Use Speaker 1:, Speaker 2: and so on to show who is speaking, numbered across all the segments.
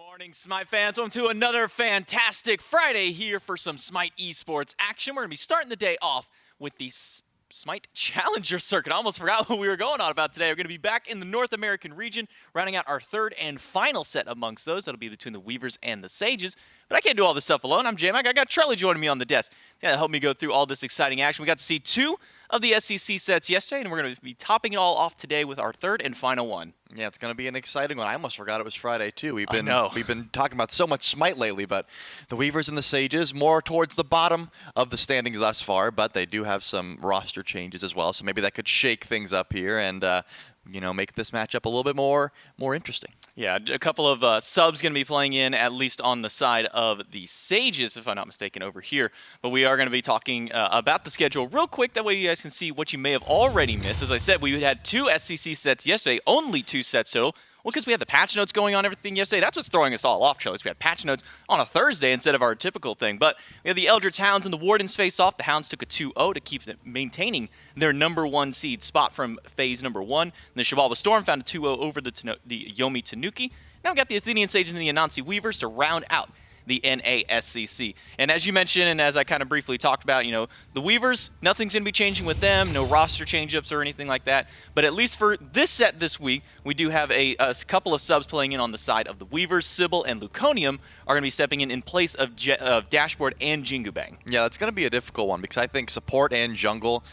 Speaker 1: Morning, Smite fans. Welcome to another fantastic Friday here for some Smite esports action. We're going to be starting the day off with the Smite Challenger Circuit. I almost forgot what we were going on about today. We're going to be back in the North American region, rounding out our third and final set amongst those. That'll be between the Weavers and the Sages. But I can't do all this stuff alone. I'm J-Mac. I got Charlie joining me on the desk to help me go through all this exciting action. We got to see two of the SEC sets yesterday, and we're going to be topping it all off today with our third and final one.
Speaker 2: Yeah, it's going to be an exciting one. I almost forgot it was Friday, too. We've been talking about so much Smite lately, but the Weavers and the Sages more towards the bottom of the standings thus far, but they do have some roster changes as well, so maybe that could shake things up here and make this matchup a little bit more interesting.
Speaker 1: Yeah, a couple of subs going to be playing in, at least on the side of the Sages, if I'm not mistaken, over here. But we are going to be talking about the schedule real quick. That way you guys can see what you may have already missed. As I said, we had two SEC sets yesterday, only two sets total. Well, because we had the patch notes going on everything yesterday. That's what's throwing us all off, Charlie. We had patch notes on a Thursday instead of our typical thing. But we had the Eldritch Hounds and the Wardens face off. The Hounds took a 2-0 to keep maintaining their number one seed spot from phase number one. And the Chivalva Storm found a 2-0 over the Yomi Tanuki. Now we got the Athenian Sages and the Anansi Weavers to round out the NASCC. And as you mentioned, and as I kind of briefly talked about, the Weavers, nothing's going to be changing with them, no roster change-ups or anything like that. But at least for this set this week, we do have a couple of subs playing in on the side of the Weavers. Sybil and Luconium are going to be stepping in place of Dashboard and Jingu Bang.
Speaker 2: Yeah, that's going to be a difficult one because I think support and jungle,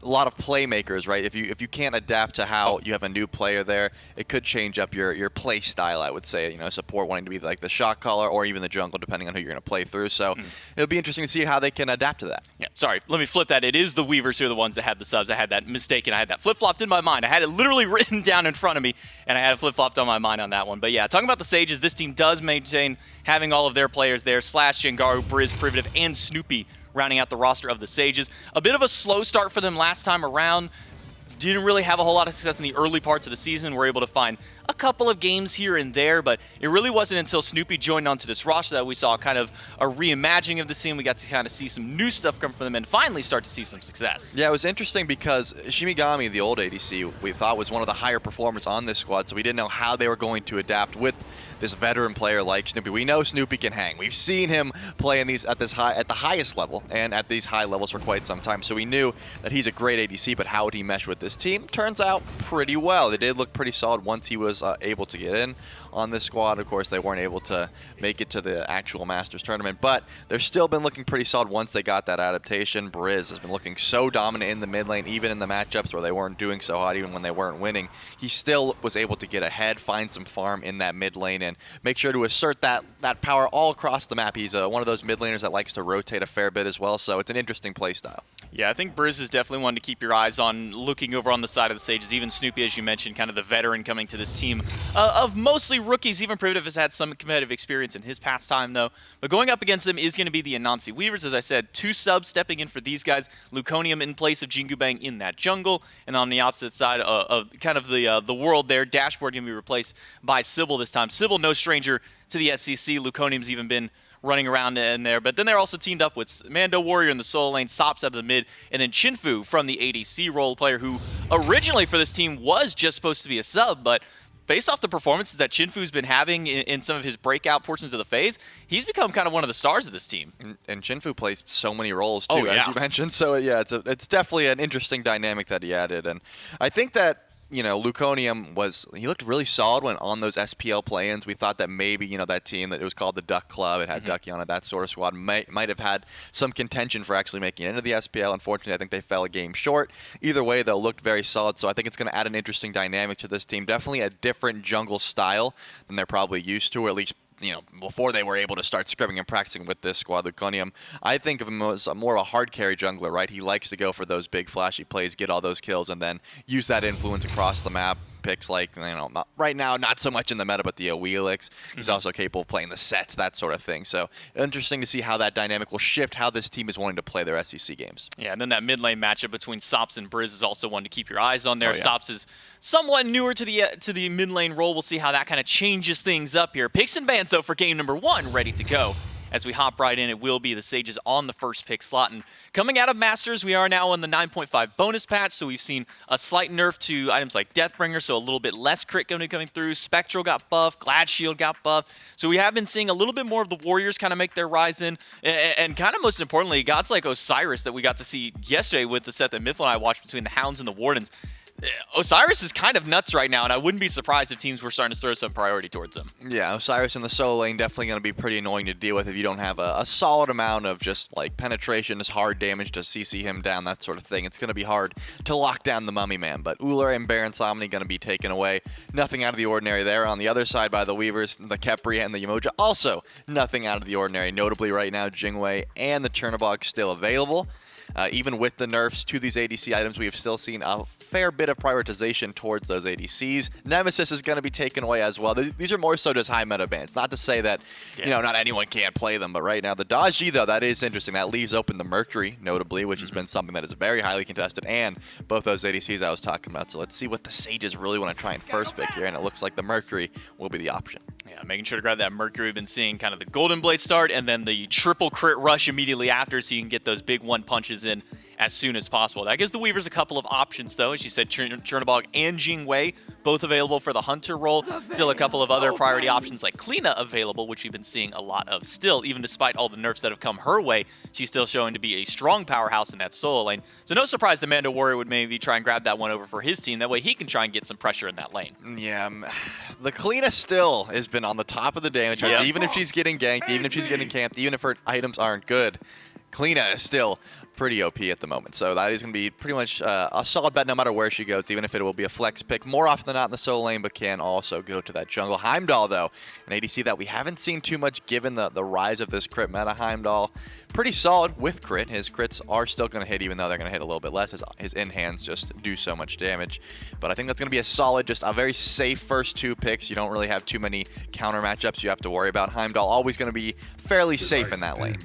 Speaker 2: a lot of playmakers, right? If you can't adapt to how you have a new player there, it could change up your play style, I would say. Support wanting to be like the shot caller or even the jungle, depending on who you're going to play through. So it'll be interesting to see how they can adapt to that.
Speaker 1: Yeah, sorry, let me flip that. It is the Weavers who are the ones that had the subs. I had that mistaken. I had that flip-flopped in my mind. I had it literally written down in front of me, and I had it flip-flopped on my mind on that one. But yeah, talking about the Sages, this team does maintain having all of their players there. Slash, Jengaru, Briz, Privative, and Snoopy rounding out the roster of the Sages. A bit of a slow start for them last time around. Didn't really have a whole lot of success in the early parts of the season. We're able to find a couple of games here and there, but it really wasn't until Snoopy joined onto this roster that we saw kind of a reimagining of the scene. We got to kind of see some new stuff come from them and finally start to see some success.
Speaker 2: Yeah, it was interesting because Shimigami, the old ADC, we thought was one of the higher performers on this squad, so we didn't know how they were going to adapt with this veteran player like Snoopy. We know Snoopy can hang. We've seen him play in these at the highest level and at these high levels for quite some time. So we knew that he's a great ADC, but how would he mesh with this team? Turns out pretty well. They did look pretty solid once he was able to get in on this squad. Of course, they weren't able to make it to the actual Masters tournament, but they've still been looking pretty solid once they got that adaptation. Briz has been looking so dominant in the mid lane, even in the matchups where they weren't doing so hot, even when they weren't winning. He still was able to get ahead, find some farm in that mid lane, and make sure to assert that power all across the map. He's one of those mid laners that likes to rotate a fair bit as well, so it's an interesting play style.
Speaker 1: Yeah, I think Briz is definitely one to keep your eyes on, looking over on the side of the Sages. Even Snoopy, as you mentioned, kind of the veteran coming to this team of mostly rookies. Even Primitive has had some competitive experience in his past time, though. But going up against them is going to be the Anansi Weavers. As I said, two subs stepping in for these guys. Luconium in place of Jingu Bang in that jungle. And on the opposite side of kind of the world there, Dashboard going to be replaced by Sybil this time. Sybil, no stranger to the SEC. Luconium's even been running around in there. But then they're also teamed up with Mando Warrior in the solo lane, Sops out of the mid, and then Chinfu from the ADC role player, who originally for this team was just supposed to be a sub, but based off the performances that Chinfu's been having in some of his breakout portions of the phase, he's become kind of one of the stars of this team.
Speaker 2: And Chinfu plays so many roles too, as you mentioned. So yeah, it's definitely an interesting dynamic that he added. And I think that Luconium he looked really solid when on those SPL play-ins. We thought that maybe, that team that it was called the Duck Club, it had Ducky on it, that sort of squad, might have had some contention for actually making it into the SPL. Unfortunately, I think they fell a game short. Either way, though, looked very solid, so I think it's going to add an interesting dynamic to this team. Definitely a different jungle style than they're probably used to, or at least before they were able to start scrimming and practicing with this squad. Luconium, I think of him as more of a hard carry jungler, right? He likes to go for those big flashy plays, get all those kills, and then use that influence across the map. Picks like, right now, not so much in the meta, but the Wheelix. He's also capable of playing the sets, that sort of thing. So interesting to see how that dynamic will shift how this team is wanting to play their SEC games.
Speaker 1: Yeah, and then that mid lane matchup between Sops and Briz is also one to keep your eyes on there. Sops is somewhat newer to the mid lane role. We'll see how that kind of changes things up here. Picks and bans, though, for game number one, ready to go. as we hop right in, it will be the Sages on the first pick slot. And coming out of Masters, we are now on the 9.5 bonus patch, so we've seen a slight nerf to items like Deathbringer, so a little bit less crit going to be coming through. Spectral got buffed, Glad Shield got buffed. So we have been seeing a little bit more of the Warriors kind of make their rise in, and kind of most importantly, gods like Osiris that we got to see yesterday with the set that Mifflin and I watched between the Hounds and the Wardens. Osiris is kind of nuts right now, and I wouldn't be surprised if teams were starting to throw some priority towards him.
Speaker 2: Yeah, Osiris in the solo lane definitely going to be pretty annoying to deal with if you don't have a solid amount of just like penetration, just hard damage to CC him down, that sort of thing. It's going to be hard to lock down the Mummy Man, but Ullr and Baron Somni going to be taken away. Nothing out of the ordinary there. On the other side by the Weavers, the Khepri and the Yemoja, also nothing out of the ordinary. Notably right now, Jingwei and the Chernobog still available. Even with the nerfs to these ADC items, we have still seen a fair bit of prioritization towards those ADCs. Nemesis is going to be taken away as well. These are more so just high meta bans. Not to say that, you know, not anyone can't play them, but right now the Daji, though, that is interesting. That leaves open the Mercury, notably, which has been something that is very highly contested, and both those ADCs I was talking about. So let's see what the Sages really want to try and first pick here, and it looks like the Mercury will be the option.
Speaker 1: Yeah, making sure to grab that Mercury. We've been seeing kind of the Golden Blade start and then the triple crit rush immediately after, so you can get those big one punches in as soon as possible. That gives the Weavers a couple of options, though. As you said, Chernobog and Jingwei, both available for the Hunter role. Still a couple of other priority options like Kleena available, which we've been seeing a lot of still. Even despite all the nerfs that have come her way, she's still showing to be a strong powerhouse in that solo lane. So no surprise the Mando Warrior would maybe try and grab that one over for his team. That way he can try and get some pressure in that lane.
Speaker 2: Yeah, the Kleena still has been on the top of the damage charts, even if she's getting ganked, even if she's getting camped, even if her items aren't good. Kleena is still pretty OP at the moment, so that is going to be pretty much a solid bet no matter where she goes, even if it will be a flex pick more often than not in the solo lane, but can also go to that jungle. Heimdall, though, an ADC that we haven't seen too much given the rise of this crit meta. Heimdall, pretty solid with crit. His crits are still going to hit, even though they're going to hit a little bit less. His in-hands just do so much damage, but I think that's going to be a solid, just a very safe first two picks. You don't really have too many counter matchups you have to worry about. Heimdall always going to be fairly safe in that lane.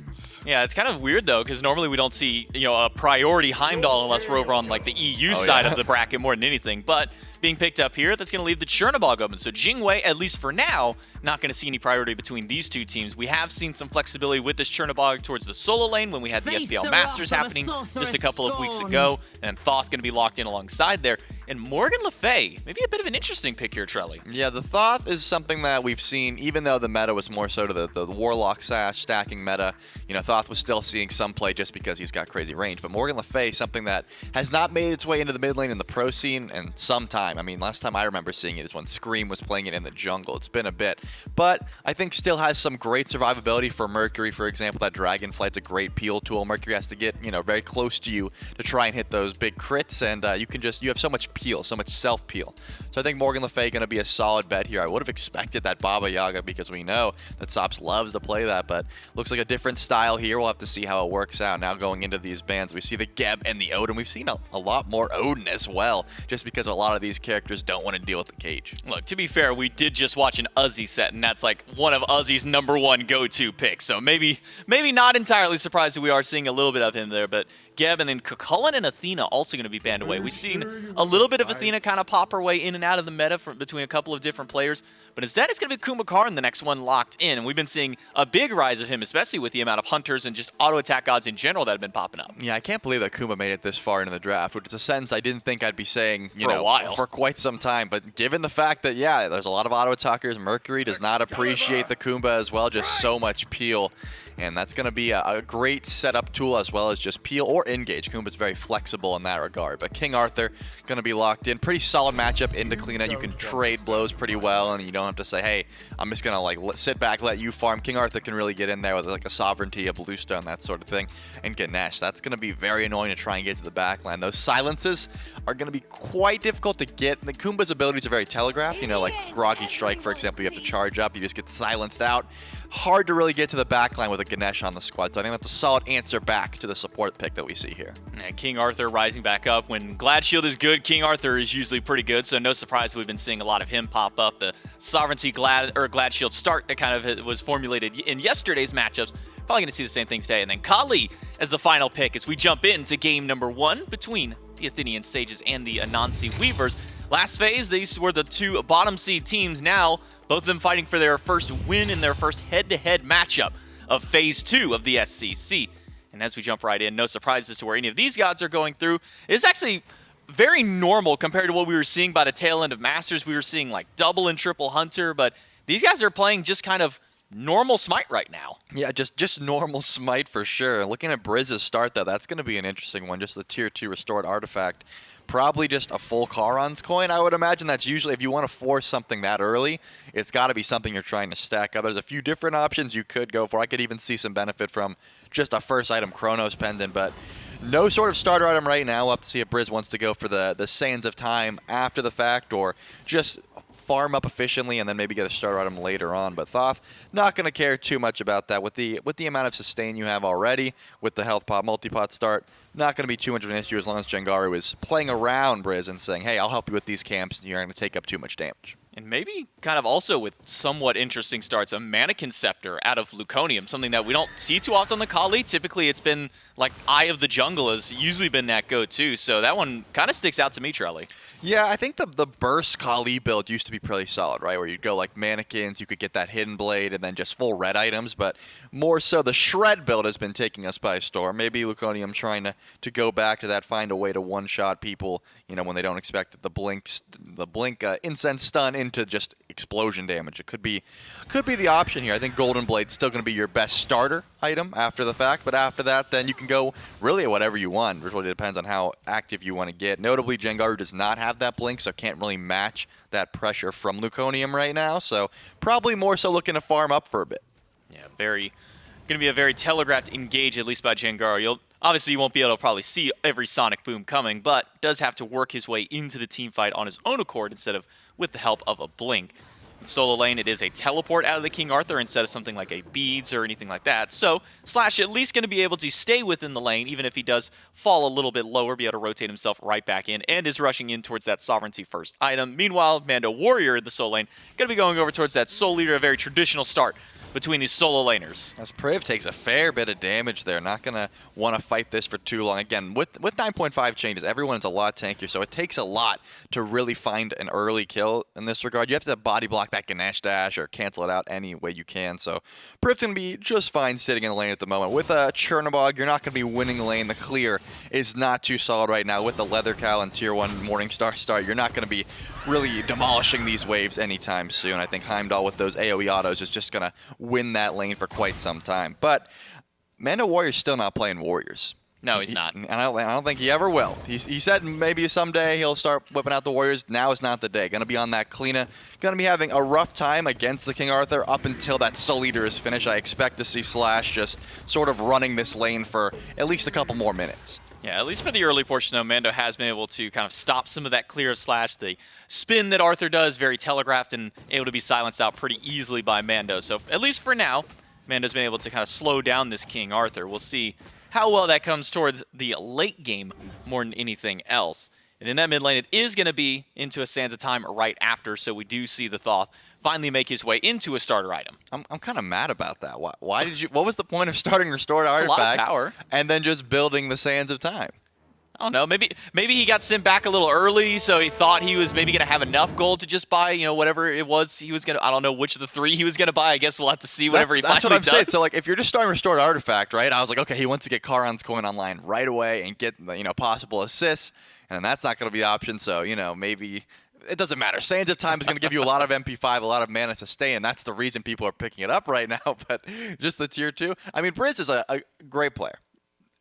Speaker 1: Yeah, it's kind of weird, though, because normally we don't see, you know, a priority Heimdall unless we're over on, like, the EU side of the bracket more than anything. But being picked up here, that's going to leave the Chernobog open. So Jingwei, at least for now, not going to see any priority between these two teams. We have seen some flexibility with this Chernobog towards the solo lane when we had the SPL Masters happening just a couple of weeks ago, and Thoth going to be locked in alongside there. And Morgan Le Fay, maybe a bit of an interesting pick here, Trelly.
Speaker 2: Yeah, the Thoth is something that we've seen, even though the meta was more so to the Warlock stacking meta. You know, Thoth was still seeing some play just because he's got crazy range. But Morgan Le Fay, something that has not made its way into the mid lane in the pro scene in some time. I mean, last time I remember seeing it is when Scream was playing it in the jungle. It's been a bit. But I think still has some great survivability for Mercury, for example. That Dragonflight's a great peel tool. Mercury has to get, you know, very close to you to try and hit those big crits, and you have so much peel, so much self-peel. So I think Morgan Le Fay going to be a solid bet here. I would have expected that Baba Yaga because we know that Sops loves to play that, but looks like a different style here. We'll have to see how it works out. Now going into these bans, we see the Geb and the Odin. We've seen a lot more Odin as well, just because a lot of these characters don't want to deal with the cage.
Speaker 1: Look, to be fair, we did just watch an Uzi set, and that's like one of Uzi's #1 go-to picks. So maybe not entirely surprised that we are seeing a little bit of him there, but Geb and then Kukulkan and Athena also going to be banned away. We've seen a little bit of Athena kind of pop her way in and out of the meta between a couple of different players, but instead it's going to be Kumakarn, the next one locked in. And we've been seeing a big rise of him, especially with the amount of hunters and just auto attack gods in general that have been popping up.
Speaker 2: Yeah, I can't believe that Kuma made it this far into the draft, which is a sentence I didn't think I'd be saying
Speaker 1: for a while,
Speaker 2: for quite some time. But given the fact that, yeah, there's a lot of auto attackers, Mercury does not appreciate the Kumba as well, just so much peel. And that's going to be a great setup tool as well as just peel or engage. Kumba's very flexible in that regard. But King Arthur going to be locked in. Pretty solid matchup into Kleena. You can trade blows pretty well, and you don't have to say, hey, I'm just going to like sit back, let you farm. King Arthur can really get in there with like a Sovereignty, a Bluestone, that sort of thing. And Ganesh, that's going to be very annoying to try and get to the backline. Those silences are going to be quite difficult to get. The Kumba's abilities are very telegraphed. You know, like Groggy Strike, for example, you have to charge up. You just get silenced out. Hard to really get to the backline with a Ganesh on the squad, so I think that's a solid answer back to the support pick that we see here.
Speaker 1: Yeah, King Arthur rising back up. When Glad Shield is good, King Arthur is usually pretty good, so no surprise we've been seeing a lot of him pop up. The Sovereignty Glad Shield start that kind of was formulated in yesterday's matchups. Probably going to see the same thing today. And then Kali as the final pick as we jump into game #1 between the Athenian Sages and the Anansi Weavers. Last phase, these were the two bottom seed teams. Now, both of them fighting for their first win in their first head-to-head matchup of Phase 2 of the SCC. And as we jump right in, no surprise as to where any of these gods are going through. It's actually very normal compared to what we were seeing by the tail end of Masters. We were seeing like double and triple Hunter, but these guys are playing just kind of normal Smite right now.
Speaker 2: Yeah, just normal Smite for sure. Looking at Brizz's start, though, that's going to be an interesting one. Just the Tier 2 restored artifact. Probably just a full Charon's coin, I would imagine. That's usually, if you want to force something that early, it's got to be something you're trying to stack up. There's a few different options you could go for. I could even see some benefit from just a first item Chronos Pendant, but no sort of starter item right now. We'll have to see if Brizz wants to go for the Sands of Time after the fact, or just farm up efficiently and then maybe get a starter item later on. But Thoth, not going to care too much about that. With the amount of sustain you have already, with the health pot, multi-pot start, not going to be too much of an issue as long as Jengaru is playing around Brizz and saying, hey, I'll help you with these camps, and you're going to take up too much damage.
Speaker 1: And maybe kind of also with somewhat interesting starts, a Mannequin Scepter out of Luconium, something that we don't see too often on the Kali. Typically, it's been like Eye of the Jungle has usually been that go-to, so that one kind of sticks out to me, Trelly.
Speaker 2: Yeah, I think the burst Kali build used to be pretty solid, right? Where you'd go like mannequins, you could get that hidden blade, and then just full red items. But more so, the shred build has been taking us by storm. Maybe Luconium trying to go back to that, find a way to one-shot people, you know, when they don't expect it. The blink incense stun into just explosion damage. It could be the option here. I think Golden Blade's still going to be your best starter item after the fact, but after that, then you can go really at whatever you want. It really depends on how active you want to get. Notably, Jengaru does not have that blink, so can't really match that pressure from Luconium right now, so probably more so looking to farm up for a bit.
Speaker 1: Yeah, going to be a very telegraphed engage, at least by Jengaru. Obviously, you won't be able to probably see every Sonic Boom coming, but does have to work his way into the team fight on his own accord instead of with the help of a blink. In solo lane, it is a teleport out of the King Arthur instead of something like a beads or anything like that. So Slash at least going to be able to stay within the lane, even if he does fall a little bit lower, be able to rotate himself right back in, and is rushing in towards that Sovereignty first item. Meanwhile, Mando Warrior in the solo lane, going to be going over towards that Soul Leader, a very traditional start between these solo laners.
Speaker 2: As Priv takes a fair bit of damage there, not going to want to fight this for too long. Again, with 9.5 changes, everyone's a lot tankier, so it takes a lot to really find an early kill in this regard. You have to body block that Ganesh dash or cancel it out any way you can, so Priv's going to be just fine sitting in the lane at the moment. With a Chernobog, you're not going to be winning the lane. The clear is not too solid right now. With the Leather Cow and Tier 1 Morningstar start, you're not going to be really demolishing these waves anytime soon. I think Heimdall with those AoE autos is just going to win that lane for quite some time. But Mando Warrior's still not playing Warriors.
Speaker 1: No, he's not.
Speaker 2: And I don't think he ever will. He said maybe someday he'll start whipping out the Warriors. Now is not the day. Going to be on that cleaner. Going to be having a rough time against the King Arthur up until that Soul Eater is finished. I expect to see Slash just sort of running this lane for at least a couple more minutes.
Speaker 1: Yeah, at least for the early portion, though, Mando has been able to kind of stop some of that clear of Slash. The spin that Arthur does, very telegraphed and able to be silenced out pretty easily by Mando. So at least for now, Mando's been able to kind of slow down this King Arthur. We'll see how well that comes towards the late game more than anything else. And in that mid lane, it is going to be into a Sands of Time right after, so we do see the Thoth finally make his way into a starter item.
Speaker 2: I'm kind of mad about that. Why did you? What was the point of starting Restored Artifact
Speaker 1: a lot of power,
Speaker 2: and then just building the Sands of Time?
Speaker 1: I don't know. Maybe he got sent back a little early, so he thought he was maybe going to have enough gold to just buy, whatever it was he was going to. I don't know which of the three he was going to buy. I guess we'll have to see whatever he finally does.
Speaker 2: That's what I'm saying. So, like, if you're just starting Restored Artifact, right? I was like, okay, he wants to get Charon's coin online right away and get possible assists, and that's not going to be the option. So, maybe it doesn't matter. Sands of Time is going to give you a lot of MP5, a lot of mana to stay, and that's the reason people are picking it up right now. But just the tier 2. I mean, Bridge is a great player.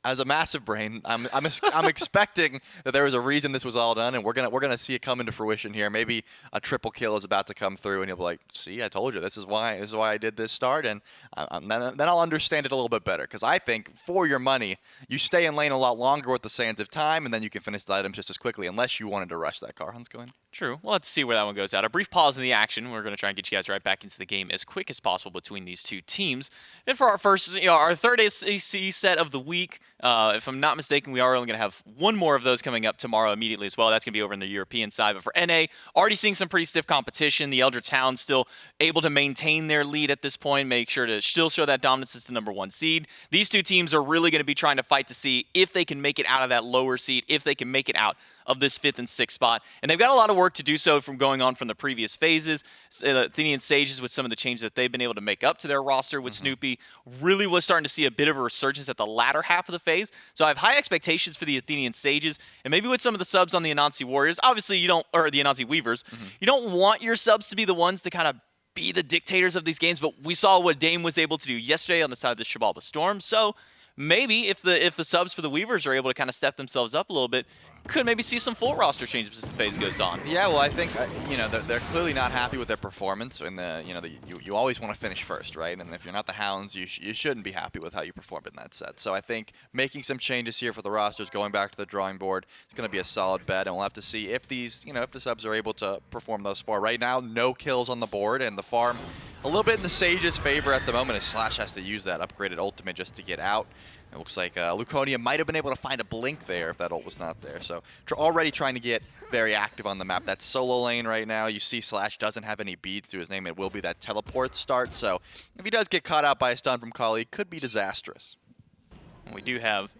Speaker 2: As a massive brain, I'm expecting that there was a reason this was all done, and we're gonna see it come into fruition here. Maybe a triple kill is about to come through, and he'll be like, "See, I told you. This is why I did this start," and then I'll understand it a little bit better. Because I think for your money, you stay in lane a lot longer with the Sands of Time, and then you can finish the items just as quickly, unless you wanted to rush that Carhan's going.
Speaker 1: True. Well, let's see where that one goes out. A brief pause in the action. We're going to try and get you guys right back into the game as quick as possible between these two teams. And for our first, our third SEC set of the week, if I'm not mistaken, we are only going to have one more of those coming up tomorrow immediately as well. That's going to be over in the European side. But for NA, already seeing some pretty stiff competition. The Elder Town still able to maintain their lead at this point, make sure to still show that dominance as the #1 seed. These two teams are really going to be trying to fight to see if they can make it out of that lower seed, if they can make it out of this 5th and 6th spot. And they've got a lot of work to do so from going on from the previous phases. Athenian Sages, with some of the changes that they've been able to make up to their roster with Snoopy, really was starting to see a bit of a resurgence at the latter half of the phase. So I have high expectations for the Athenian Sages, and maybe with some of the subs on the Anansi Warriors. Obviously, you don't, or the Anansi Weavers, you don't want your subs to be the ones to kind of be the dictators of these games, but we saw what Dame was able to do yesterday on the side of the Shibalba Storm. So maybe if the subs for the Weavers are able to kind of step themselves up a little bit, could maybe see some full roster changes as the phase goes on.
Speaker 2: Yeah, well, I think they're clearly not happy with their performance, and you always want to finish first, right? And if you're not the Hounds, you shouldn't be happy with how you performed in that set. So I think making some changes here for the rosters, going back to the drawing board, is going to be a solid bet, and we'll have to see if if the subs are able to perform thus far. Right now, no kills on the board, and the farm a little bit in the Sage's favor at the moment, as Slash has to use that upgraded ultimate just to get out. It looks like Luconia might have been able to find a blink there if that ult was not there. So already trying to get very active on the map. That solo lane right now, you see Slash doesn't have any beads to his name. It will be that teleport start. So if he does get caught out by a stun from Kali, it could be disastrous.
Speaker 1: We do have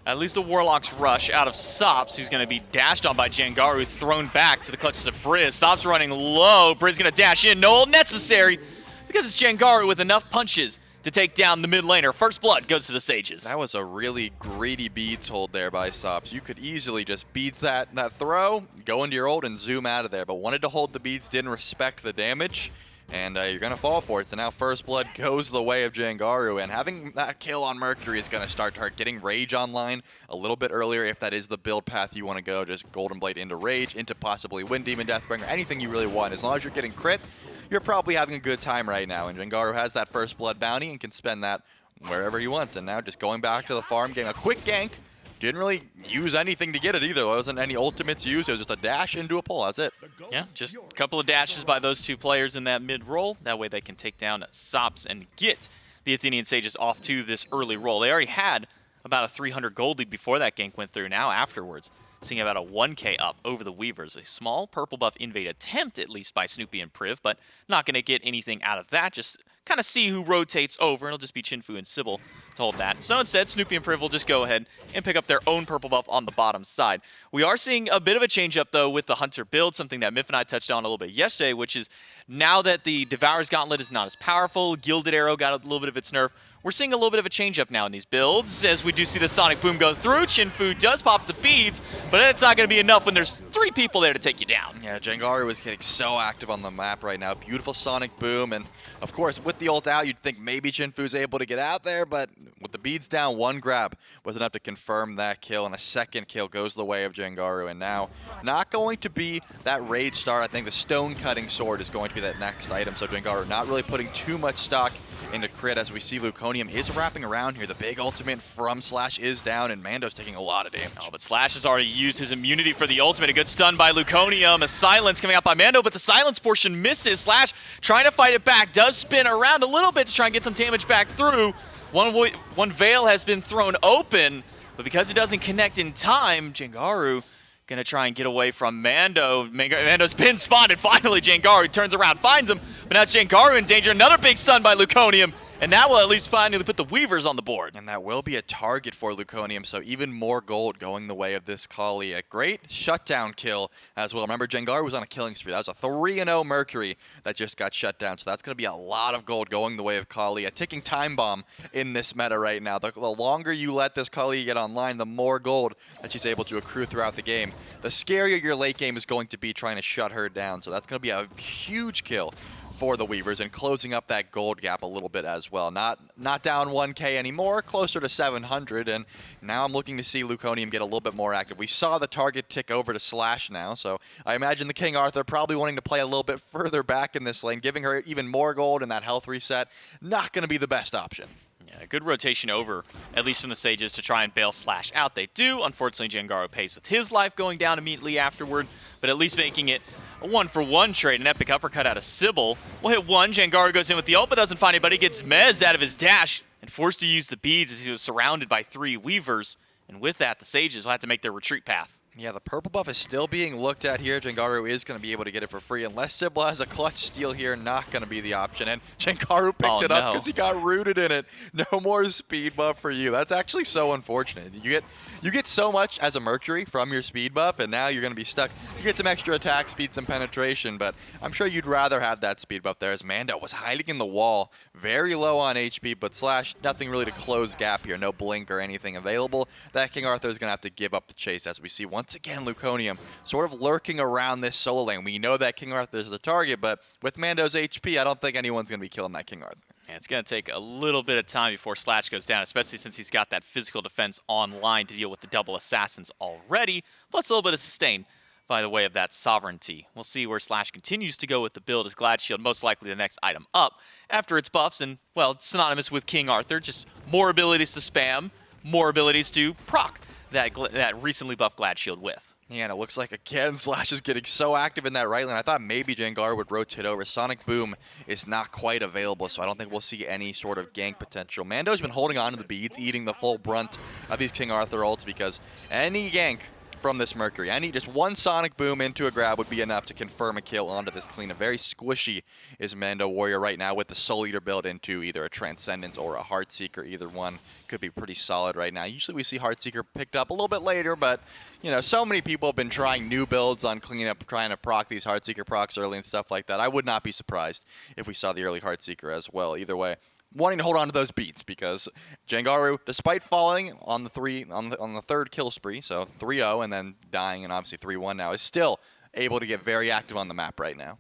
Speaker 1: at least a Warlock's Rush out of Sops, who's going to be dashed on by Jangaru, thrown back to the clutches of Briz. Sops running low. Briz going to dash in. No ult necessary because it's Jangaru with enough punches to take down the mid laner. First blood goes to the Sages.
Speaker 2: That was a really greedy beads hold there by Sops. You could easily just beads that throw, go into your ult, and zoom out of there. But wanted to hold the beads, didn't respect the damage, and you're going to fall for it. So now first blood goes the way of Jangaru, and having that kill on Mercury is going to start getting Rage online a little bit earlier if that is the build path you want to go. Just Golden Blade into Rage, into possibly Wind Demon, Deathbringer, anything you really want. As long as you're getting crit, you're probably having a good time right now. And Jangaru has that first blood bounty and can spend that wherever he wants. And now just going back to the farm, getting a quick gank. Didn't really use anything to get it either. There wasn't any ultimates used. It was just a dash into a pull. That's it.
Speaker 1: Yeah, just a couple of dashes by those two players in that mid roll. That way they can take down Sops and get the Athenian Sages off to this early roll. They already had about a 300 gold lead before that gank went through. Now afterwards, seeing about a 1k up over the Weavers. A small purple buff invade attempt, at least by Snoopy and Priv, but not going to get anything out of that. Just kind of see who rotates over, and it'll just be Chinfu and Sybil to hold that. So instead, Snoopy and Priv will just go ahead and pick up their own purple buff on the bottom side. We are seeing a bit of a change up, though, with the Hunter build, something that Miff and I touched on a little bit yesterday, which is now that the Devourer's Gauntlet is not as powerful, Gilded Arrow got a little bit of its nerf, we're seeing a little bit of a change up now in these builds, as we do see the Sonic Boom go through. Chinfu does pop the beads, but it's not going to be enough when there's 3 people there to take you down.
Speaker 2: Yeah, Jangaru is getting so active on the map right now. Beautiful Sonic Boom, and of course, with the ult out, you'd think maybe Chinfu's able to get out there, but with the beads down, one grab was enough to confirm that kill, and a second kill goes the way of Jangaru, and now not going to be that Rage start. I think the Stone Cutting Sword is going to be that next item, so Jangaru not really putting too much stock into crit, as we see Luconium is wrapping around here. The big ultimate from Slash is down, and Mando's taking a lot of damage.
Speaker 1: Oh, but Slash has already used his immunity for the ultimate. A good stun by Luconium. A silence coming out by Mando, but the silence portion misses. Slash trying to fight it back. Does spin around a little bit to try and get some damage back through. One veil has been thrown open, but because it doesn't connect in time, Jangaru gonna try and get away from Mando. Mando's been spotted. Finally, Jangaru turns around, finds him, but now it's Jangaru in danger. Another big stun by Luconium, and that will at least finally put the Weavers on the board.
Speaker 2: And that will be a target for Luconium, so even more gold going the way of this Kali. A great shutdown kill as well. Remember, Jangaru was on a killing spree. That was a 3-0 Mercury that just got shut down, so that's going to be a lot of gold going the way of Kali. A ticking time bomb in this meta right now. The longer you let this Kali get online, the more gold that she's able to accrue throughout the game. The scarier your late game is going to be trying to shut her down, so that's going to be a huge kill for the Weavers and closing up that gold gap a little bit as well. Not down 1k anymore, closer to 700, and now I'm looking to see Luconium get a little bit more active. We saw the target tick over to Slash now, so I imagine the King Arthur probably wanting to play a little bit further back in this lane, giving her even more gold and that health reset. Not going to be the best option.
Speaker 1: Yeah, a good rotation over, at least from the Sages, to try and bail Slash out. They do. Unfortunately, Jangaru pays with his life going down immediately afterward, but at least making it a 1-for-1 trade. An epic uppercut out of Sybil. We'll hit one. Jangaru goes in with the ult, but doesn't find anybody. Gets Mez out of his dash and forced to use the beads as he was surrounded by 3 Weavers. And with that, the Sages will have to make their retreat path.
Speaker 2: Yeah, the purple buff is still being looked at here. Jengaru is going to be able to get it for free. Unless Sybil has a clutch steal here, not going to be the option. And Jengaru picked it up because he got rooted in it. No more speed buff for you. That's actually so unfortunate. You get so much as a Mercury from your speed buff, and now you're going to be stuck. You get some extra attack speed, some penetration, but I'm sure you'd rather have that speed buff there, as Mando was hiding in the wall, very low on HP, but Slash, nothing really to close gap here. No blink or anything available. That King Arthur is going to have to give up the chase, as we see once again Luconium sort of lurking around this solo lane. We know that King Arthur is the target, but with Mando's HP, I don't think anyone's going to be killing that King Arthur.
Speaker 1: And it's going to take a little bit of time before Slash goes down, especially since he's got that physical defense online to deal with the double assassins already, plus a little bit of sustain by the way of that sovereignty. We'll see where Slash continues to go with the build, as Glad Shield most likely the next item up after its buffs, and, well, it's synonymous with King Arthur, just more abilities to spam, more abilities to proc that recently buffed Glad Shield with.
Speaker 2: Yeah, and it looks like, again, Slash is getting so active in that right lane. I thought maybe Jengar would rotate over. Sonic Boom is not quite available, so I don't think we'll see any sort of gank potential. Mando's been holding on to the beads, eating the full brunt of these King Arthur ults, because any gank from this Mercury, just one Sonic Boom into a grab would be enough to confirm a kill onto this clean. A very squishy is Mando Warrior right now with the Soul Eater build into either a Transcendence or a Heartseeker. Either one could be pretty solid right now. Usually we see Heartseeker picked up a little bit later, but you know, so many people have been trying new builds on cleanup, trying to proc these Heartseeker procs early and stuff like that. I would not be surprised if we saw the early Heartseeker as well. Either way, wanting to hold on to those beats, because Jengaru, despite falling on the third kill spree, so 3-0 and then dying and obviously 3-1 now, is still able to get very active on the map right now.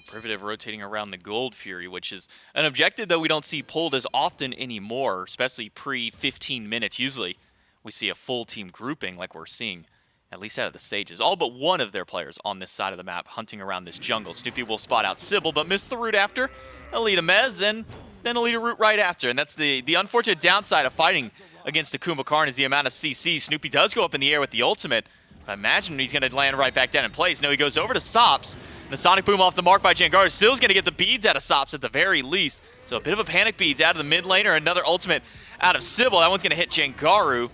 Speaker 1: Privative rotating around the Gold Fury, which is an objective that we don't see pulled as often anymore, especially pre-15 minutes. Usually we see a full team grouping like we're seeing, at least out of the Sages. All but one of their players on this side of the map hunting around this jungle. Snoopy will spot out Sybil, but miss the root after. Elita Mez, and then Elita root right after. And that's the unfortunate downside of fighting against Akuma Karn, is the amount of CC. Snoopy does go up in the air with the ultimate. I imagine he's going to land right back down in place. No, he goes over to Sops. The Sonic Boom off the mark by Jengaru. Still's going to get the beads out of Sops at the very least. So a bit of a panic beads out of the mid laner. Another ultimate out of Sybil. That one's going to hit Jengaru.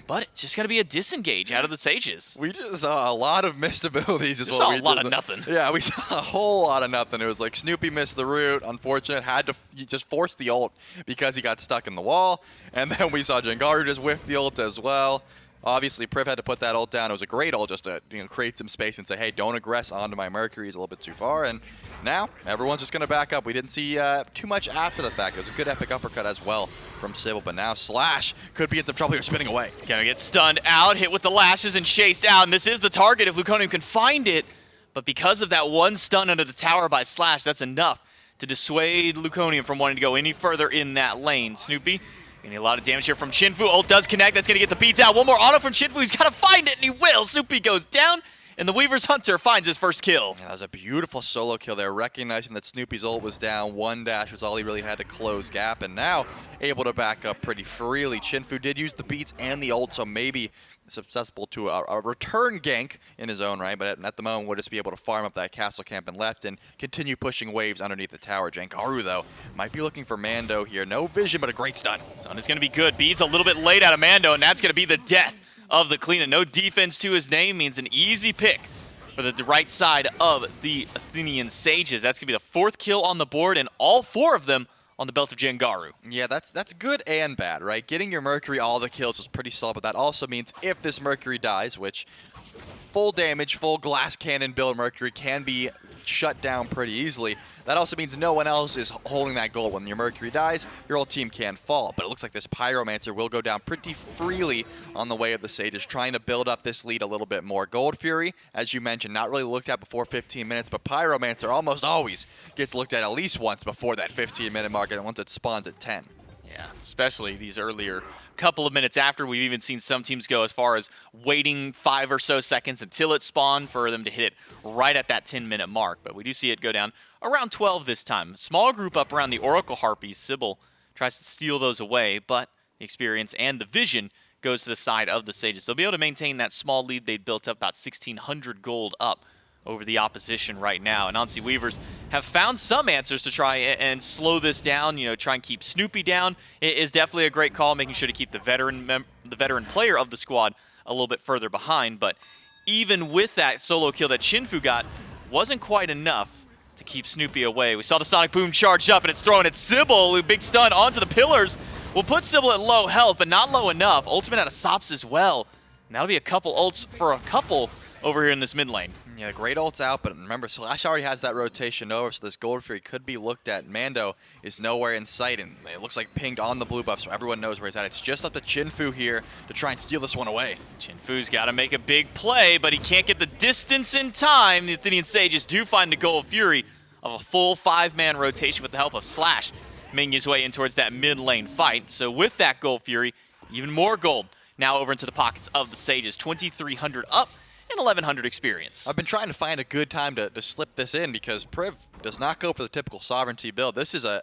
Speaker 1: But it's just going to be a disengage out of the Sages.
Speaker 2: We just saw a lot of missed abilities.
Speaker 1: We saw a lot of nothing.
Speaker 2: Yeah, we saw a whole lot of nothing. It was like Snoopy missed the root. Unfortunate. Had to just force the ult because he got stuck in the wall. And then we saw Jengaru just whiff the ult as well. Obviously, Priv had to put that ult down. It was a great ult just to create some space and say, hey, don't aggress onto my Mercury. He's a little bit too far. And now everyone's just going to back up. We didn't see too much after the fact. It was a good epic uppercut as well from Sybil. But now Slash could be in some trouble here, spinning away.
Speaker 1: Gonna get stunned out, hit with the lashes, and chased out. And this is the target if Luconium can find it. But because of that one stun under the tower by Slash, that's enough to dissuade Luconium from wanting to go any further in that lane. Snoopy getting a lot of damage here from Chinfu. Ult does connect. That's going to get the beats out. One more auto from Chinfu. He's got to find it, and he will. Snoopy goes down, and the Weaver's Hunter finds his first kill.
Speaker 2: Yeah, that was a beautiful solo kill there, recognizing that Snoopy's ult was down. One dash was all he really had to close gap, and now able to back up pretty freely. Chinfu did use the beats and the ult, so maybe susceptible to a return gank in his own right, but at the moment we'll just be able to farm up that castle camp and left and continue pushing waves underneath the tower. Jengaru, though, might be looking for Mando here. No vision, but a great stun.
Speaker 1: Stun is going to be good. Beats a little bit late out of Mando, and that's going to be the death of the clean. And no defense to his name means an easy pick for the right side of the Athenian Sages. That's going to be the fourth kill on the board, and all four of them on the belt of Jengaru.
Speaker 2: Yeah, that's good and bad, right? Getting your Mercury all the kills is pretty solid, but that also means if this Mercury dies, which full damage, full glass cannon build Mercury can be shut down pretty easily, that also means no one else is holding that goal. When your Mercury dies, your whole team can fall. But it looks like this Pyromancer will go down pretty freely on the way of the Sages, trying to build up this lead a little bit more. Gold Fury, as you mentioned, not really looked at before 15 minutes, but Pyromancer almost always gets looked at least once before that 15-minute mark, and once it spawns at 10.
Speaker 1: Yeah, especially these earlier couple of minutes after. We've even seen some teams go as far as waiting 5 or so seconds until it spawned for them to hit it right at that 10-minute mark. But we do see it go down around 12 this time. Small group up around the Oracle Harpies. Sybil tries to steal those away, but the experience and the vision goes to the side of the Sages. They'll be able to maintain that small lead they'd built up, about 1,600 gold up over the opposition right now. And Anansi Weavers have found some answers to try and slow this down, try and keep Snoopy down. It is definitely a great call, making sure to keep the veteran player of the squad a little bit further behind. But even with that solo kill that Chinfu got, wasn't quite enough to keep Snoopy away. We saw the Sonic Boom charged up, and it's thrown at Sybil. A big stun onto the pillars. Will put Sybil at low health, but not low enough. Ultimate out of Sops as well. And that'll be a couple ults for a couple over here in this mid lane.
Speaker 2: Yeah, great ults out, but remember, Slash already has that rotation over, so this Gold Fury could be looked at. Mando is nowhere in sight, and it looks like pinged on the blue buff, so everyone knows where he's at. It's just up to Chinfu here to try and steal this one away.
Speaker 1: Chinfu's got to make a big play, but he can't get the distance in time. The Athenian Sages do find the Gold Fury of a full 5-man rotation with the help of Slash, making his way in towards that mid lane fight. So with that Gold Fury, even more gold now over into the pockets of the Sages. 2,300 up and 1,100 experience.
Speaker 2: I've been trying to find a good time to slip this in because Priv does not go for the typical sovereignty build. This is a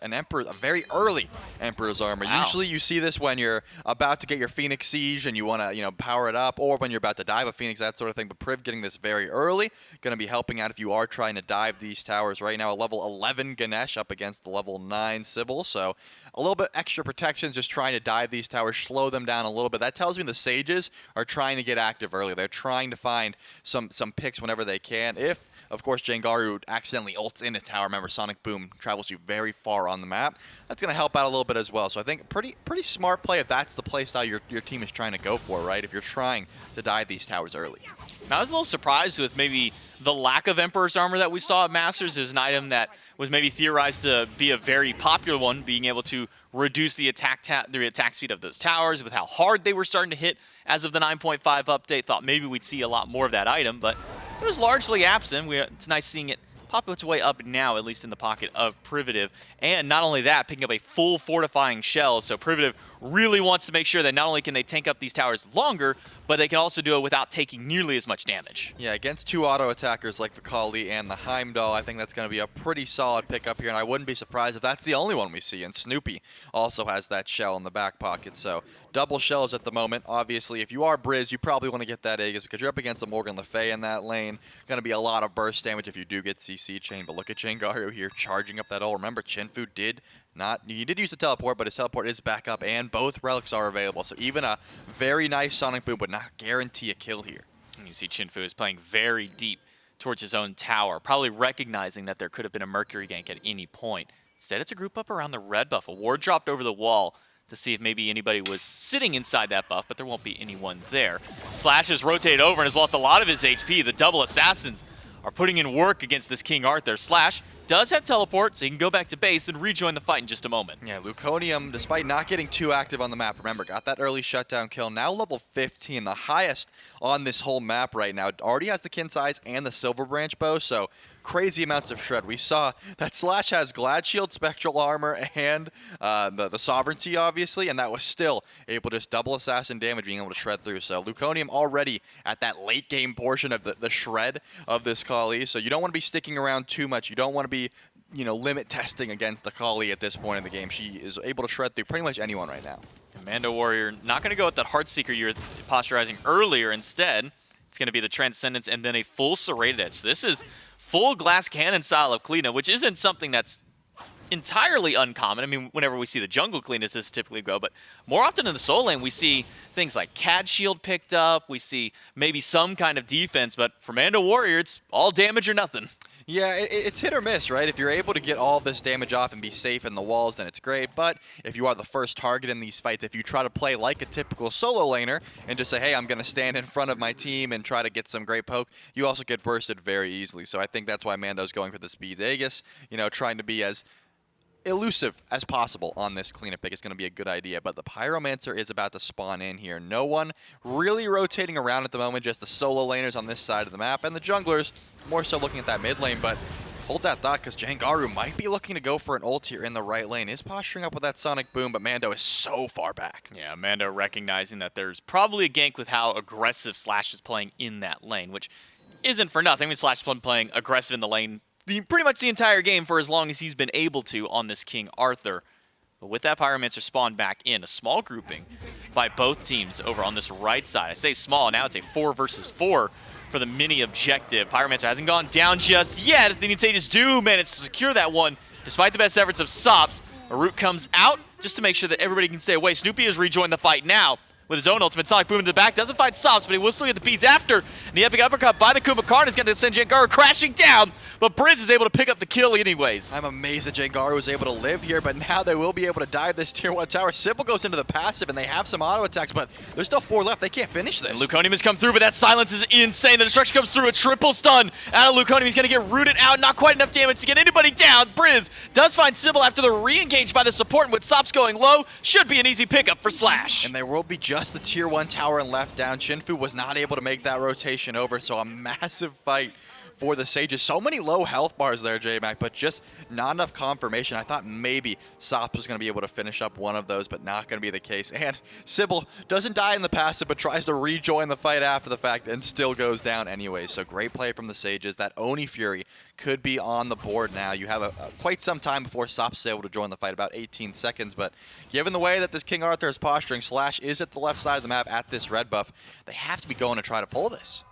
Speaker 2: very early Emperor's Armor.
Speaker 1: Wow.
Speaker 2: Usually you see this when you're about to get your Phoenix Siege and you want to power it up, or when you're about to dive a Phoenix, that sort of thing. But Priv getting this very early, going to be helping out if you are trying to dive these towers. Right now a level 11 Ganesh up against the level 9 Sybil, so a little bit extra protection, just trying to dive these towers, slow them down a little bit. That tells me the Sages are trying to get active early. They're trying to find some picks whenever they can. If, of course, Jengaru accidentally ults in a tower, remember Sonic Boom travels you very far on the map. That's going to help out a little bit as well. So I think pretty smart play if that's the play style your team is trying to go for, right? If you're trying to dive these towers early.
Speaker 1: Now, I was a little surprised with maybe the lack of Emperor's Armor that we saw at Masters. Is an item that was maybe theorized to be a very popular one, being able to reduce the attack speed of those towers with how hard they were starting to hit as of the 9.5 update. Thought maybe we'd see a lot more of that item, but it was largely absent. It's nice seeing it pop its way up now, at least in the pocket of Privative. And not only that, picking up a full fortifying shell. So Privative really wants to make sure that not only can they tank up these towers longer, but they can also do it without taking nearly as much damage.
Speaker 2: Yeah, against two auto attackers like the Kali and the Heimdall, I think that's going to be a pretty solid pickup here, and I wouldn't be surprised if that's the only one we see. And Snoopy also has that shell in the back pocket, so double shells at the moment. Obviously, if you are Briz, you probably want to get that Aegis because you're up against a Morgan Le Fay in that lane. Going to be a lot of burst damage if you do get CC chain, but look at Jengaru here charging up that ult. Remember, Chinfu he did use the teleport, but his teleport is back up, and both relics are available. So even a very nice Sonic Boom would not guarantee a kill here.
Speaker 1: And you see Chinfu is playing very deep towards his own tower, probably recognizing that there could have been a Mercury gank at any point. Instead, it's a group up around the red buff. A ward dropped over the wall to see if maybe anybody was sitting inside that buff, but there won't be anyone there. Slash has rotated over and has lost a lot of his HP. The double assassins are putting in work against this King Arthur. Slash does have teleport, so he can go back to base and rejoin the fight in just a moment.
Speaker 2: Yeah, Luconium, despite not getting too active on the map, remember, got that early shutdown kill, now level 15, the highest on this whole map right now. Already has the kin size and the silver branch bow, so crazy amounts of shred. We saw that Slash has Glad Shield, Spectral Armor, and the Sovereignty, obviously, and that was still able to just double assassin damage, being able to shred through. So Luconium already at that late game portion of the shred of this Kali, so you don't want to be sticking around too much. You don't want to be limit testing against the Kali at this point in the game. She is able to shred through pretty much anyone right now.
Speaker 1: Mando Warrior not going to go with that Heartseeker you were posturizing earlier. Instead, it's going to be the Transcendence and then a full Serrated Edge. So this is full glass cannon style of Kleena, which isn't something that's entirely uncommon. I mean, whenever we see the jungle Kleenas, this typically go, but more often in the soul lane, we see things like CAD Shield picked up. We see maybe some kind of defense, but for Mando Warrior, it's all damage or nothing.
Speaker 2: Yeah, it's hit or miss, right? If you're able to get all this damage off and be safe in the walls, then it's great. But if you are the first target in these fights, if you try to play like a typical solo laner and just say, hey, I'm going to stand in front of my team and try to get some great poke, you also get bursted very easily. So I think that's why Mando's going for the speed Aegis, trying to be as elusive as possible on this cleanup pick is going to be a good idea, but the Pyromancer is about to spawn in here. No one really rotating around at the moment, just the solo laners on this side of the map, and the junglers more so looking at that mid lane, but hold that thought because Jengaru might be looking to go for an ult here in the right lane. Is posturing up with that Sonic Boom, but Mando is so far back.
Speaker 1: Yeah, Mando recognizing that there's probably a gank with how aggressive Slash is playing in that lane, which isn't for nothing. I mean, Slash has been playing aggressive in the lane pretty much the entire game for as long as he's been able to on this King Arthur. But with that Pyromancer spawned back in, a small grouping by both teams over on this right side. I say small, now it's a 4 versus 4 for the mini objective. Pyromancer hasn't gone down just yet. Athenian Sages do manage to secure that one, despite the best efforts of Sops. A root comes out just to make sure that everybody can stay away. Snoopy has rejoined the fight now, with his own ultimate. Sonic Boom into the back, doesn't find Sobs, but he will still get the beads after. And the epic uppercut by the Kumakarn is going to send Jangaru crashing down, but Briz is able to pick up the kill anyways.
Speaker 2: I'm amazed that Jangaru was able to live here, but now they will be able to dive this tier 1 tower. Sybil goes into the passive, and they have some auto attacks, but there's still 4 left. They can't finish this.
Speaker 1: And Luconium has come through, but that silence is insane. The destruction comes through, a triple stun out of Luconium. He's going to get rooted out, not quite enough damage to get anybody down. Briz does find Sybil after the re-engage by the support, and with Sops going low, should be an easy pickup for Slash.
Speaker 2: And there will be just the tier 1 tower and left down. Shinfu was not able to make that rotation over, so a massive fight for the Sages. So many low health bars there, J-Mac, but just not enough confirmation. I thought maybe Sops was going to be able to finish up one of those, but not going to be the case. And Sybil doesn't die in the passive, but tries to rejoin the fight after the fact and still goes down anyways. So great play from the Sages. That Oni Fury could be on the board now. You have quite some time before Sops is able to join the fight, about 18 seconds. But given the way that this King Arthur is posturing, Slash is at the left side of the map at this red buff. They have to be going to try to pull this.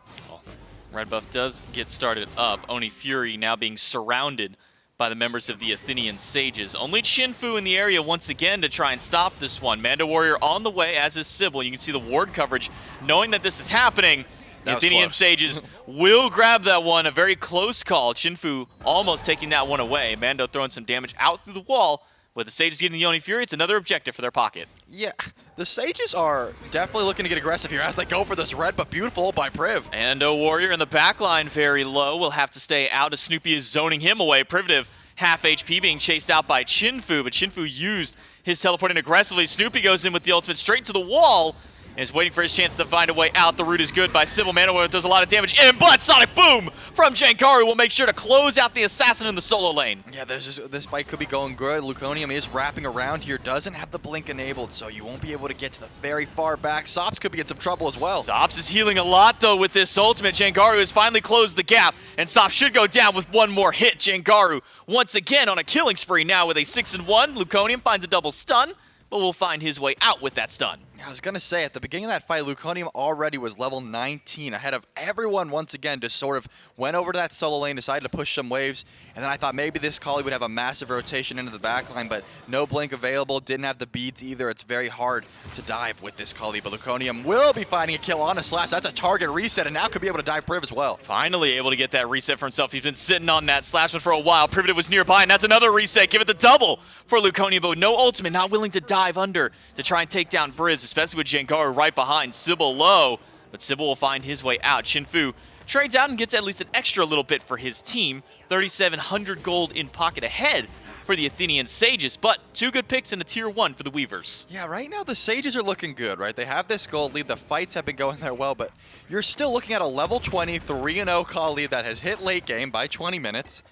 Speaker 1: Red buff does get started up. Oni Fury now being surrounded by the members of the Athenian Sages. Only Shinfu in the area once again to try and stop this one. Mando Warrior on the way, as is Sybil. You can see the ward coverage. Knowing that this is happening, the Athenian Sages will grab that one. A very close call. Shinfu almost taking that one away. Mando throwing some damage out through the wall. With the Sages getting the Oni Fury, it's another objective for their pocket.
Speaker 2: Yeah, the Sages are definitely looking to get aggressive here as they go for this red, but beautiful by Priv.
Speaker 1: And a Warrior in the backline very low. Will have to stay out as Snoopy is zoning him away. Privative, half HP, being chased out by Shinfu, but Shinfu used his teleporting aggressively. Snoopy goes in with the ultimate straight to the wall and is waiting for his chance to find a way out. The route is good by Sybil. Mano does a lot of damage in, but Sonic Boom from Jankaru will make sure to close out the assassin in the solo lane.
Speaker 2: Yeah, this fight could be going good. Luconium is wrapping around here, doesn't have the blink enabled, so you won't be able to get to the very far back. Sops could be in some trouble as well.
Speaker 1: Sops is healing a lot, though, with this ultimate. Jangaru has finally closed the gap, and Sops should go down with one more hit. Jangaru once again on a killing spree now with a 6-1. Luconium finds a double stun, but will find his way out with that stun.
Speaker 2: I was going to say, at the beginning of that fight, Luconium already was level 19, ahead of everyone once again, just sort of went over to that solo lane, decided to push some waves, and then I thought maybe this Kali would have a massive rotation into the backline, but no blink available, didn't have the beads either. It's very hard to dive with this Kali, but Luconium will be finding a kill on a Slash. That's a target reset, and now could be able to dive Priv as well.
Speaker 1: Finally able to get that reset for himself. He's been sitting on that Slash one for a while. Privative was nearby, and that's another reset. Give it the double for Luconium, but with no ultimate, not willing to dive under to try and take down Briz, especially with Jangaru right behind Sybil low, but Sybil will find his way out. Shinfu trades out and gets at least an extra little bit for his team. 3,700 gold in pocket ahead for the Athenian Sages, but two good picks in the tier 1 for the Weavers.
Speaker 2: Yeah, right now the Sages are looking good, right? They have this gold lead. The fights have been going there well, but you're still looking at a level 20, 3-0 call lead that has hit late game by 20 minutes.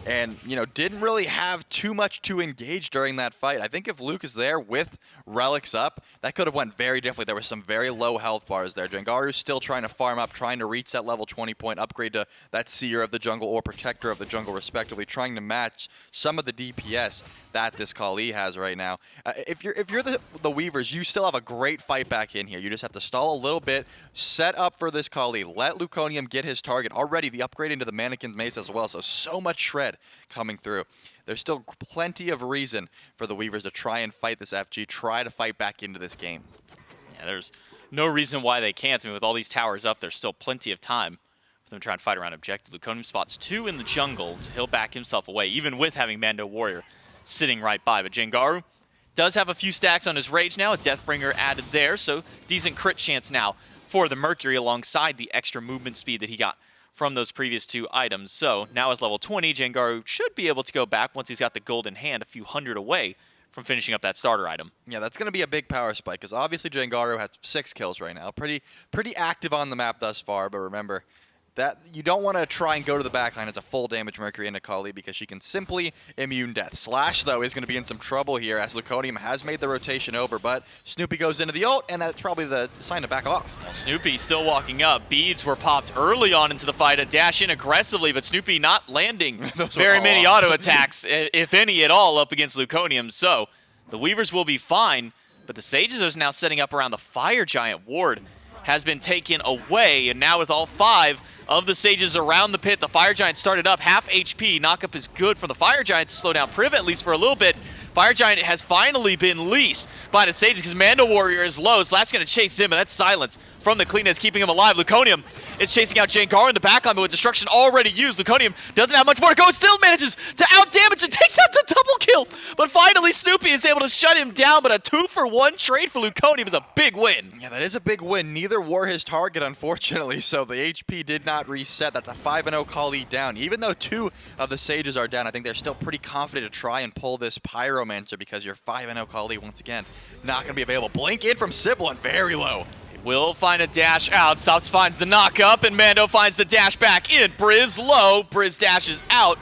Speaker 2: And, you know, didn't really have too much to engage during that fight. I think if Luke is there with relics up, that could have went very differently. There were some very low health bars there. Jangaru's still trying to farm up, trying to reach that level 20 point upgrade to that Seer of the Jungle or Protector of the Jungle, respectively, trying to match some of the DPS that this Kali has right now. If you're the Weavers, you still have a great fight back in here. You just have to stall a little bit, set up for this Kali, let Luconium get his target. Already the upgrade into the Mannequin's Mace as well, so much shred coming through. There's still plenty of reason for the Weavers to try and fight this FG, try to fight back into this game.
Speaker 1: Yeah, there's no reason why they can't. I mean, with all these towers up, there's still plenty of time for them to try and fight around objective. Luconium spots 2 in the jungle, so he'll back himself away, even with having Mando Warrior sitting right by. But Jangaru does have a few stacks on his Rage now, a Deathbringer added there, so decent crit chance now for the Mercury alongside the extra movement speed that he got from those previous 2 items. So now as level 20, Jangaru should be able to go back once he's got the gold in hand, a few hundred away from finishing up that starter item.
Speaker 2: Yeah, that's going to be a big power spike, because obviously Jangaru has 6 kills right now. Pretty active on the map thus far, but remember, that you don't want to try and go to the backline as a full damage Mercury into Kali because she can simply immune death. Slash, though, is going to be in some trouble here as Luconium has made the rotation over, but Snoopy goes into the ult, and that's probably the sign to back off.
Speaker 1: Well, Snoopy still walking up. Beads were popped early on into the fight, a dash in aggressively, but Snoopy not landing very many auto attacks, if any at all, up against Luconium. So the Weavers will be fine, but the Sages are now setting up around the Fire Giant ward. Has been taken away, and now with all 5 of the Sages around the pit, the Fire Giant started up half HP. Knockup is good from the Fire Giant to slow down Priv at least for a little bit. Fire Giant has finally been leashed by the Sages because Mando Warrior is low. Slash going to chase him, but that's silence from the Clean is keeping him alive. Luconium is chasing out Jangar in the backline, but with destruction already used, Luconium doesn't have much more to go. Still manages to outdamage and takes out the double kill. But finally, Snoopy is able to shut him down, but a 2-for-1 trade for Luconium is a big win.
Speaker 2: Yeah, that is a big win. Neither were his target, unfortunately, so the HP did not reset. That's a 5-0 call lead down. Even though 2 of the Sages are down, I think they're still pretty confident to try and pull this Pyromancer because your 5-0 call lead, once again, not going to be available. Blink in from Sybil and very low.
Speaker 1: Will find a dash out. Stops, finds the knock up, and Mando finds the dash back in. Briz low. Briz dashes out,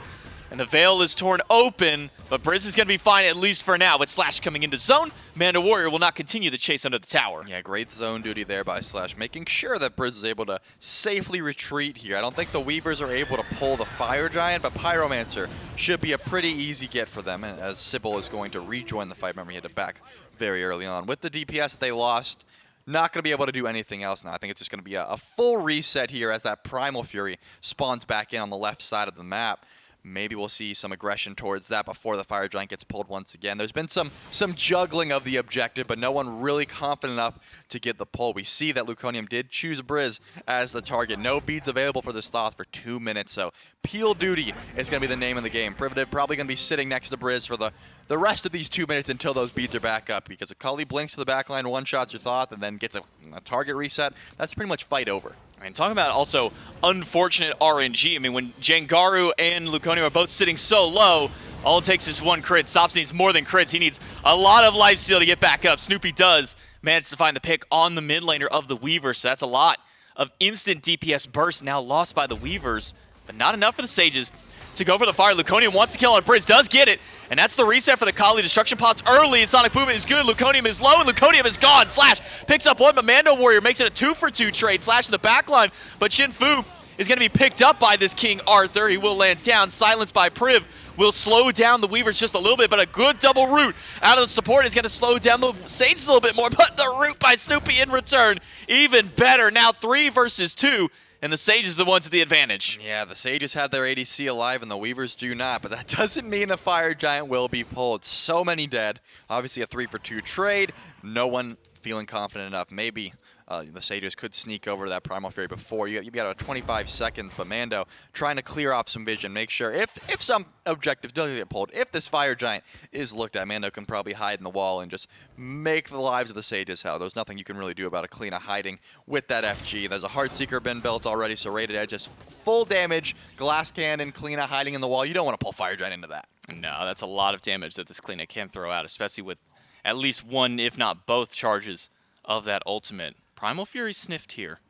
Speaker 1: and the veil is torn open, but Briz is going to be fine at least for now. With Slash coming into zone, Mando Warrior will not continue the chase under the tower.
Speaker 2: Yeah, great zone duty there by Slash, making sure that Briz is able to safely retreat here. I don't think the Weavers are able to pull the Fire Giant, but Pyromancer should be a pretty easy get for them, as Sybil is going to rejoin the fight. Remember, he had to back very early on. With the DPS that they lost, not going to be able to do anything else now. I think it's just going to be a full reset here as that Primal Fury spawns back in on the left side of the map. Maybe we'll see some aggression towards that before the Fire Giant gets pulled once again. There's been some juggling of the objective, but no one really confident enough to get the pull. We see that Luconium did choose Briz as the target. No beads available for the Sloth for 2 minutes, so Peel Duty is going to be the name of the game. Privative probably going to be sitting next to Briz for the rest of these 2 minutes until those beads are back up, because if Kali blinks to the backline, one-shots your Thoth, and then gets a target reset, that's pretty much fight over.
Speaker 1: And talking about also unfortunate RNG, I mean, when Jangaru and Luconium are both sitting so low, all it takes is one crit. Sops needs more than crits. He needs a lot of lifesteal to get back up. Snoopy does manage to find the pick on the mid laner of the Weavers, so that's a lot of instant DPS burst now lost by the Weavers, but not enough for the Sages to go for the fire. Luconium wants to kill on Briz, does get it, and that's the reset for the Kali. Destruction pots early, and Sonic Boom is good. Luconium is low, and Luconium is gone. Slash picks up one, but Mando Warrior makes it a 2-for-2 trade. Slash in the backline, but Shin Fu is going to be picked up by this King Arthur. He will land down, silenced by Priv. Will slow down the Weavers just a little bit, but a good double root out of the support is going to slow down the Sages a little bit more, but the root by Snoopy in return, even better. Now 3 versus 2. And the Sages are the ones with the advantage.
Speaker 2: Yeah, the Sages have their ADC alive and the Weavers do not, but that doesn't mean a Fire Giant will be pulled. So many dead. Obviously a 3-for-2 trade. No one feeling confident enough. Maybe the Sages could sneak over to that Primal Fury before. You've got about 25 seconds, but Mando trying to clear off some vision. Make sure, if some objectives do get pulled, if this Fire Giant is looked at, Mando can probably hide in the wall and just make the lives of the Sages hell. There's nothing you can really do about a Kalina hiding with that FG. There's a Heartseeker been built already, so Rated Edge is full damage. Glass Cannon, Kalina hiding in the wall. You don't want to pull Fire Giant into that.
Speaker 1: No, that's a lot of damage that this Kalina can throw out, especially with at least one, if not both, charges of that ultimate. Primal Fury sniffed here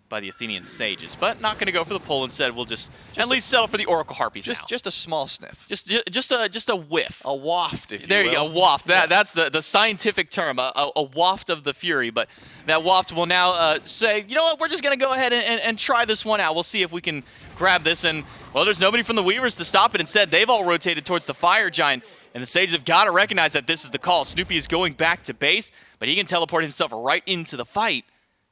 Speaker 1: by the Athenian Sages, but not going to go for the pull. Instead, we'll just at least settle for the Oracle Harpies now.
Speaker 2: Just a small sniff.
Speaker 1: Just a whiff.
Speaker 2: A waft, if you will.
Speaker 1: There you go, a waft. That's the scientific term, a waft of the Fury. But that waft will now say, you know what, we're just going to go ahead and try this one out. We'll see if we can grab this. And, well, there's nobody from the Weavers to stop it. Instead, they've all rotated towards the Fire Giant. And the Sages have got to recognize that this is the call. Snoopy is going back to base, but he can teleport himself right into the fight.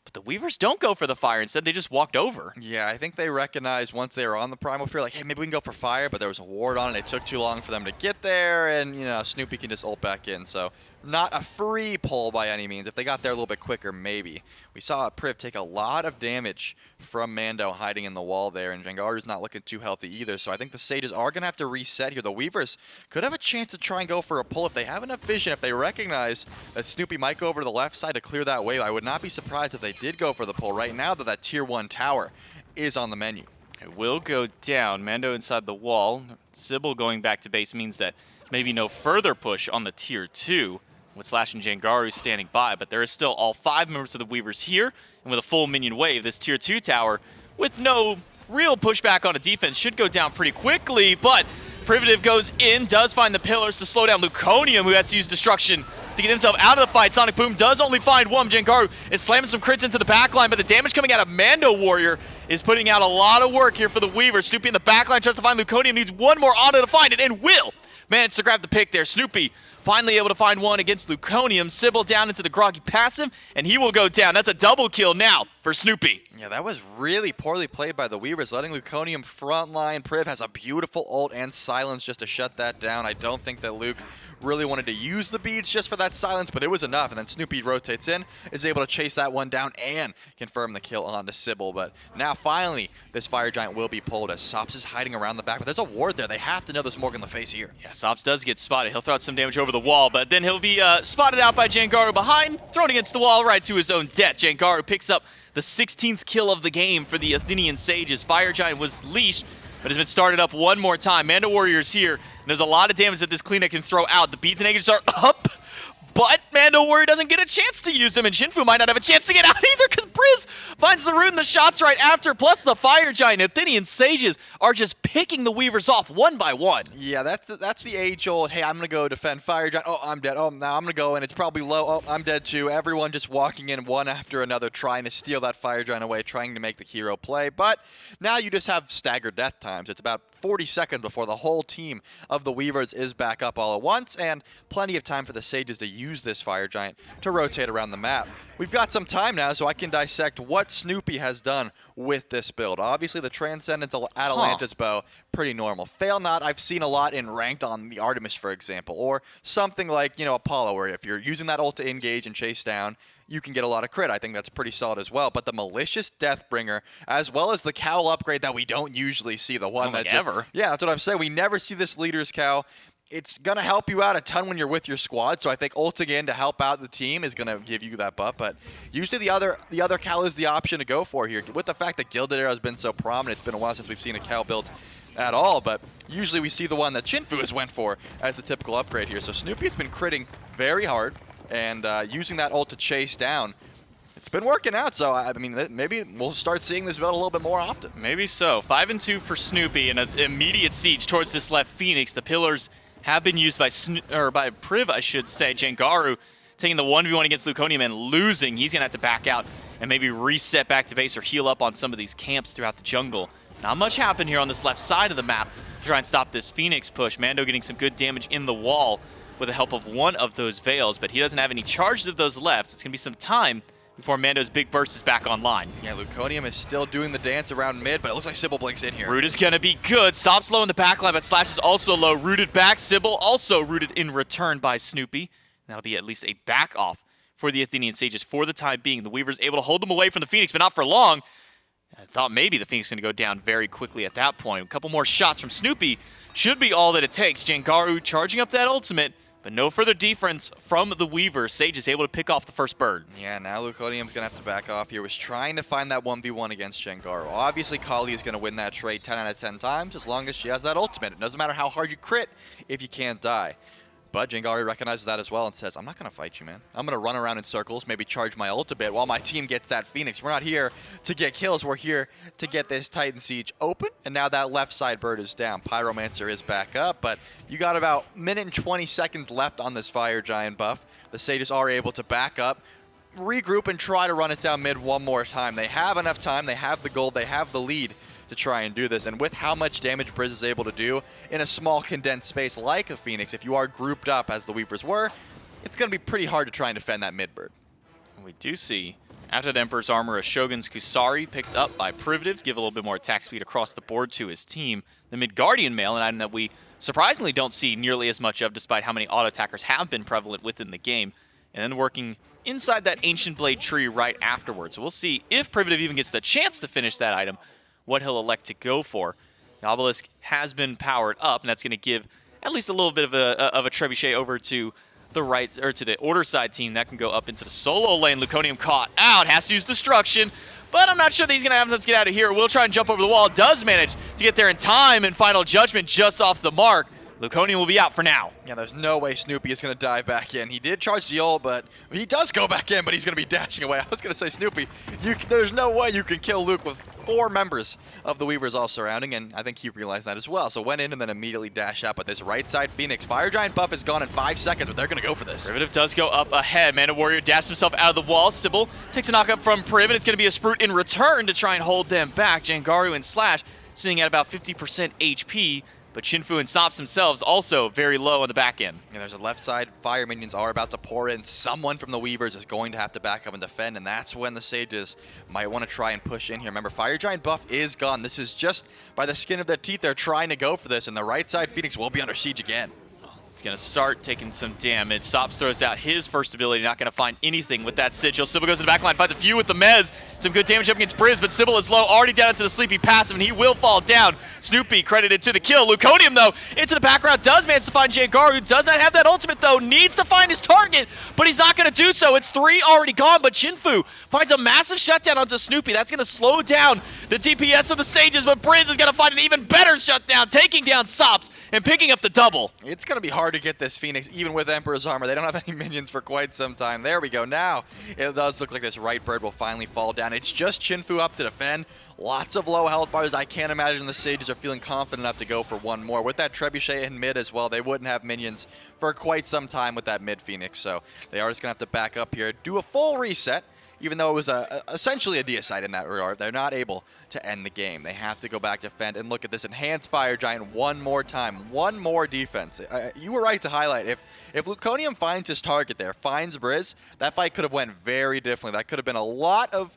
Speaker 1: But the Weavers don't go for the fire. Instead, they just walked over.
Speaker 2: Yeah, I think they recognized once they were on the Primal Fury, like, hey, maybe we can go for fire, but there was a ward on it. It took too long for them to get there, and, you know, Snoopy can just ult back in. So not a free pull by any means. If they got there a little bit quicker, maybe. We saw Priv take a lot of damage from Mando hiding in the wall there, and Jangaru's not looking too healthy either. So I think the Sages are going to have to reset here. The Weavers could have a chance to try and go for a pull if they have enough vision. If they recognize that Snoopy might go over to the left side to clear that wave, I would not be surprised if they did go for the pull right now that tier 1 tower is on the menu.
Speaker 1: It will go down. Mando inside the wall. Sybil going back to base means that maybe no further push on the tier 2. With Slash and Jangaru standing by, but there is still all 5 members of the Weavers here, and with a full minion wave, this tier 2 tower, with no real pushback on a defense, should go down pretty quickly, but Privative goes in, does find the pillars to slow down Luconium, who has to use Destruction to get himself out of the fight. Sonic Boom does only find one. Jangaru is slamming some crits into the backline, but the damage coming out of Mando Warrior is putting out a lot of work here for the Weavers. Snoopy in the backline tries to find Luconium, needs one more auto to find it, and will manage to grab the pick there. Snoopy finally able to find one against Luconium. Sybil down into the groggy passive, and he will go down. That's a double kill now for Snoopy.
Speaker 2: Yeah, that was really poorly played by the Weavers, letting Luconium frontline. Priv has a beautiful ult and silence just to shut that down. I don't think that Luke really wanted to use the beads just for that silence, but it was enough. And then Snoopy rotates in, is able to chase that one down and confirm the kill onto Sybil. But now finally, this Fire Giant will be pulled as Sops is hiding around the back. But there's a ward there. They have to know there's Morgan in the face here.
Speaker 1: Yeah, Sops does get spotted. He'll throw out some damage over the wall, but then he'll be spotted out by Jangaru behind, thrown against the wall right to his own death. Jangaru picks up the 16th kill of the game for the Athenian Sages. Fire Giant was leashed, but has been started up one more time. Mando Warrior's here, and there's a lot of damage that this Cleanup can throw out. The beads and Aegis are up, but Mando Warrior doesn't get a chance to use them, and Shinfu might not have a chance to get out either because Briz finds the root and the shots right after, plus the Fire Giant. Athenian Sages are just picking the Weavers off one by one.
Speaker 2: Yeah, that's the age-old, hey, I'm going to go defend Fire Giant. Oh, I'm dead. Oh, now I'm going to go, and it's probably low. Oh, I'm dead too. Everyone just walking in one after another, trying to steal that Fire Giant away, trying to make the hero play. But now you just have staggered death times. It's about 40 seconds before the whole team of the Weavers is back up all at once, and plenty of time for the Sages to use this Fire Giant to rotate around the map. We've got some time now, so I can dissect what Snoopy has done with this build. Obviously, the Transcendence Atalanta's bow, pretty normal. Fail Not, I've seen a lot in ranked on the Artemis, for example, or something like, Apollo, where if you're using that ult to engage and chase down, you can get a lot of crit. I think that's pretty solid as well. But the Malicious Deathbringer, as well as the Cowl upgrade that we don't usually see, the one that
Speaker 1: ever.
Speaker 2: Yeah, that's what I'm saying. We never see this Leader's Cowl. It's going to help you out a ton when you're with your squad, so I think ulting in to help out the team is going to give you that buff, but usually the other Cal is the option to go for here. With the fact that Gilded Arrow has been so prominent, it's been a while since we've seen a Cal build at all, but usually we see the one that Shinfu has went for as the typical upgrade here. So Snoopy has been critting very hard, and using that ult to chase down, it's been working out, so I mean, maybe we'll start seeing this build a little bit more often.
Speaker 1: Maybe so. 5-2 for Snoopy, and an immediate siege towards this left Phoenix. The pillars have been used by Priv, I should say. Jangaru taking the 1v1 against Luconium and losing. He's going to have to back out and maybe reset back to base or heal up on some of these camps throughout the jungle. Not much happened here on this left side of the map to try and stop this Phoenix push. Mando getting some good damage in the wall with the help of one of those Veils, but he doesn't have any charges of those left, so it's going to be some time before Mando's big burst is back online.
Speaker 2: Yeah, Luconium is still doing the dance around mid, but it looks like Sybil blinks in here.
Speaker 1: Root is going to be good. Stop's low in the backline, but Slash is also low. Rooted back. Sybil also rooted in return by Snoopy. That'll be at least a back off for the Athenian Sages for the time being. The Weavers able to hold them away from the Phoenix, but not for long. I thought maybe the Phoenix was going to go down very quickly at that point. A couple more shots from Snoopy should be all that it takes. Jangaru charging up that ultimate, but no further defense from the Weaver. Sage is able to pick off the first bird.
Speaker 2: Yeah, now Luconium's going to have to back off here. Was trying to find that 1v1 against Jangaru. Obviously, Kali is going to win that trade 10 out of 10 times as long as she has that ultimate. It doesn't matter how hard you crit if you can't die. But Jangaru recognizes that as well and says, I'm not going to fight you, man. I'm going to run around in circles, maybe charge my ult a bit while my team gets that Phoenix. We're not here to get kills. We're here to get this Titan Siege open. And now that left side bird is down. Pyromancer is back up, but you got about a minute and 20 seconds left on this Fire Giant buff. The Sages are able to back up, regroup, and try to run it down mid one more time. They have enough time. They have the gold. They have the lead to try and do this. And with how much damage Briz is able to do in a small condensed space like a Phoenix, if you are grouped up as the Weavers were, it's going to be pretty hard to try and defend that mid bird.
Speaker 1: We do see, after the Emperor's Armor, a Shogun's Kusari picked up by Privative to give a little bit more attack speed across the board to his team. The Midgardian Mail, an item that we surprisingly don't see nearly as much of despite how many auto-attackers have been prevalent within the game. And then working inside that Ancient Blade tree right afterwards. So we'll see if Privative even gets the chance to finish that item, what he'll elect to go for. The Obelisk has been powered up, and that's going to give at least a little bit of a trebuchet over to the right, or to the Order side team. That can go up into the solo lane. Luconium caught out, has to use Destruction, but I'm not sure that he's going to have enough to get out of here. Will try and jump over the wall, does manage to get there in time, and Final Judgment just off the mark. Luconium will be out for now.
Speaker 2: Yeah, there's no way Snoopy is going to dive back in. He did charge the ult, but he does go back in, but he's going to be dashing away. I was going to say, Snoopy, there's no way you can kill Luke with 4 members of the Weavers all surrounding, and I think he realized that as well. So went in and then immediately dashed out. But this right side Phoenix Fire Giant buff is gone in 5 seconds, but they're going to go for this.
Speaker 1: Privative does go up ahead. Mando Warrior dashes himself out of the wall. Sybil takes a knockup from Priv, and it's going to be a Sprute in return to try and hold them back. Jangaru and Slash sitting at about 50% HP. but Shinfu and Sops themselves also very low on the back end.
Speaker 2: And there's a left side. Fire minions are about to pour in. Someone from the Weavers is going to have to back up and defend, and that's when the Sages might want to try and push in here. Remember, Fire Giant buff is gone. This is just by the skin of their teeth. They're trying to go for this, and the right side Phoenix will be under siege again.
Speaker 1: He's going to start taking some damage. Sops throws out his first ability, not going to find anything with that Sigil. Sybil goes to the backline, finds a few with the Mez. Some good damage up against Briz, but Sybil is low, already down into the sleepy passive, and he will fall down. Snoopy credited to the kill. Luconium, though, into the background, does manage to find Jangar, who does not have that ultimate, though. Needs to find his target, but he's not going to do so. It's 3 already gone, but Shinfu finds a massive shutdown onto Snoopy. That's going to slow down the DPS of the Sages, but Briz is going to find an even better shutdown, taking down Sops and picking up the double.
Speaker 2: It's going to be hard to get this Phoenix, even with Emperor's Armor. They don't have any minions for quite some time. There we go. Now, it does look like this right bird will finally fall down. It's just Shinfu up to defend. Lots of low health bars. I can't imagine the Sages are feeling confident enough to go for one more. With that Trebuchet in mid as well, they wouldn't have minions for quite some time with that mid Phoenix. So they are just going to have to back up here, do a full reset. Even though it was essentially a deicide in that regard, they're not able to end the game. They have to go back to defend, and look at this enhanced Fire Giant one more time. One more defense. You were right to highlight. If Luconium finds his target there, finds Briz, that fight could have went very differently. That could have been a lot of...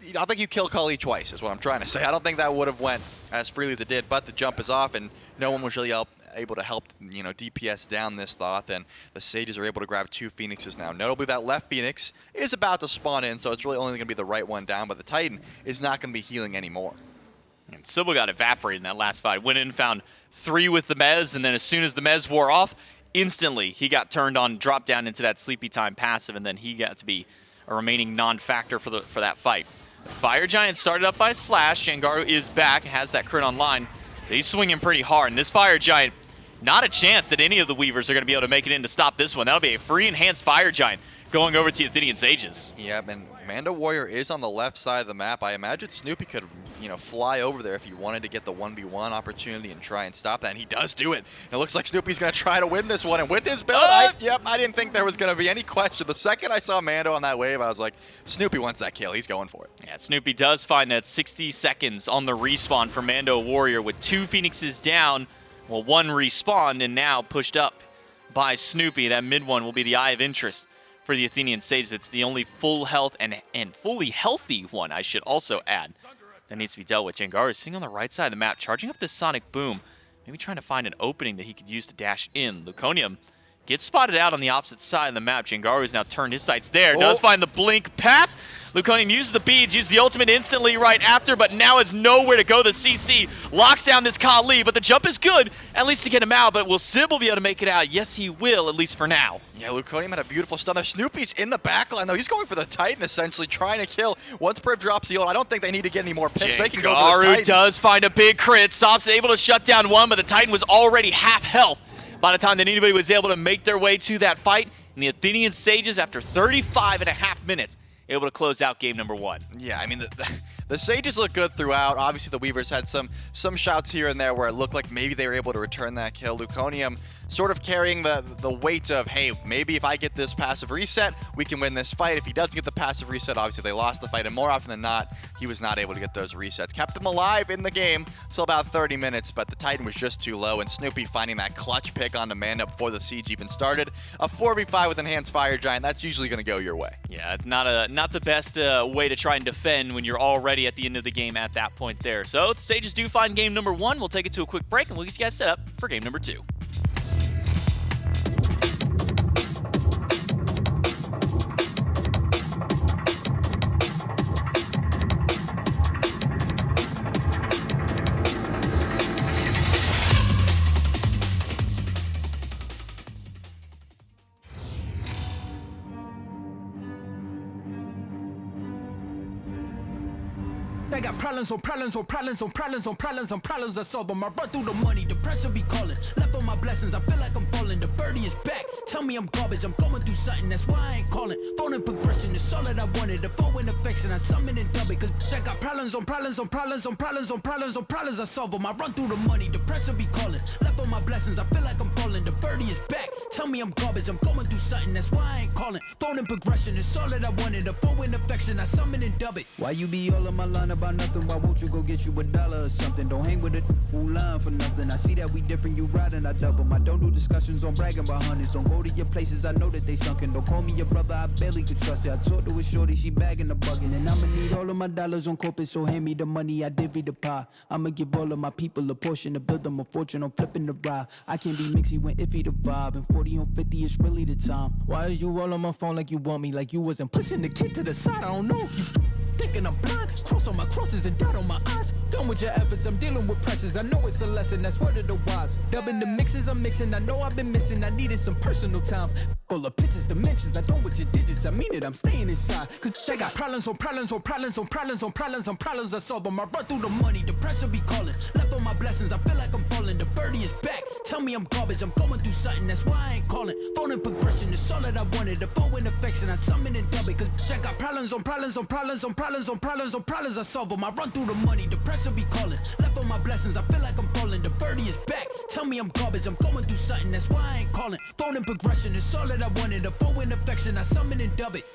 Speaker 2: I don't think you kill Kali twice, is what I'm trying to say. I don't think that would have went as freely as it did, but the jump is off, and no one was really able to help, DPS down this Thoth, and the Sages are able to grab 2 Phoenixes now. Notably, that left Phoenix is about to spawn in, so it's really only going to be the right one down, but the Titan is not going to be healing anymore.
Speaker 1: And Sybil got evaporated in that last fight. Went in and found 3 with the Mez, and then as soon as the Mez wore off, instantly he got turned on, dropped down into that Sleepy Time passive, and then he got to be a remaining non-factor for that fight. The Fire Giant started up by Slash. Shangaru is back, has that crit online, so he's swinging pretty hard. And this Fire Giant, not a chance that any of the Weavers are going to be able to make it in to stop this one. That'll be a free enhanced Fire Giant going over to the Athenian Sages.
Speaker 2: Yeah, and Mando Warrior is on the left side of the map. I imagine Snoopy could, fly over there if he wanted to get the 1v1 opportunity and try and stop that, and he does do it. And it looks like Snoopy's going to try to win this one, and with his build, I didn't think there was going to be any question. The second I saw Mando on that wave, I was like, Snoopy wants that kill. He's going for it.
Speaker 1: Yeah, Snoopy does find that 60 seconds on the respawn for Mando Warrior with 2 Phoenixes down. Well, 1 respawned and now pushed up by Snoopy. That mid one will be the Eye of Interest for the Athenian Sages. It's the only full health and fully healthy one, I should also add, that needs to be dealt with. Jangar is sitting on the right side of the map, charging up this Sonic Boom, maybe trying to find an opening that he could use to dash in. Luconium gets spotted out on the opposite side of the map. Jangaru has now turned his sights there. Does find the blink pass. Luconium uses the beads, uses the ultimate instantly right after, but now has nowhere to go. The CC locks down this Kali, but the jump is good, at least to get him out. But will Sybil be able to make it out? Yes, he will, at least for now.
Speaker 2: Yeah, Luconium had a beautiful stun there. Snoopy's in the backline, though. He's going for the Titan, essentially, trying to kill. Once Priv drops the ult, I don't think they need to get any more picks. They can go for this Titan.
Speaker 1: Does find a big crit. Sop's able to shut down one, but the Titan was already half health by the time that anybody was able to make their way to that fight. And the Athenian Sages, after 35.5 minutes, able to close out game number 1.
Speaker 2: Yeah, I mean, the Sages look good throughout. Obviously, the Weavers had some shouts here and there where it looked like maybe they were able to return that kill. Luconium sort of carrying the weight of, hey, maybe if I get this passive reset, we can win this fight. If he doesn't get the passive reset, obviously they lost the fight, and more often than not, he was not able to get those resets. Kept them alive in the game till about 30 minutes, but the Titan was just too low, and Snoopy finding that clutch pick on Amanda before the siege even started. A 4v5 with Enhanced Fire Giant, that's usually going to go your way.
Speaker 1: Yeah, it's not the best way to try and defend when you're already at the end of the game at that point there. So the Sages do find game number 1. We'll take it to a quick break, and we'll get you guys set up for game number 2.
Speaker 3: I got problems on problems on problems on problems on problems on problems I solve them. I run through the money, the pressure be calling. Left on my blessings, I feel like I'm falling. The birdie is back, tell me I'm garbage. I'm going through something, that's why I ain't calling. Phone and progression is all that I wanted. The phone and affection, I summon and dub it. Cause I got problems on problems on problems on problems on problems on problems I solve them. I run through the money, the pressure be calling. Left on my blessings, I feel like I'm falling. The birdie is back, Tell me I'm garbage, I'm going through something, that's why I ain't calling. Phone and progression, it's all that I wanted. A phone in affection, I summon and dub it. Why you be all on my line about nothing? Why won't you go get you $1 or something? Don't hang with a who line for nothing. I see that we different, you riding, I double. I don't do discussions on bragging about hundreds. Don't go to your places, I know that they sunken. Don't call me your brother, I barely could trust it. I talked to a shorty, she bagging the bugging. And I'ma need all of my dollars on corporate, so hand me the money, I divvy the pie. I'ma give all of my people a portion to build them a fortune on flipping the ride. I can't be mixy when iffy the vibe, and 40 on 50 is really the time. Why are you all on my phone like you want me, like you wasn't pushing the kid to the side? I don't know if you thinking I'm blind. Cross on my crosses and dot on my eyes. Done with your efforts, I'm dealing with pressures. I know it's a lesson, that's word of the wise. Dubbing the mixes I'm mixing, I know I've been missing. I needed some personal time. All the pictures, dimensions, I don't with your digits. I mean it, I'm staying inside. Cause they got problems on problems on problems on problems on problems on problems. I solve them. I run through the money, the pressure be calling. Left on my blessings, I feel like I'm falling. The birdie is back. Tell me I'm garbage, I'm going through something, that's why I ain't calling. Phone and progression, it's all that I wanted. The phone in affection, I summon and dub it. Cause I got problems on problems on problems on problems on problems on problems. I solve them. I run through the money, the pressure be calling. Left on my blessings, I feel like I'm falling. The birdie is back. Tell me I'm garbage, I'm going through something, that's why I ain't calling. Phone and progression, it's all that I wanted. The phone in affection, I summon and dub it.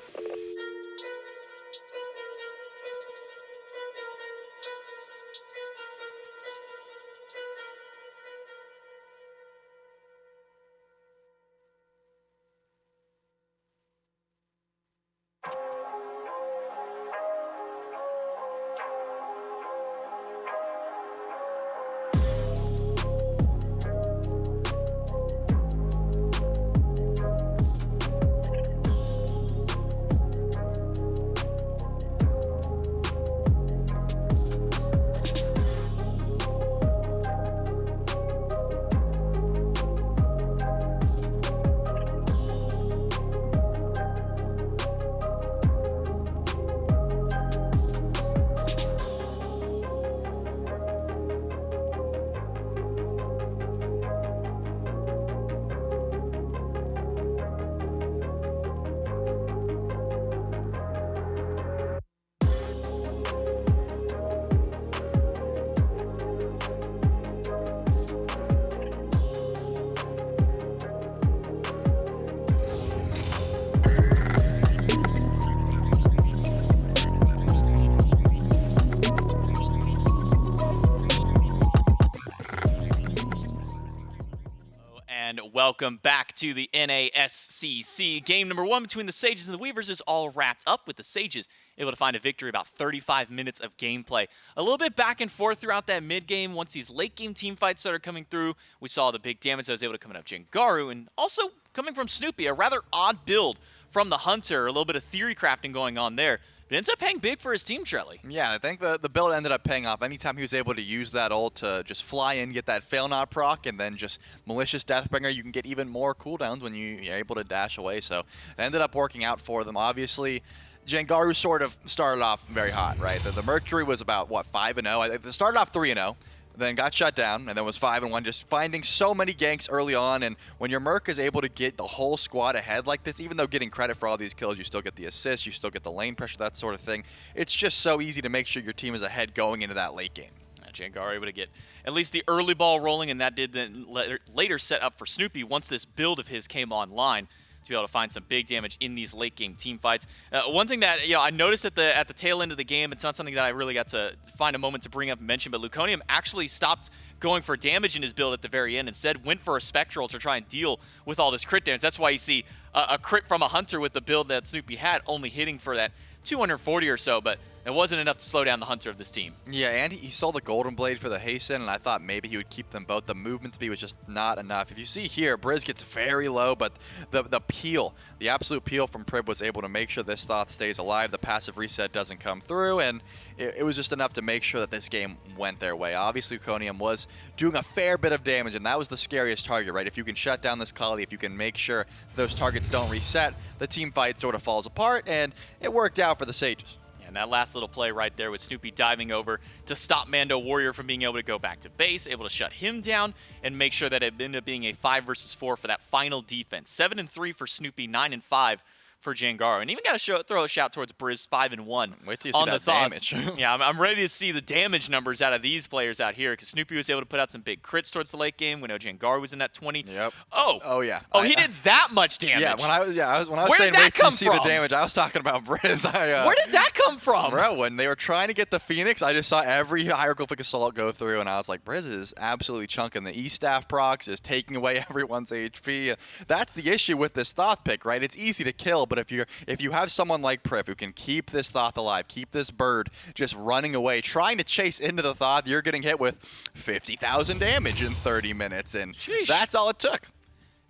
Speaker 1: Welcome back to the NASCC. Game number 1 between the Sages and the Weavers is all wrapped up, with the Sages able to find a victory, about 35 minutes of gameplay. A little bit back and forth throughout that mid-game. Once these late-game team fights started coming through, we saw the big damage that was able to come out of Jengaru, and also coming from Snoopy, a rather odd build from the Hunter, a little bit of theory crafting going on there. But ends up paying big for his team, Trelly.
Speaker 2: Yeah, I think the build ended up paying off. Anytime he was able to use that ult to just fly in, get that fail not proc, and then just malicious Deathbringer, you can get even more cooldowns when you're able to dash away. So it ended up working out for them. Obviously, Jengaru sort of started off very hot, right? The Mercury was about, what, 5-0? They started off 3-0. Then got shut down, and then was 5-1, just finding so many ganks early on. And when your Merc is able to get the whole squad ahead like this, even though getting credit for all these kills, you still get the assists, you still get the lane pressure, that sort of thing. It's just so easy to make sure your team is ahead going into that late game.
Speaker 1: Jengaru able to get at least the early ball rolling, and that did then later set up for Snoopy once this build of his came online, to be able to find some big damage in these late game team fights. One thing that I noticed at the tail end of the game, it's not something that I really got to find a moment to bring up and mention, but Luconium actually stopped going for damage in his build at the very end. Instead, went for a Spectral to try and deal with all this crit damage. That's why you see a crit from a Hunter with the build that Snoopy had, only hitting for that 240 or so, but it wasn't enough to slow down the Hunter of this team.
Speaker 2: Yeah, and he stole the Golden Blade for the hasten, and I thought maybe he would keep them both. The movement speed was just not enough. If you see here, Briz gets very low, but the peel, the absolute peel from Prib was able to make sure this Thoth stays alive. The passive reset doesn't come through, and it was just enough to make sure that this game went their way. Obviously, Luconium was doing a fair bit of damage, and that was the scariest target, right? If you can shut down this Kali, if you can make sure those targets don't reset, the team fight sort of falls apart, and it worked out for the Sages.
Speaker 1: And that last little play right there with Snoopy diving over to stop Mando Warrior from being able to go back to base, able to shut him down and make sure that it ended up being a 5 versus 4 for that final defense. 7-3 for Snoopy, 9-5 for Jangaro. And even got to throw a shout towards Briz 5-1
Speaker 2: Wait till you see
Speaker 1: on
Speaker 2: that
Speaker 1: the Thoth.
Speaker 2: damage.
Speaker 1: Yeah, I'm ready to see the damage numbers out of these players out here because Snoopy was able to put out some big crits towards the late game. We know Jangaro was in that 20.
Speaker 2: Yep.
Speaker 1: Oh
Speaker 2: yeah.
Speaker 1: Oh, he did that much damage.
Speaker 2: Yeah, when I was
Speaker 1: Where
Speaker 2: saying
Speaker 1: did that
Speaker 2: wait till
Speaker 1: come
Speaker 2: you see
Speaker 1: from?
Speaker 2: the damage, I was talking about Briz.
Speaker 1: Where did that come from?
Speaker 2: Bro, when they were trying to get the Phoenix, I just saw every hieroglyphic assault go through, and I was like, Briz is absolutely chunking. The E-staff procs is taking away everyone's HP. That's the issue with this Thoth pick, right? It's easy to kill, but if you have someone like Priv who can keep this Thoth alive, keep this bird just running away, trying to chase into the Thoth, you're getting hit with 50,000 damage in 30 minutes, and
Speaker 1: Sheesh.
Speaker 2: that's all it took.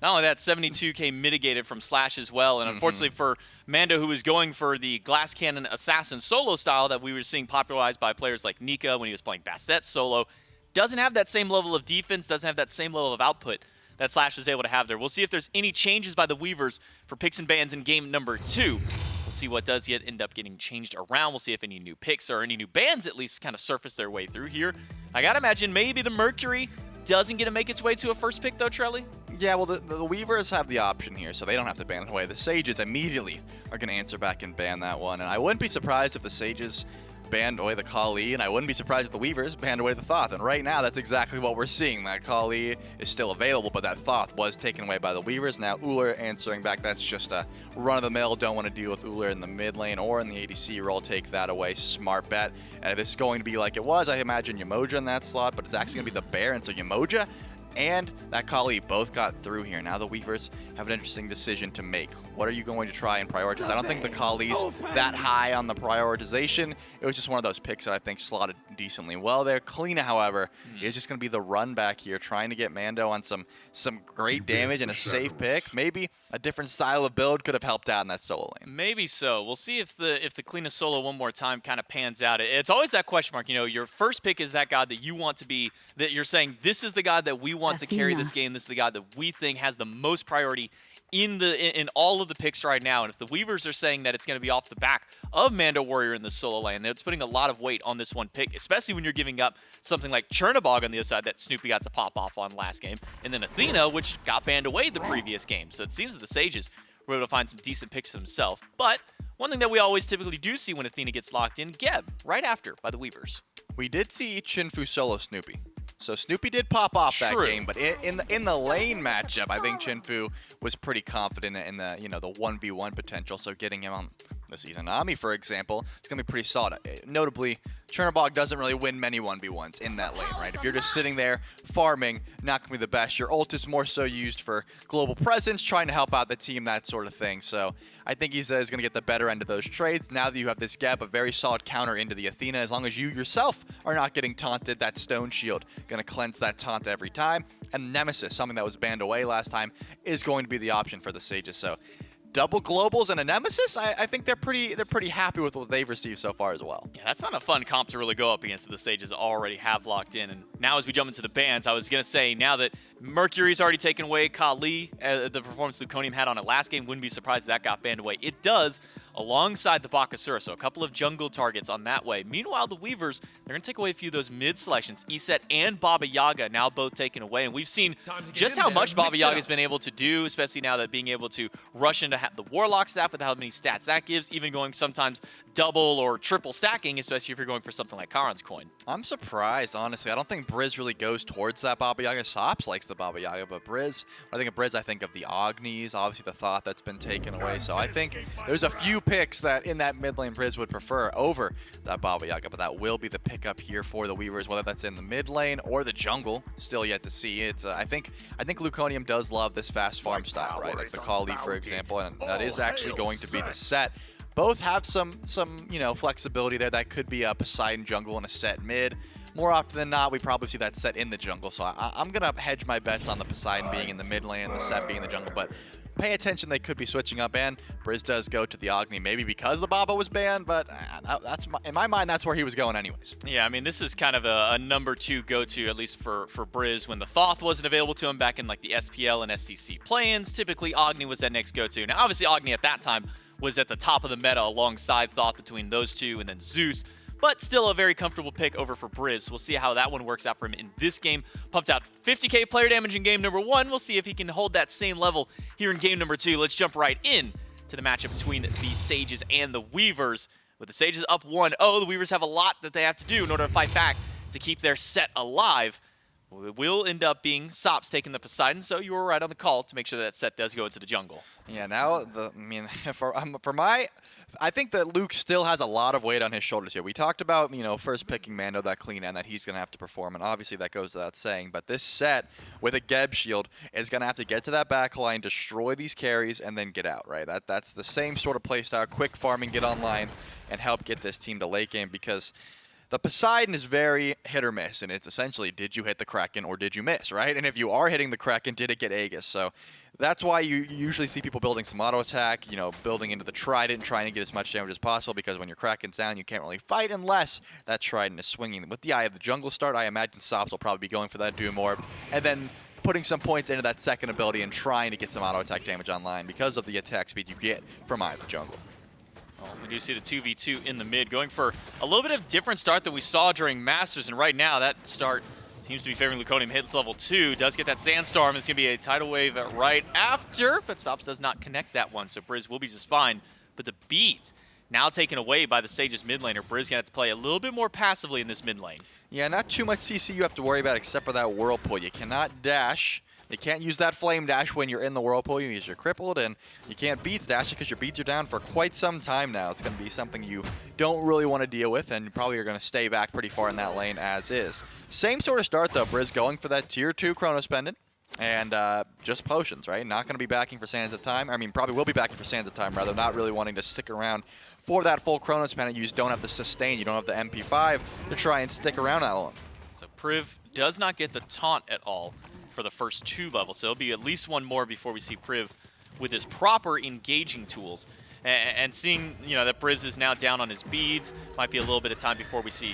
Speaker 1: Not only that, 72k mitigated from Slash as well, and unfortunately for Mando, who was going for the Glass Cannon Assassin solo style that we were seeing popularized by players like Nika when he was playing Bastet solo, doesn't have that same level of defense, doesn't have that same level of output that Slash was able to have there. We'll see if there's any changes by the Weavers for picks and bans in game number 2. We'll see what does yet end up getting changed around. We'll see if any new picks or any new bans at least kind of surface their way through here. I gotta imagine maybe the Mercury doesn't get to make its way to a first pick though, Trelly?
Speaker 2: Yeah, well, the Weavers have the option here, so they don't have to ban it away. The Sages immediately are going to answer back and ban that one, and I wouldn't be surprised if the Sages banned away the Kali, and I wouldn't be surprised if the Weavers banned away the Thoth, and right now that's exactly what we're seeing. That Kali is still available, but that Thoth was taken away by the Weavers. Now Uller answering back, that's just a run-of-the-mill, don't want to deal with Uller in the mid lane or in the ADC role, take that away, smart bet. And if it's going to be like it was, I imagine Yamoja in that slot, but it's actually going to be the Bear, and so Yamoja and that Kali both got through here. Now the Weavers have an interesting decision to make. What are you going to try and prioritize? I don't think the Kali's that high on the prioritization. It was just one of those picks that I think slotted decently well there. Kalina, however, is just going to be the run back here, trying to get Mando on some great damage and a safe pick. Maybe a different style of build could have helped out in that solo lane.
Speaker 1: Maybe so. We'll see if the Kalina solo one more time kind of pans out. It's always that question mark. You know, your first pick is that god that you want to be, that you're saying, this is the god that we want to carry this game. This is the god that we think has the most priority in all of the picks right now. And if the Weavers are saying that it's going to be off the back of Mando Warrior in the solo lane, that's putting a lot of weight on this one pick, especially when you're giving up something like Chernobog on the other side that Snoopy got to pop off on last game, and then Athena, which got banned away the previous game. So it seems that the Sages were able to find some decent picks for themselves. But one thing that we always typically do see when Athena gets locked in, Geb, right after by the Weavers.
Speaker 2: We did see Chinfu solo Snoopy. So Snoopy did pop off that game, but in the lane matchup, I think Chinfu was pretty confident in the the 1v1 potential. So getting him on the season Ami, for example, it's gonna be pretty solid. Notably, Chernobog doesn't really win many 1v1s in that lane, right? If you're just sitting there farming, not gonna be the best. Your ult is more so used for global presence, trying to help out the team, that sort of thing. So I think he's gonna get the better end of those trades. Now that you have this gap, a very solid counter into the Athena, as long as you yourself are not getting taunted, that Stone Shield gonna cleanse that taunt every time. And Nemesis, something that was banned away last time, is going to be the option for the Sages. So double globals and a Nemesis, I think they're pretty happy with what they've received so far as well.
Speaker 1: Yeah, that's not a fun comp to really go up against that the Sages already have locked in. And now as we jump into the bans, I was going to say, now that Mercury's already taken away Kali, the performance Luconium had on it last game, wouldn't be surprised if that got banned away. It does, alongside the Bakasura, so a couple of jungle targets on that way. Meanwhile, the Weavers, they're going to take away a few of those mid selections. Iset and Baba Yaga now both taken away. And we've seen just how much Baba Yaga has been able to do, especially now that being able to rush into the Warlock staff with how many stats that gives, even going sometimes double or triple stacking, especially if you're going for something like Charon's coin.
Speaker 2: I'm surprised, honestly. I don't think Briz really goes towards that Baba Yaga. Sops likes the Baba Yaga, but Briz, when I think of Briz, I think of the Agnis, obviously the Thoth that's been taken away. So I think there's a few picks that in that mid lane Briz would prefer over that Baba Yaga, but that will be the pickup here for the Weavers, whether that's in the mid lane or the jungle. Still yet to see. It's I think Luconium does love this fast farm style, right? Like the Kali, for example, and that is actually going to be the set. Both have some flexibility there. That could be a Poseidon jungle and a set mid. More often than not, we probably see that set in the jungle. So I'm going to hedge my bets on the Poseidon being in the mid lane and the set being in the jungle. But pay attention, they could be switching up, and Briz does go to the Agni, maybe because the Baba was banned, but in my mind, that's where he was going anyways.
Speaker 1: Yeah, I mean, this is kind of a number 2 go-to, at least for Briz, when the Thoth wasn't available to him back in like the SPL and SCC play-ins. Typically, Agni was that next go-to. Now, obviously, Agni at that time was at the top of the meta alongside Thoth between those two, and then Zeus. But still a very comfortable pick over for Briz. We'll see how that one works out for him in this game. Pumped out 50k player damage in game number 1. We'll see if he can hold that same level here in game number 2. Let's jump right in to the matchup between the Sages and the Weavers. With the Sages up 1-0, the Weavers have a lot that they have to do in order to fight back to keep their set alive. It will end up being Sops taking the Poseidon, so you were right on the call to make sure that set does go into the jungle.
Speaker 2: Yeah, now, I think that Luke still has a lot of weight on his shoulders here. We talked about, first picking Mando, that clean end that he's going to have to perform, and obviously that goes without saying. But this set, with a Geb shield, is going to have to get to that back line, destroy these carries, and then get out, right? That's the same sort of playstyle, quick farming, get online, and help get this team to late game, because the Poseidon is very hit or miss, and it's essentially, did you hit the Kraken or did you miss, right? And if you are hitting the Kraken, did it get Aegis? So that's why you usually see people building some auto attack, building into the Trident, trying to get as much damage as possible, because when your Kraken's down, you can't really fight unless that Trident is swinging. With the Eye of the Jungle start, I imagine Sops will probably be going for that Doom Orb, and then putting some points into that second ability and trying to get some auto attack damage online because of the attack speed you get from Eye of the Jungle.
Speaker 1: We do see the 2v2 in the mid, going for a little bit of different start that we saw during Masters, and right now that start seems to be favoring Luconium. Hits level 2, does get that Sandstorm. It's going to be a Tidal Wave right after, but Sops does not connect that one, so Briz will be just fine. But the beat now taken away by the Sage's mid laner. Briz going to have to play a little bit more passively in this mid lane.
Speaker 2: Yeah, not too much CC you have to worry about except for that Whirlpool. You cannot dash. You can't use that Flame Dash when you're in the Whirlpool because you're crippled, and you can't Beats Dash because your beats are down for quite some time now. It's going to be something you don't really want to deal with, and you probably are going to stay back pretty far in that lane as is. Same sort of start, though. Briz going for that Tier 2 Chronos Pendant, and just potions, right? Not going to be backing for Sands of Time. I mean, probably will be backing for Sands of Time, rather. Not really wanting to stick around for that full Chronos Pendant. You just don't have the sustain. You don't have the MP5 to try and stick around that long.
Speaker 1: So Priv does not get the taunt at all for the first 2 levels, so it'll be at least one more before we see Priv with his proper engaging tools. And seeing, that Briz is now down on his beads, might be a little bit of time before we see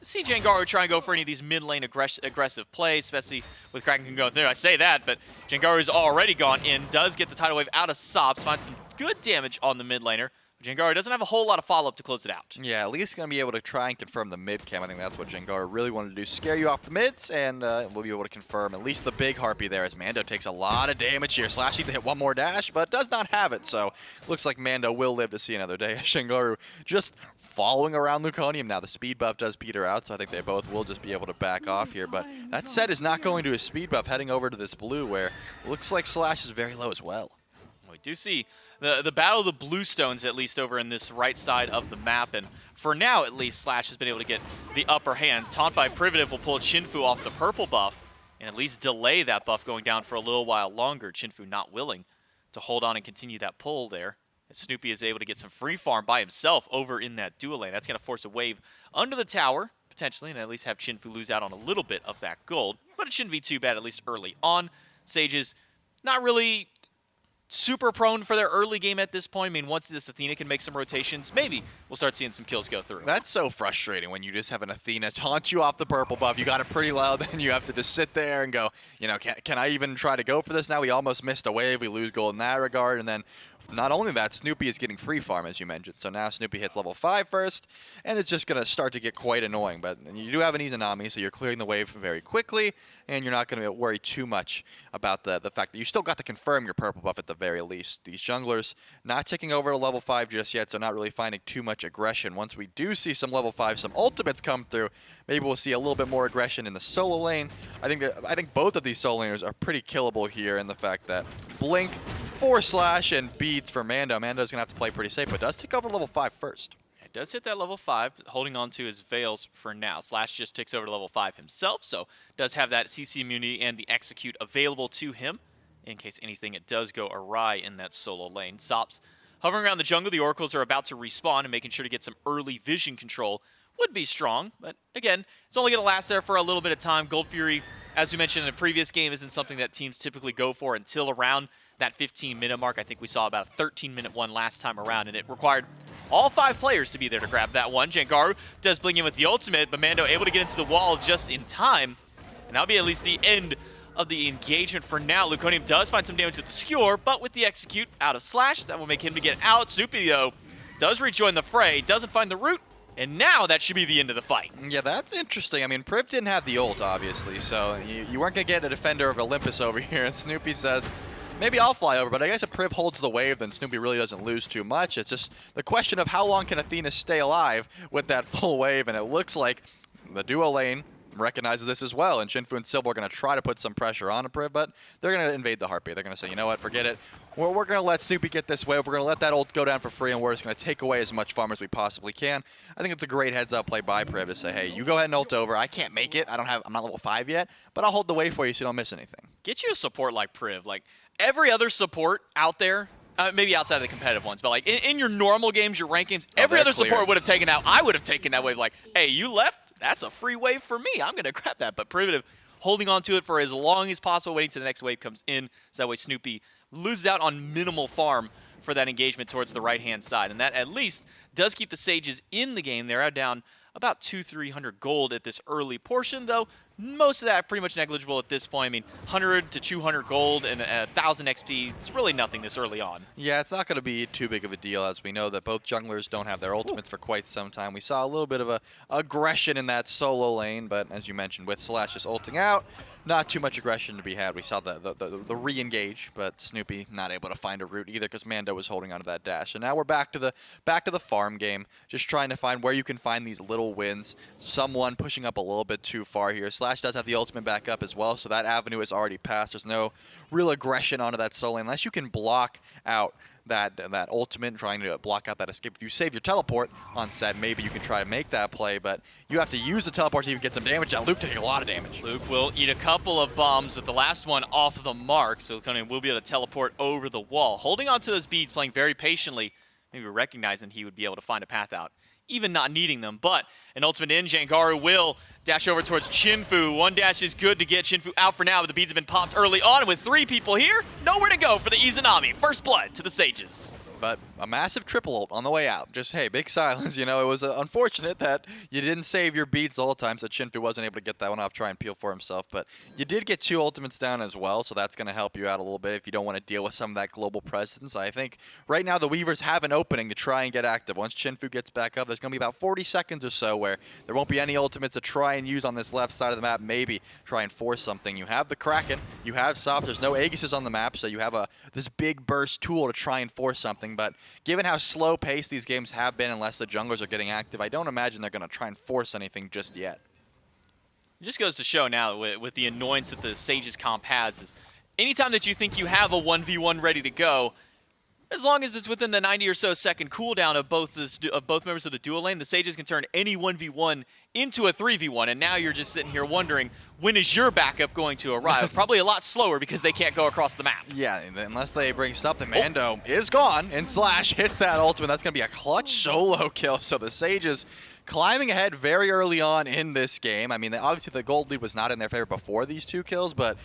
Speaker 1: Jangaru try and go for any of these mid lane aggressive plays, especially with Kraken going through. I say that, but Jangaru's already gone in, does get the Tidal Wave out of Sops, finds some good damage on the mid laner. Jangaru doesn't have a whole lot of follow-up to close it out.
Speaker 2: Yeah, at least going to be able to try and confirm the mid cam. I think that's what Jangaru really wanted to do. Scare you off the mids, and we'll be able to confirm at least the big Harpy there, as Mando takes a lot of damage here. Slash needs to hit one more dash, but does not have it, so looks like Mando will live to see another day. Jangaru just following around Luconium now. The speed buff does peter out, so I think they both will just be able to back off here, but that set is not going to a speed buff, heading over to this blue, where it looks like Slash is very low as well.
Speaker 1: We do see the Battle of the Bluestones, at least over in this right side of the map, and for now at least Slash has been able to get the upper hand. Taunt by Privative will pull Chinfu off the purple buff and at least delay that buff going down for a little while longer. Chinfu not willing to hold on and continue that pull there, as Snoopy is able to get some free farm by himself over in that dual lane. That's going to force a wave under the tower potentially, and at least have Chinfu lose out on a little bit of that gold, but it shouldn't be too bad, at least early on. Sages not really super prone for their early game at this point. I mean, once this Athena can make some rotations, maybe we'll start seeing some kills go through.
Speaker 2: That's so frustrating when you just have an Athena taunt you off the purple buff. You got it pretty low, then you have to just sit there and go, can I even try to go for this now? We almost missed a wave. We lose gold in that regard, and then not only that, Snoopy is getting free farm, as you mentioned. So now Snoopy hits level 5 first, and it's just going to start to get quite annoying. But you do have an Izanami, so you're clearing the wave very quickly, and you're not going to worry too much about the fact that you still got to confirm your purple buff at the very least. These junglers not ticking over to level 5 just yet, so not really finding too much aggression. Once we do see some level 5, some ultimates come through, maybe we'll see a little bit more aggression in the solo lane. I think both of these solo laners are pretty killable here in the fact that Blink for Slash and Beads for Mando. Mando's going to have to play pretty safe, but does tick over level 5 first.
Speaker 1: It does hit that level 5, holding on to his Veils for now. Slash just ticks over to level 5 himself, so does have that CC immunity and the Execute available to him in case anything it does go awry in that solo lane. Sops hovering around the jungle. The Oracles are about to respawn, and making sure to get some early vision control would be strong, but again, it's only going to last there for a little bit of time. Gold Fury, as we mentioned in a previous game, isn't something that teams typically go for until around that 15-minute mark. I think we saw about a 13-minute one last time around, and it required all 5 players to be there to grab that one. Jangaru does blink in with the ultimate, but Mando able to get into the wall just in time, and that'll be at least the end of the engagement for now. Luconium does find some damage with the Skewer, but with the Execute out of Slash, that will make him to get out. Snoopy, though, does rejoin the fray, doesn't find the root, and now that should be the end of the fight.
Speaker 2: Yeah, that's interesting. I mean, Priv didn't have the ult, obviously, so you weren't going to get a defender of Olympus over here, and Snoopy says, maybe I'll fly over, but I guess if Priv holds the wave, then Snoopy really doesn't lose too much. It's just the question of how long can Athena stay alive with that full wave, and it looks like the duo lane recognizes this as well, and Shinfu and Silver are going to try to put some pressure on Priv, but they're going to invade the Heartbeat. They're going to say, you know what, forget it. We're going to let Snoopy get this wave. We're going to let that ult go down for free, and we're just going to take away as much farm as we possibly can. I think it's a great heads-up play by Priv to say, hey, you go ahead and ult over. I can't make it. I'm not level 5 yet, but I'll hold the wave for you so you don't miss anything.
Speaker 1: Get you a support like Priv. Like, every other support out there, maybe outside of the competitive ones, but like in your normal games, your ranked games, every other support would have taken out. I would have taken that wave like, hey, you left? That's a free wave for me. I'm going to grab that. But Primitive holding on to it for as long as possible, waiting till the next wave comes in, so that way Snoopy loses out on minimal farm for that engagement towards the right-hand side. And that at least does keep the Sages in the game. They're down about 200-300 gold at this early portion, though. Most of that pretty much negligible at this point. I mean, 100 to 200 gold and 1,000 XP, it's really nothing this early on.
Speaker 2: Yeah, it's not going to be too big of a deal, as we know that both junglers don't have their ultimates for quite some time. We saw a little bit of a aggression in that solo lane, but as you mentioned, with Slash just ulting out, not too much aggression to be had. We saw the re-engage, but Snoopy not able to find a route either because Mando was holding onto that dash. And now we're back to the farm game, just trying to find where you can find these little wins. Someone pushing up a little bit too far here. Slash does have the ultimate back up as well, so that avenue is already passed. There's no real aggression onto that solo lane unless you can block out that ultimate, trying to block out that escape. If you save your teleport on set, maybe you can try to make that play, but you have to use the teleport to even get some damage down. Luke taking a lot of damage.
Speaker 1: Luke will eat a couple of bombs with the last one off the mark, so Conan will be able to teleport over the wall. Holding on to those beads, playing very patiently, maybe recognizing he would be able to find a path out, even not needing them. But an ultimate in, Jangaru will dash over towards Chinfu. One dash is good to get Chinfu out for now, but the beads have been popped early on. With 3 people here, nowhere to go for the Izanami. First blood to the Sages.
Speaker 2: But a massive triple ult on the way out. Just, hey, big silence. You know, it was unfortunate that you didn't save your beads the whole time, so Chinfu wasn't able to get that one off, try and peel for himself. But you did get 2 ultimates down as well, so that's going to help you out a little bit if you don't want to deal with some of that global presence. I think right now the Weavers have an opening to try and get active. Once Chinfu gets back up, there's going to be about 40 seconds or so where there won't be any ultimates to try and use on this left side of the map, maybe try and force something. You have the Kraken, you have Sop, there's no Aegises on the map, so you have this big burst tool to try and force something. But given how slow paced these games have been, unless the junglers are getting active, I don't imagine they're going to try and force anything just yet.
Speaker 1: It just goes to show now with the annoyance that the Sages comp has is anytime that you think you have a 1v1 ready to go, as long as it's within the 90 or so second cooldown of both members of the duo lane, the Sages can turn any 1v1 into a 3v1, and now you're just sitting here wondering, when is your backup going to arrive? Probably a lot slower because they can't go across the map.
Speaker 2: Yeah, unless they bring something. Mando is gone, and Slash hits that ultimate. That's going to be a clutch solo kill, so the Sages climbing ahead very early on in this game. I mean, obviously the gold lead was not in their favor before these 2 kills, but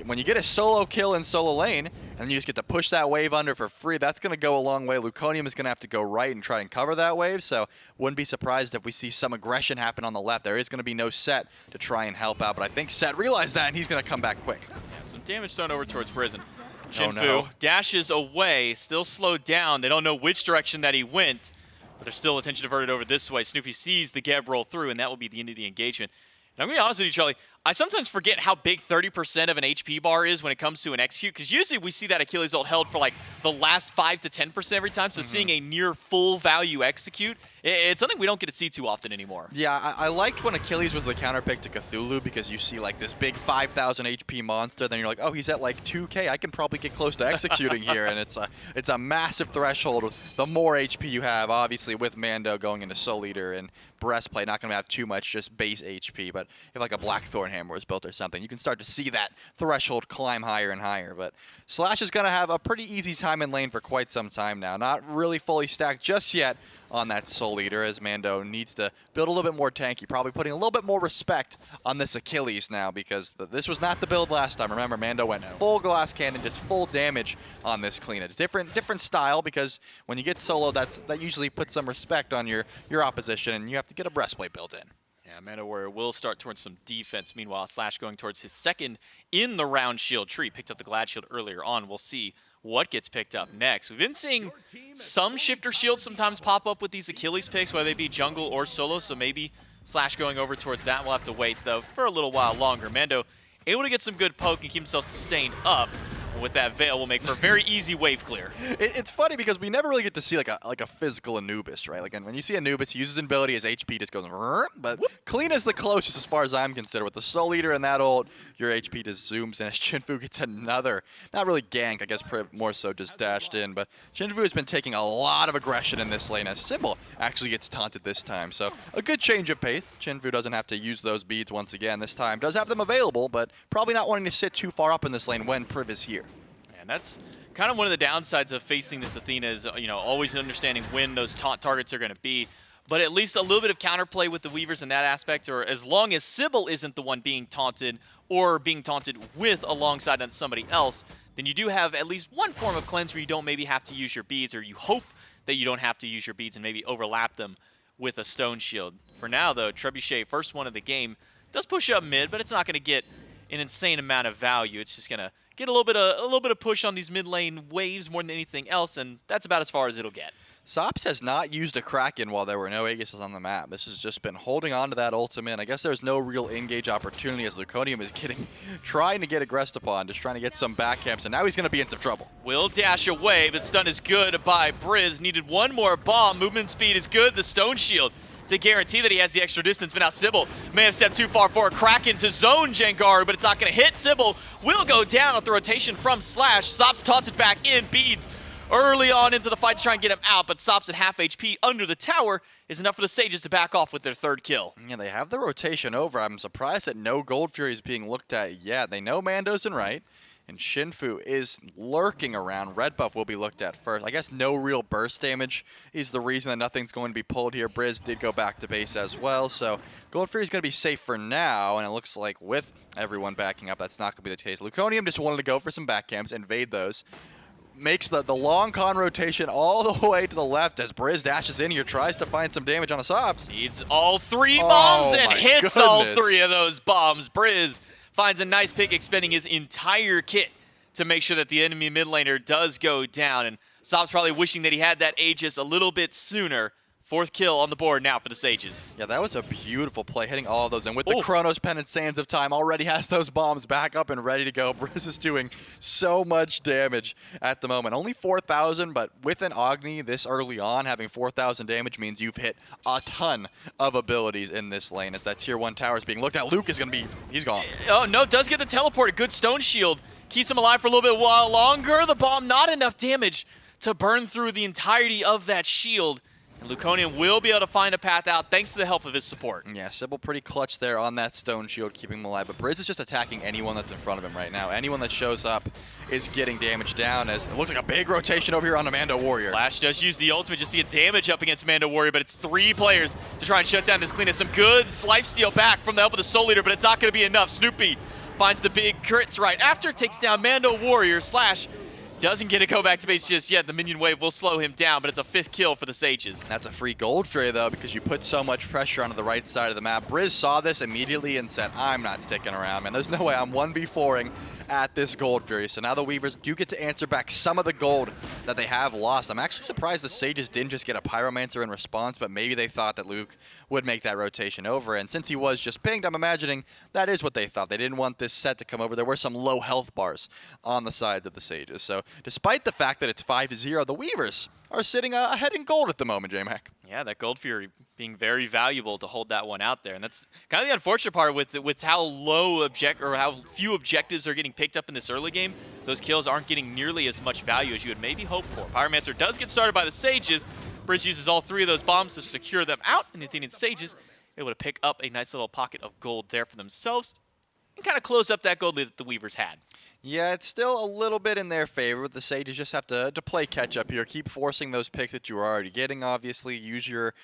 Speaker 2: when you get a solo kill in solo lane, and you just get to push that wave under for free, that's going to go a long way. Luconium is going to have to go right and try and cover that wave, so wouldn't be surprised if we see some aggression happen on the left. There is going to be no Set to try and help out, but I think Set realized that, and he's going to come back quick.
Speaker 1: Yeah, some damage thrown over towards Prison. Chinfu dashes away, still slowed down. They don't know which direction that he went, but there's still attention diverted over this way. Snoopy sees the Geb roll through, and that will be the end of the engagement. And I'm going to be honest with you, Charlie, I sometimes forget how big 30% of an HP bar is when it comes to an execute, because usually we see that Achilles ult held for like the last 5 to 10% every time, so seeing a near full value execute, it's something we don't get to see too often anymore.
Speaker 2: Yeah, I liked when Achilles was the counter pick to Cthulhu, because you see like this big 5,000 HP monster, then you're like, oh, he's at like 2k, I can probably get close to executing here, and it's a massive threshold. The more HP you have, obviously with Mando going into Soul Eater and Breastplate, not going to have too much just base HP, but if like a Blackthorn Hammer was built or something, you can start to see that threshold climb higher and higher. But Slash is going to have a pretty easy time in lane for quite some time now. Not really fully stacked just yet on that Soul Eater, as Mando needs to build a little bit more tanky, probably putting a little bit more respect on this Achilles now, because this was not the build last time. Remember, Mando went full glass cannon, just full damage on this clean. It's different style, because when you get solo, that usually puts some respect on your opposition, and you have to get a breastplate built in.
Speaker 1: Yeah, Mando Warrior will start towards some defense. Meanwhile, Slash going towards his second in the round shield tree. Picked up the Glad Shield earlier on. We'll see what gets picked up next. We've been seeing some shifter shields sometimes pop up with these Achilles picks, whether they be jungle or solo, so maybe Slash going over towards that. We'll have to wait, though, for a little while longer. Mando able to get some good poke and keep himself sustained up. with that Veil will make for a very easy wave clear.
Speaker 2: It's funny because we never really get to see like a physical Anubis, right? Like when you see Anubis, he uses an ability, his HP just goes, but Clean is the closest as far as I'm concerned. With the Soul Eater and that ult, your HP just zooms, and as Chinfu gets another, not really ganked, I guess more so just dashed in, but Chinfu has been taking a lot of aggression in this lane as Sybil actually gets taunted this time. So a good change of pace. Chinfu doesn't have to use those beads once again this time. Does have them available, but probably not wanting to sit too far up in this lane when Priv is here.
Speaker 1: And that's kind of one of the downsides of facing this Athena is, always understanding when those taunt targets are going to be. But at least a little bit of counterplay with the Weavers in that aspect, or as long as Sybil isn't the one being taunted or being taunted with alongside somebody else, then you do have at least one form of cleanse where you don't maybe have to use your beads, or you hope that you don't have to use your beads and maybe overlap them with a stone shield. For now, though, Trebuchet, first one of the game, does push up mid, but it's not going to get an insane amount of value. It's just going to get a little bit of push on these mid lane waves more than anything else, and that's about as far as it'll get.
Speaker 2: Sops has not used a Kraken while there were no Aegises on the map. This has just been holding on to that ultimate. I guess there's no real engage opportunity as Luconium is trying to get aggressed upon, just trying to get some back camps, and now he's going to be in some trouble.
Speaker 1: Will dash away, but stun is good by Briz. Needed one more bomb. Movement speed is good. The stone shield to guarantee that he has the extra distance, but now Sybil may have stepped too far for a Kraken to zone Jengaru, but it's not going to hit. Sybil will go down with the rotation from Slash. Sops taunted back in, beads early on into the fight to try and get him out, but Sops at half HP under the tower is enough for the Sages to back off with their third kill.
Speaker 2: Yeah, they have the rotation over. I'm surprised that no Gold Fury is being looked at yet. They know Mando's in right, and Shinfu is lurking around. Red buff will be looked at first. I guess no real burst damage is the reason that nothing's going to be pulled here. Briz did go back to base as well, so Gold Fury is going to be safe for now, and it looks like with everyone backing up, that's not going to be the case. Luconium just wanted to go for some back camps, invade those. Makes the long con rotation all the way to the left as Briz dashes in here, tries to find some damage on a Sops.
Speaker 1: Needs all three bombs and hits all
Speaker 2: goodness.
Speaker 1: three of those bombs. Briz finds a nice pick, expending his entire kit to make sure that the enemy mid laner does go down. And Sops probably wishing that he had that Aegis a little bit sooner. Fourth kill on the board now for the Sages.
Speaker 2: Yeah, that was a beautiful play, hitting all of those. And with the Chronos Pen and Sands of Time, already has those bombs back up and ready to go. Briz is doing so much damage at the moment. Only 4,000, but with an Agni this early on, having 4,000 damage means you've hit a ton of abilities in this lane. As that tier 1 tower is being looked at, Luke is going to be, he's gone.
Speaker 1: Oh, no, does get the teleport. A good stone shield. Keeps him alive for a little bit while longer. The bomb, not enough damage to burn through the entirety of that shield. And Luconium will be able to find a path out thanks to the help of his support.
Speaker 2: Yeah, Sybil pretty clutch there on that stone shield, keeping him alive. But Briz is just attacking anyone that's in front of him right now. Anyone that shows up is getting damage down, as it looks like a big rotation over here on Mando Warrior.
Speaker 1: Slash does use the ultimate just to get damage up against Mando Warrior, but it's 3 players to try and shut down this cleanest. Some good lifesteal back from the help of the Soul Eater, but it's not going to be enough. Snoopy finds the big crits right after, takes down Mando Warrior. Slash doesn't get to go back to base just yet. The minion wave will slow him down, but it's a 5th kill for the Sages.
Speaker 2: That's a free gold tray, though, because you put so much pressure onto the right side of the map. Briz saw this immediately and said, I'm not sticking around, man. There's no way I'm 1v4ing at this Gold Fury. So now the Weavers do get to answer back some of the gold that they have lost. I'm actually surprised the Sages didn't just get a Pyromancer in response, but maybe they thought that Luke would make that rotation over. And since he was just pinged, I'm imagining that is what they thought. They didn't want this set to come over. There were some low health bars on the sides of the Sages. So despite the fact that it's 5-0, the Weavers are sitting ahead in gold at the moment, J-Mac.
Speaker 1: Yeah, that Gold Fury being very valuable to hold that one out there. And that's kind of the unfortunate part with how how few objectives are getting picked up in this early game. Those kills aren't getting nearly as much value as you would maybe hope for. Pyromancer does get started by the Sages. Briz uses all 3 of those bombs to secure them out, and the Athenian Sages able to pick up a nice little pocket of gold there for themselves and kind of close up that gold lead that the Weavers had.
Speaker 2: Yeah, it's still a little bit in their favor, but the Sages just have to play catch-up here. Keep forcing those picks that you are already getting, obviously. Use your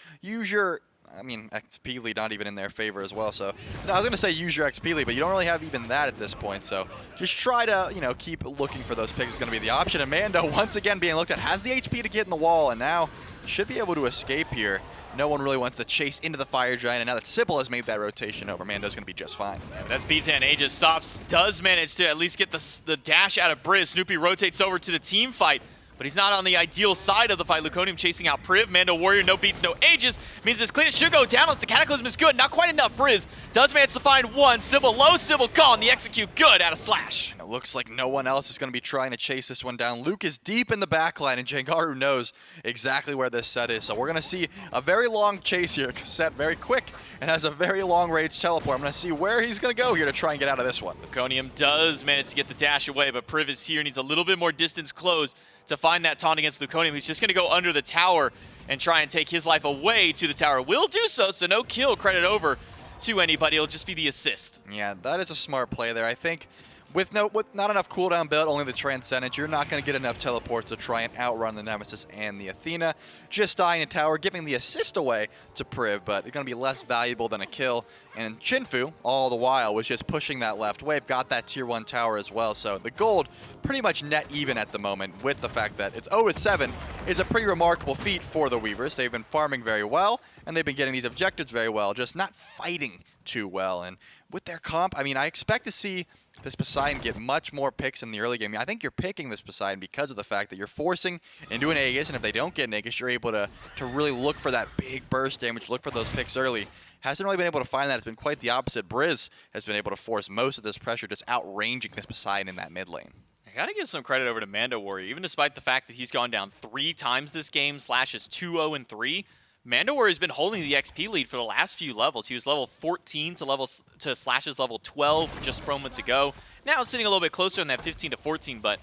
Speaker 2: I mean, XP lead not even in their favor as well. So no, I was going to say use your XP lead, but you don't really have even that at this point. So just try to, keep looking for those picks is going to be the option. And Mando, once again being looked at, has the HP to get in the wall, and now should be able to escape here. No one really wants to chase into the Fire Giant, and now that Sybil has made that rotation over, Mando's going to be just fine.
Speaker 1: Yeah, that's B10 Aegis. Sops does manage to at least get the dash out of Briz. Snoopy rotates over to the team fight, but he's not on the ideal side of the fight. Luconium chasing out Priv. Mando Warrior, no beats, no ages. Means this cleanest should go down. The Cataclysm is good. Not quite enough. Briz does manage to find one. Sybil low, Sybil gone. The execute good out of Slash.
Speaker 2: And it looks like no one else is going to be trying to chase this one down. Luke is deep in the backline, and Jengaru knows exactly where this set is. So we're going to see a very long chase here. Set very quick and has a very long range teleport. I'm going to see where he's going to go here to try and get out of this one.
Speaker 1: Luconium does manage to get the dash away, but Priv is here, needs a little bit more distance close to find that taunt against Luconium. He's just going to go under the tower and try and take his life away to the tower. Will do so, so no kill credit over to anybody. It'll just be the assist.
Speaker 2: Yeah, that is a smart play there. I think with not enough cooldown build, only the Transcendence, you're not going to get enough teleports to try and outrun the Nemesis and the Athena. Just dying in tower, giving the assist away to Priv, but it's going to be less valuable than a kill. And Chinfu, all the while, was just pushing that left wave, got that tier 1 tower as well. So the gold pretty much net even at the moment, with the fact that it's 0-7 is a pretty remarkable feat for the Weavers. They've been farming very well, and they've been getting these objectives very well, just not fighting too well. And with their comp, I mean, I expect to see this Poseidon get much more picks in the early game. I think you're picking this Poseidon because of the fact that you're forcing into an Aegis, and if they don't get an Aegis, you're able to really look for that big burst damage, look for those picks early. Hasn't really been able to find that. It's been quite the opposite. Briz has been able to force most of this pressure, just outranging this Poseidon in that mid lane.
Speaker 1: I gotta give some credit over to Mando Warrior. Even despite the fact that he's gone down 3 times this game, Slash is 2-0-3, Mando Warrior's been holding the XP lead for the last few levels. He was level 14 to Slash's level 12 just moments ago. Now it's sitting a little bit closer in that 15 to 14, but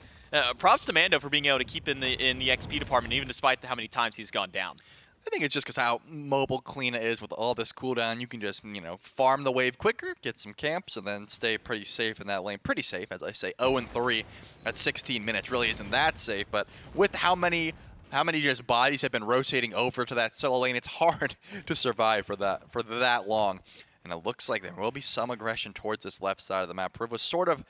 Speaker 1: props to Mando for being able to keep in the XP department, even despite how many times he's gone down.
Speaker 2: I think it's just because how mobile Kalina is with all this cooldown. You can just, farm the wave quicker, get some camps, and then stay pretty safe in that lane. Pretty safe, as I say. 0-3 at 16 minutes really isn't that safe, but with how many just bodies have been rotating over to that solo lane, it's hard to survive for that long. And it looks like there will be some aggression towards this left side of the map. Priv was sort of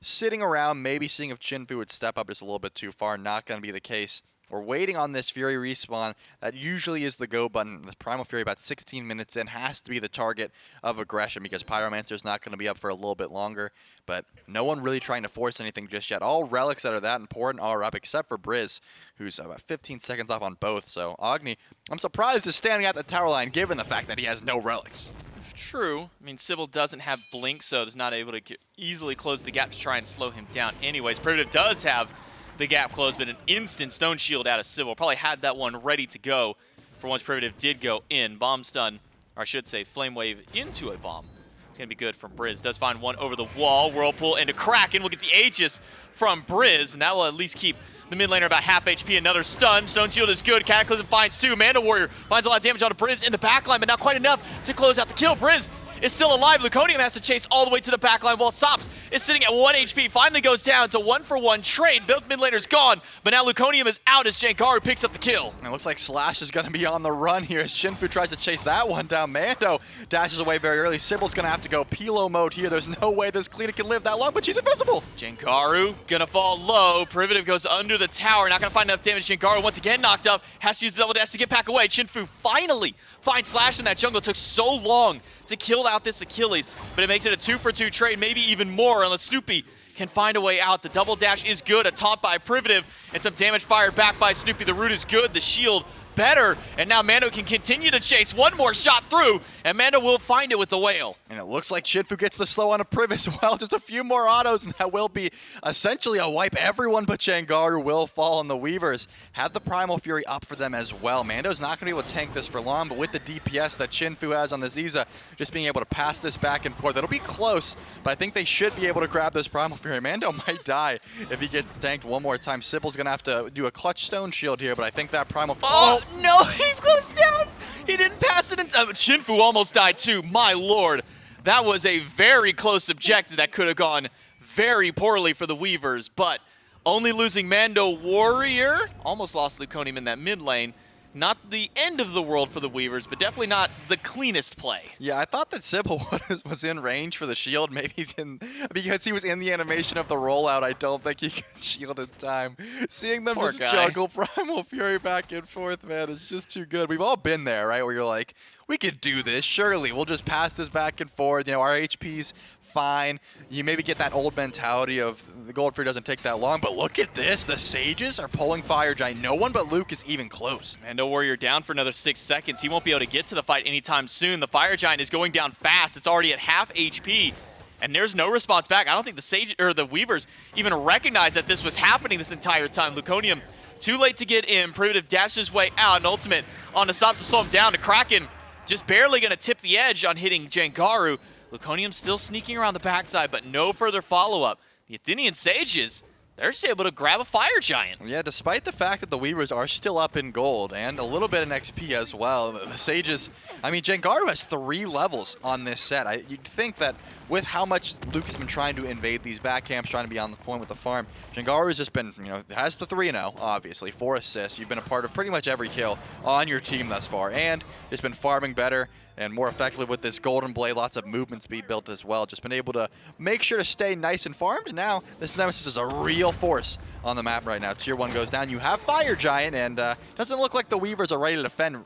Speaker 2: sitting around, maybe seeing if Chinfu would step up just a little bit too far. Not going to be the case. We're waiting on this Fury respawn. That usually is the go button. This Primal Fury about 16 minutes in has to be the target of aggression because Pyromancer is not going to be up for a little bit longer. But no one really trying to force anything just yet. All relics that are that important are up except for Briz, who's about 15 seconds off on both. So Agni, I'm surprised, is standing at the tower line given the fact that he has no relics.
Speaker 1: True. I mean, Sybil doesn't have Blink, so is not able to easily close the gap to try and slow him down anyways. Primitive does have the gap closed, but an instant Stone Shield out of Sybil. Probably had that one ready to go for once Primitive did go in. Bomb stun, or I should say Flame Wave into a bomb. It's going to be good from Briz. Does find one over the wall. Whirlpool into Kraken. We'll get the Aegis from Briz, and that will at least keep the mid laner about half HP. Another stun. Stone Shield is good. Cataclysm finds 2. Mando Warrior finds a lot of damage onto Briz in the backline, but not quite enough to close out the kill. Briz is still alive. Luconium has to chase all the way to the backline while Sops is sitting at 1 HP. Finally goes down to 1-for-1 trade. Both mid laners gone, but now Luconium is out as Jankaru picks up the kill.
Speaker 2: It looks like Slash is going to be on the run here as Chinfu tries to chase that one down. Mando dashes away very early. Sybil's going to have to go Pilo mode here. There's no way this Kalina can live that long, but she's invisible.
Speaker 1: Jankaru gonna fall low. Primitive goes under the tower. Not gonna find enough damage. Jankaru once again knocked up. Has to use the double dash to get back away. Chinfu finally finds Slash in that jungle. It took so long to kill out this Achilles, but it makes it a 2-for-2 trade, maybe even more, unless Snoopy can find a way out. The double dash is good. A taunt by Primitive and some damage fired back by Snoopy. The root is good. The shield better, and now Mando can continue to chase. One more shot through, and Mando will find it with the whale.
Speaker 2: And it looks like Chinfu gets the slow on a Priv as well. Just a few more autos, and that will be essentially a wipe. Everyone but Jangaru will fall, and the Weavers have the Primal Fury up for them as well. Mando's not going to be able to tank this for long, but with the DPS that Chinfu has on the Ziza, just being able to pass this back and forth, it'll be close, but I think they should be able to grab this Primal Fury. Mando might die if he gets tanked one more time. Sybil's going to have to do a clutch Stone Shield here, but I think that Primal Fury...
Speaker 1: Oh, no, he goes down. He didn't pass it in time. Chinfu almost died too. My lord. That was a very close objective that could have gone very poorly for the Weavers, but only losing Mando Warrior. Almost lost Luconium in that mid lane. Not the end of the world for the Weavers, but definitely not the cleanest play.
Speaker 2: Yeah, I thought that Sybil was in range for the shield. Maybe he didn't, because he was in the animation of the rollout. I don't think he could shield in time. Seeing them
Speaker 1: Poor
Speaker 2: just
Speaker 1: guy.
Speaker 2: juggle Primal Fury back and forth, man, it's just too good. We've all been there, right? Where you're like, we could do this, surely. We'll just pass this back and forth. You know, our HP's fine. You maybe get that old mentality of the Gold Free doesn't take that long, but look at this. The Sages are pulling Fire Giant. No one but Luke is even close.
Speaker 1: Mando Warrior down for another 6 seconds. He won't be able to get to the fight anytime soon. The Fire Giant is going down fast. It's already at half HP. And there's no response back. I don't think the Sage or the Weavers even recognized that this was happening this entire time. Luconium too late to get in. Primitive dashed his way out. And Ultimate on the Sops to slow him down. The Kraken just barely going to tip the edge on hitting Jangaru. Luconium still sneaking around the backside, but no further follow-up. The Athenian Sages, they're just able to grab a Fire Giant.
Speaker 2: Yeah, despite the fact that the Weavers are still up in gold and a little bit in XP as well, the Sages, I mean, Jangaru has 3 levels on this set. You'd think that with how much Luke has been trying to invade these back camps, trying to be on the point with the farm, Jangaru's just been, has the 3-0, obviously, 4 assists. You've been a part of pretty much every kill on your team thus far, and just been farming better and more effectively with this Golden Blade, lots of movement speed built as well. Just been able to make sure to stay nice and farmed, and now this Nemesis is a real force on the map right now. Tier 1 goes down, you have Fire Giant, and doesn't look like the Weavers are ready to defend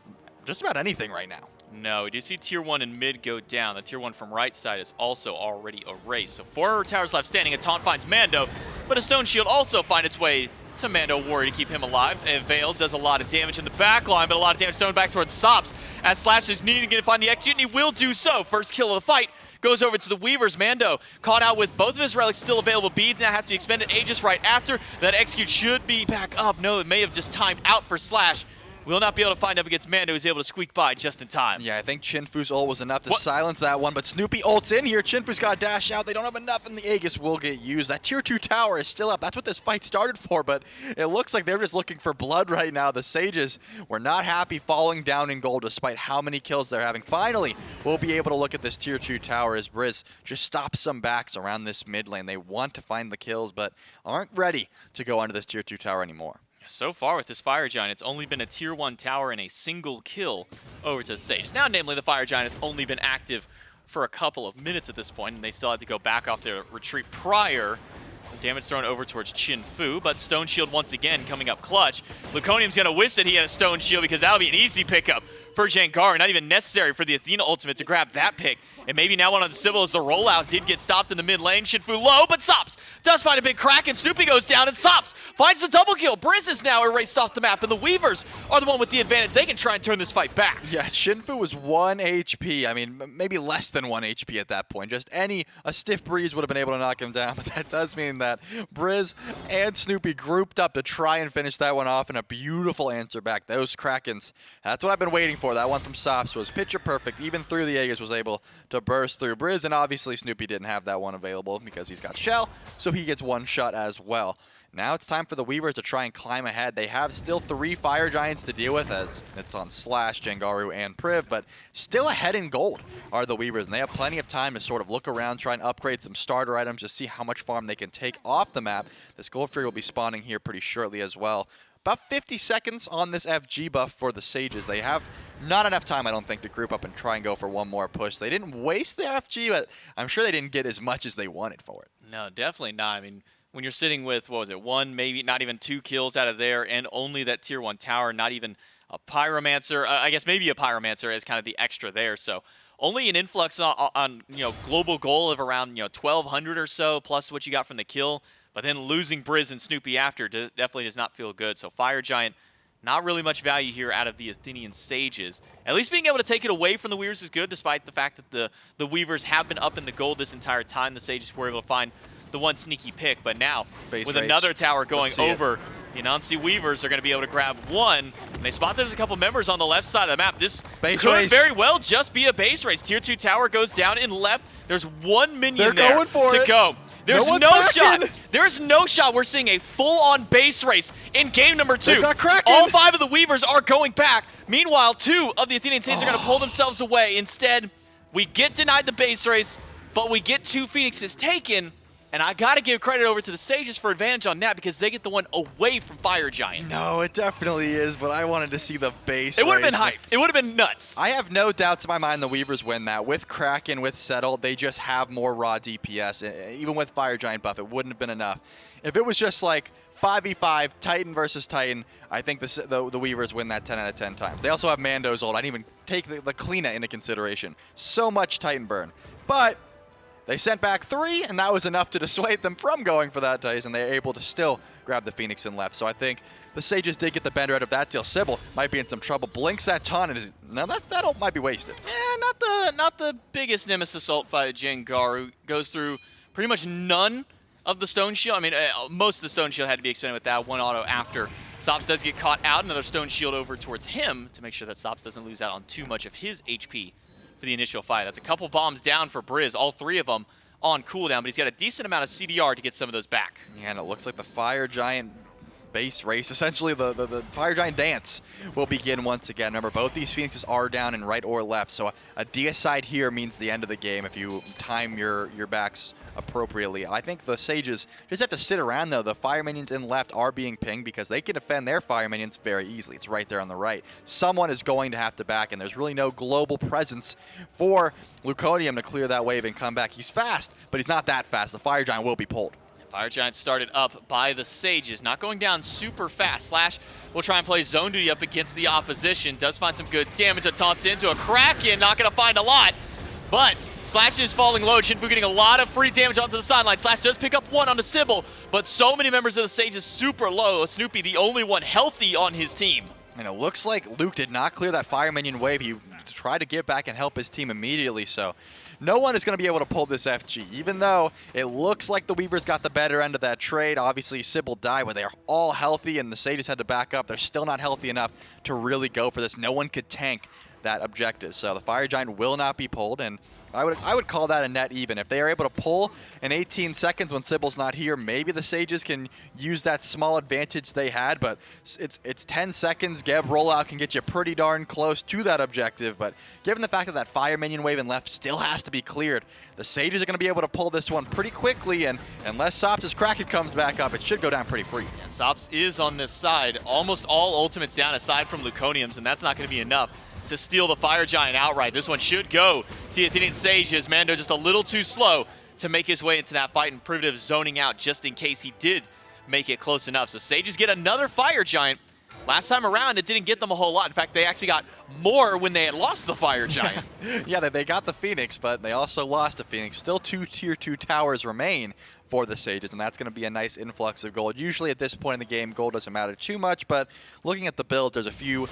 Speaker 2: just about anything right now.
Speaker 1: No, we do see Tier 1 and mid go down. The Tier 1 from right side is also already erased. So 4 towers left standing. A taunt finds Mando, but a Stone Shield also finds its way to Mando Warrior to keep him alive. And Veil does a lot of damage in the back line, but a lot of damage thrown back towards Sops as Slash is needing to find the execute, and he will do so. First kill of the fight goes over to the Weavers. Mando caught out with both of his relics still available. Beads now have to be expended. Aegis right after. That execute should be back up. No, it may have just timed out for Slash. Will not be able to find up against Mando, who's able to squeak by just in time.
Speaker 2: Yeah, I think Chinfu's ult was enough to silence that one, but Snoopy ults in here. Chinfu's got to dash out. They don't have enough, and the Aegis will get used. That Tier 2 tower is still up. That's what this fight started for, but it looks like they're just looking for blood right now. The Sages were not happy falling down in gold despite how many kills they're having. Finally, we'll be able to look at this Tier 2 tower as Briz just stops some backs around this mid lane. They want to find the kills, but aren't ready to go onto this Tier 2 tower anymore.
Speaker 1: So far with this Fire Giant, it's only been a Tier 1 tower and a single kill over to the Sage. Now, namely, the Fire Giant has only been active for a couple of minutes at this point, and they still had to go back off their retreat prior. Some damage thrown over towards Chinfu, but Stone Shield once again coming up clutch. Luconium's going to wish that he had a Stone Shield because that'll be an easy pickup for Jangaru. Not even necessary for the Athena ultimate to grab that pick. And maybe now one on the Sybil as the rollout did get stopped in the mid lane. Shinfu low, but Sops does find a big crack, and Snoopy goes down, and Sops finds the double kill. Briz is now erased off the map, and the Weavers are the one with the advantage. They can try and turn this fight back.
Speaker 2: Yeah, Shinfu was 1 HP. I mean, maybe less than 1 HP at that point. Just a stiff breeze would have been able to knock him down, but that does mean that Briz and Snoopy grouped up to try and finish that one off, and a beautiful answer back. Those Krakens, that's what I've been waiting for. That one from Sops was picture perfect. Even through the Aegis was able to burst through Briz, and obviously Snoopy didn't have that one available because he's got Shell, so he gets one shot as well. Now it's time for the Weavers to try and climb ahead. They have still 3 Fire Giants to deal with, as it's on Slash, Jangaru, and Priv, but still ahead in gold are the Weavers, and they have plenty of time to sort of look around, try and upgrade some starter items, just see how much farm they can take off the map. This Gold Fury will be spawning here pretty shortly as well. About 50 seconds on this FG buff for the Sages. They have not enough time, I don't think, to group up and try and go for one more push. They didn't waste the FG, but I'm sure they didn't get as much as they wanted for it.
Speaker 1: No, definitely not. I mean, when you're sitting with, what was it, 1, maybe not even 2 kills out of there, and only that Tier 1 tower, not even a Pyromancer. I guess maybe a Pyromancer as kind of the extra there. So only an influx on global goal of around 1,200 or so, plus what you got from the kill. But then losing Briz and Snoopy after definitely does not feel good. So Fire Giant, not really much value here out of the Athenian Sages. At least being able to take it away from the Weavers is good, despite the fact that the Weavers have been up in the gold this entire time. The Sages were able to find the one sneaky pick. But now, with another tower going over, the Anansi Weavers are going to be able to grab one. And they spot there's a couple members on the left side of the map. This could very well just be a base race. Tier 2 tower goes down in left. There's one minion there to go. There's no shot. There's no shot. We're seeing a full-on base race in game number 2. All 5 of the Weavers are going back. Meanwhile, 2 of the Athenian Saints are going to pull themselves away. Instead, we get denied the base race, but we get 2 Phoenixes taken. And I got to give credit over to the Sages for advantage on that because they get the one away from Fire Giant.
Speaker 2: No, it definitely is, but I wanted to see the base
Speaker 1: It would have been hype. It would have been nuts.
Speaker 2: I have no doubts in my mind the Weavers win that. With Kraken, with Settle, they just have more raw DPS. Even with Fire Giant buff, it wouldn't have been enough. If it was just like 5v5, Titan versus Titan, I think the Weavers win that 10 out of 10 times. They also have Mando's ult. I didn't even take the Kleena into consideration. So much Titan burn. But They sent back 3, and that was enough to dissuade them from going for that dice, and they're able to still grab the Phoenix and left. So I think the Sages did get the better out of that deal. Sybil might be in some trouble. Blinks that taunt, and now that ult might be wasted.
Speaker 1: Yeah, not the biggest Nemesis ult fight. Jengaru goes through pretty much none of the Stone Shield. I mean, most of the Stone Shield had to be expended with that one auto after. Sops does get caught out. Another Stone Shield over towards him to make sure that Sops doesn't lose out on too much of his HP for the initial fight. That's a couple bombs down for Briz, all 3 of them on cooldown, but he's got a decent amount of CDR to get some of those back.
Speaker 2: Yeah, and it looks like the Fire Giant base race, essentially the Fire Giant dance, will begin once again. Remember, both these Phoenixes are down in right or left, so a deicide here means the end of the game if you time your backs appropriately. I think the Sages just have to sit around, though. The Fire Minions in left are being pinged because they can defend their Fire Minions very easily. It's right there on the right. Someone is going to have to back, and there's really no global presence for Luconium to clear that wave and come back. He's fast, but he's not that fast. The Fire Giant will be pulled.
Speaker 1: Fire Giant started up by the Sages, not going down super fast. Slash will try and play zone duty up against the opposition. Does find some good damage. A taunt into a Kraken, not going to find a lot, but Slash is falling low. Shinfu getting a lot of free damage onto the sideline. Slash does pick up 1 onto Sybil, but so many members of the Sages super low. Snoopy, the only one healthy on his team.
Speaker 2: And it looks like Luke did not clear that Fire Minion wave. He tried to get back and help his team immediately, so no one is going to be able to pull this FG. Even though it looks like the Weavers got the better end of that trade, obviously Sybil died, but they are all healthy, and the Sages had to back up. They're still not healthy enough to really go for this. No one could tank that objective, so the Fire Giant will not be pulled, and I would call that a net even. If they are able to pull in 18 seconds when Sybil's not here, maybe the Sages can use that small advantage they had, but it's 10 seconds. Geb rollout can get you pretty darn close to that objective, but given the fact that that Fire Minion wave in left still has to be cleared, the Sages are going to be able to pull this one pretty quickly, and unless Sops' Kraken comes back up, it should go down pretty free.
Speaker 1: Yeah, Sops is on this side. Almost all ultimates down aside from Luconium's, and that's not going to be enough to steal the Fire Giant outright. This one should go to the Athenian Sages. Mando just a little too slow to make his way into that fight, and Privative zoning out just in case he did make it close enough. So Sages get another Fire Giant. Last time around, it didn't get them a whole lot. In fact, they actually got more when they had lost the Fire Giant.
Speaker 2: Yeah, they got the Phoenix, but they also lost a Phoenix. Still 2 Tier 2 towers remain for the Sages, and that's going to be a nice influx of gold. Usually at this point in the game, gold doesn't matter too much, but looking at the build, there's a few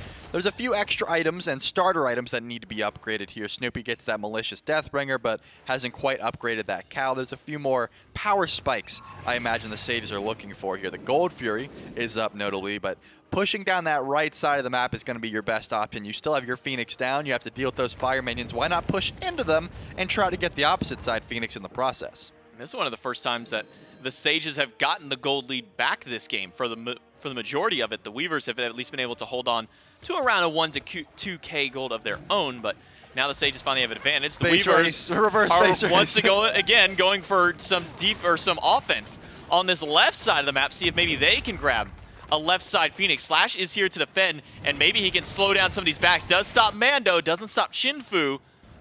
Speaker 2: extra items and starter items that need to be upgraded here. Snoopy gets that Malicious Deathbringer, but hasn't quite upgraded that Cow. There's a few more power spikes I imagine the Sages are looking for here. The Gold Fury is up notably, but pushing down that right side of the map is going to be your best option. You still have your Phoenix down. You have to deal with those Fire Minions. Why not push into them and try to get the opposite side Phoenix in the process?
Speaker 1: This is one of the first times that the Sages have gotten the gold lead back this game. For the majority of it, the Weavers have at least been able to hold on to around a 1 to 2k gold of their own, but now the Sages finally have an advantage. The Weavers are once again going for some deep or some offense on this left side of the map, see if maybe they can grab a left side Phoenix. Slash is here to defend, and maybe he can slow down some of these backs. Does stop Mando, doesn't stop Shinfu,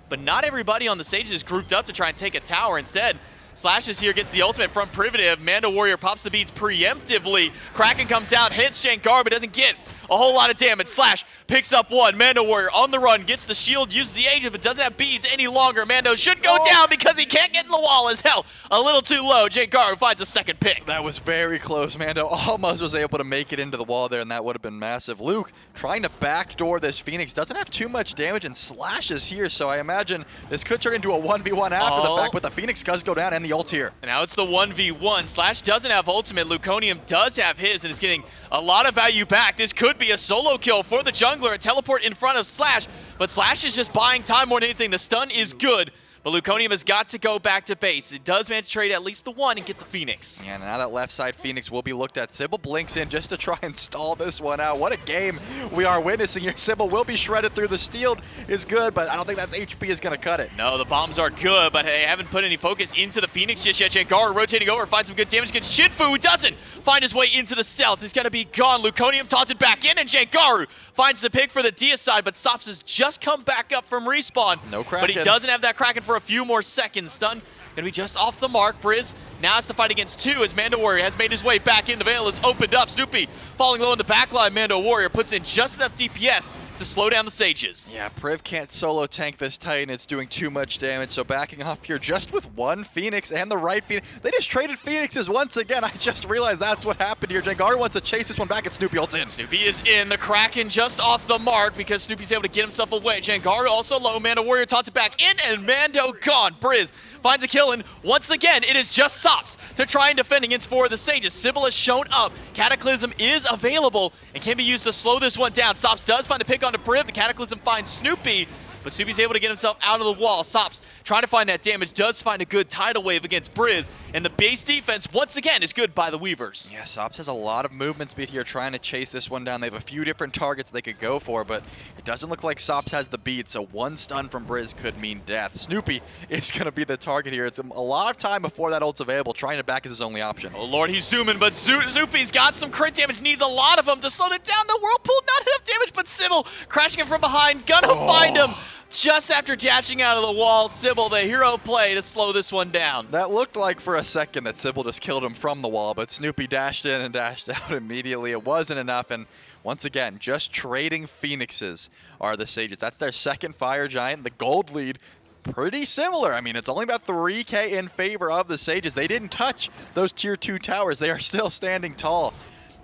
Speaker 1: but not everybody on the Sages is grouped up to try and take a tower. Instead, Slash is here, gets the ultimate from Privative. Mando Warrior pops the beads preemptively. Kraken comes out, hits Shankar, but doesn't get a whole lot of damage. Slash picks up 1. Mando Warrior on the run, gets the shield, uses the agent, but doesn't have beads any longer. Mando should go down because he can't get in the wall as hell. A little too low. Shankar finds a second pick.
Speaker 2: That was very close. Mando almost was able to make it into the wall there, and that would have been massive. Luke trying to backdoor this Phoenix. Doesn't have too much damage, and Slash is here, so I imagine this could turn into a 1v1 after the fact, but the Phoenix does go down and the ult here.
Speaker 1: And now it's the 1v1. Slash doesn't have ultimate. Luconium does have his and is getting a lot of value back. This could be a solo kill for the jungler. A teleport in front of Slash, but Slash is just buying time more than anything. The stun is good, but Luconium has got to go back to base. It does manage to trade at least the 1 and get the Phoenix.
Speaker 2: Yeah, now that left side Phoenix will be looked at. Sybil blinks in just to try and stall this one out. What a game we are witnessing here. Sybil will be shredded through. The steal is good, but I don't think that's HP is going to cut it.
Speaker 1: No, the bombs are good, but they haven't put any focus into the Phoenix just yet. Shankar rotating over, finds some good damage against Shinfu, who doesn't find his way into the stealth. He's going to be gone. Luconium taunted back in, and Shankaru finds the pick for the deicide, but Sops has just come back up from respawn.
Speaker 2: No Kraken.
Speaker 1: But he doesn't have that Kraken for a few more seconds. Stun gonna be just off the mark. Briz now has to fight against 2 as Mando Warrior has made his way back in. The Veil is opened up. Snoopy falling low in the backline. Mando Warrior puts in just enough DPS to slow down the Sages.
Speaker 2: Yeah, Priv can't solo tank this Titan. It's doing too much damage, so backing off here just with one Phoenix and the right Phoenix. They just traded Phoenixes once again. I just realized that's what happened here. Jengaru wants to chase this one back, and Snoopy ults in.
Speaker 1: Snoopy is in. The Kraken just off the mark because Snoopy's able to get himself away. Jengaru also low. Mando Warrior taunted back in, and Mando gone. Briz finds a kill, and once again, it is just Sops to try and defend against four of the Sages. Sybil has shown up. Cataclysm is available and can be used to slow this one down. Sops does find a pick onto Priv. The Cataclysm finds Snoopy, but Snoopy's able to get himself out of the wall. Sops trying to find that damage, does find a good tidal wave against Briz, and the base defense, once again, is good by the Weavers.
Speaker 2: Yeah, Sops has a lot of movement speed here trying to chase this one down. They have a few different targets they could go for, but it doesn't look like Sops has the beat, so one stun from Briz could mean death. Snoopy is going to be the target here. It's a lot of time before that ult's available. Trying to back is his only option.
Speaker 1: Oh lord, he's zooming, but Snoopy's got some crit damage, needs a lot of them to slow it down. The Whirlpool, not enough damage, but Sybil crashing him from behind, gonna find him. Just after dashing out of the wall, Sybil, the hero play to slow this one down.
Speaker 2: That looked like for a second that Sybil just killed him from the wall, but Snoopy dashed in and dashed out immediately. It wasn't enough, and once again, just trading Phoenixes are the Sages. That's their second Fire Giant. The gold lead, pretty similar. I mean, it's only about 3K in favor of the Sages. They didn't touch those tier 2 towers. They are still standing tall.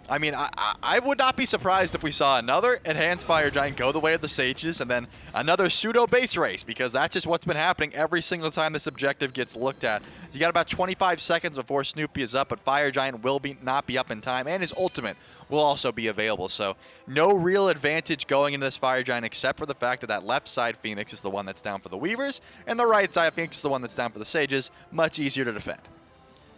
Speaker 2: I mean, I would not be surprised if we saw another Enhanced Fire Giant go the way of the Sages and then another pseudo base race, because that's just what's been happening every single time this objective gets looked at. You got about 25 seconds before Snoopy is up, but Fire Giant will not be up in time, and his ultimate will also be available. So no real advantage going into this Fire Giant except for the fact that that left side Phoenix is the one that's down for the Weavers, and the right side Phoenix is the one that's down for the Sages. Much easier to defend.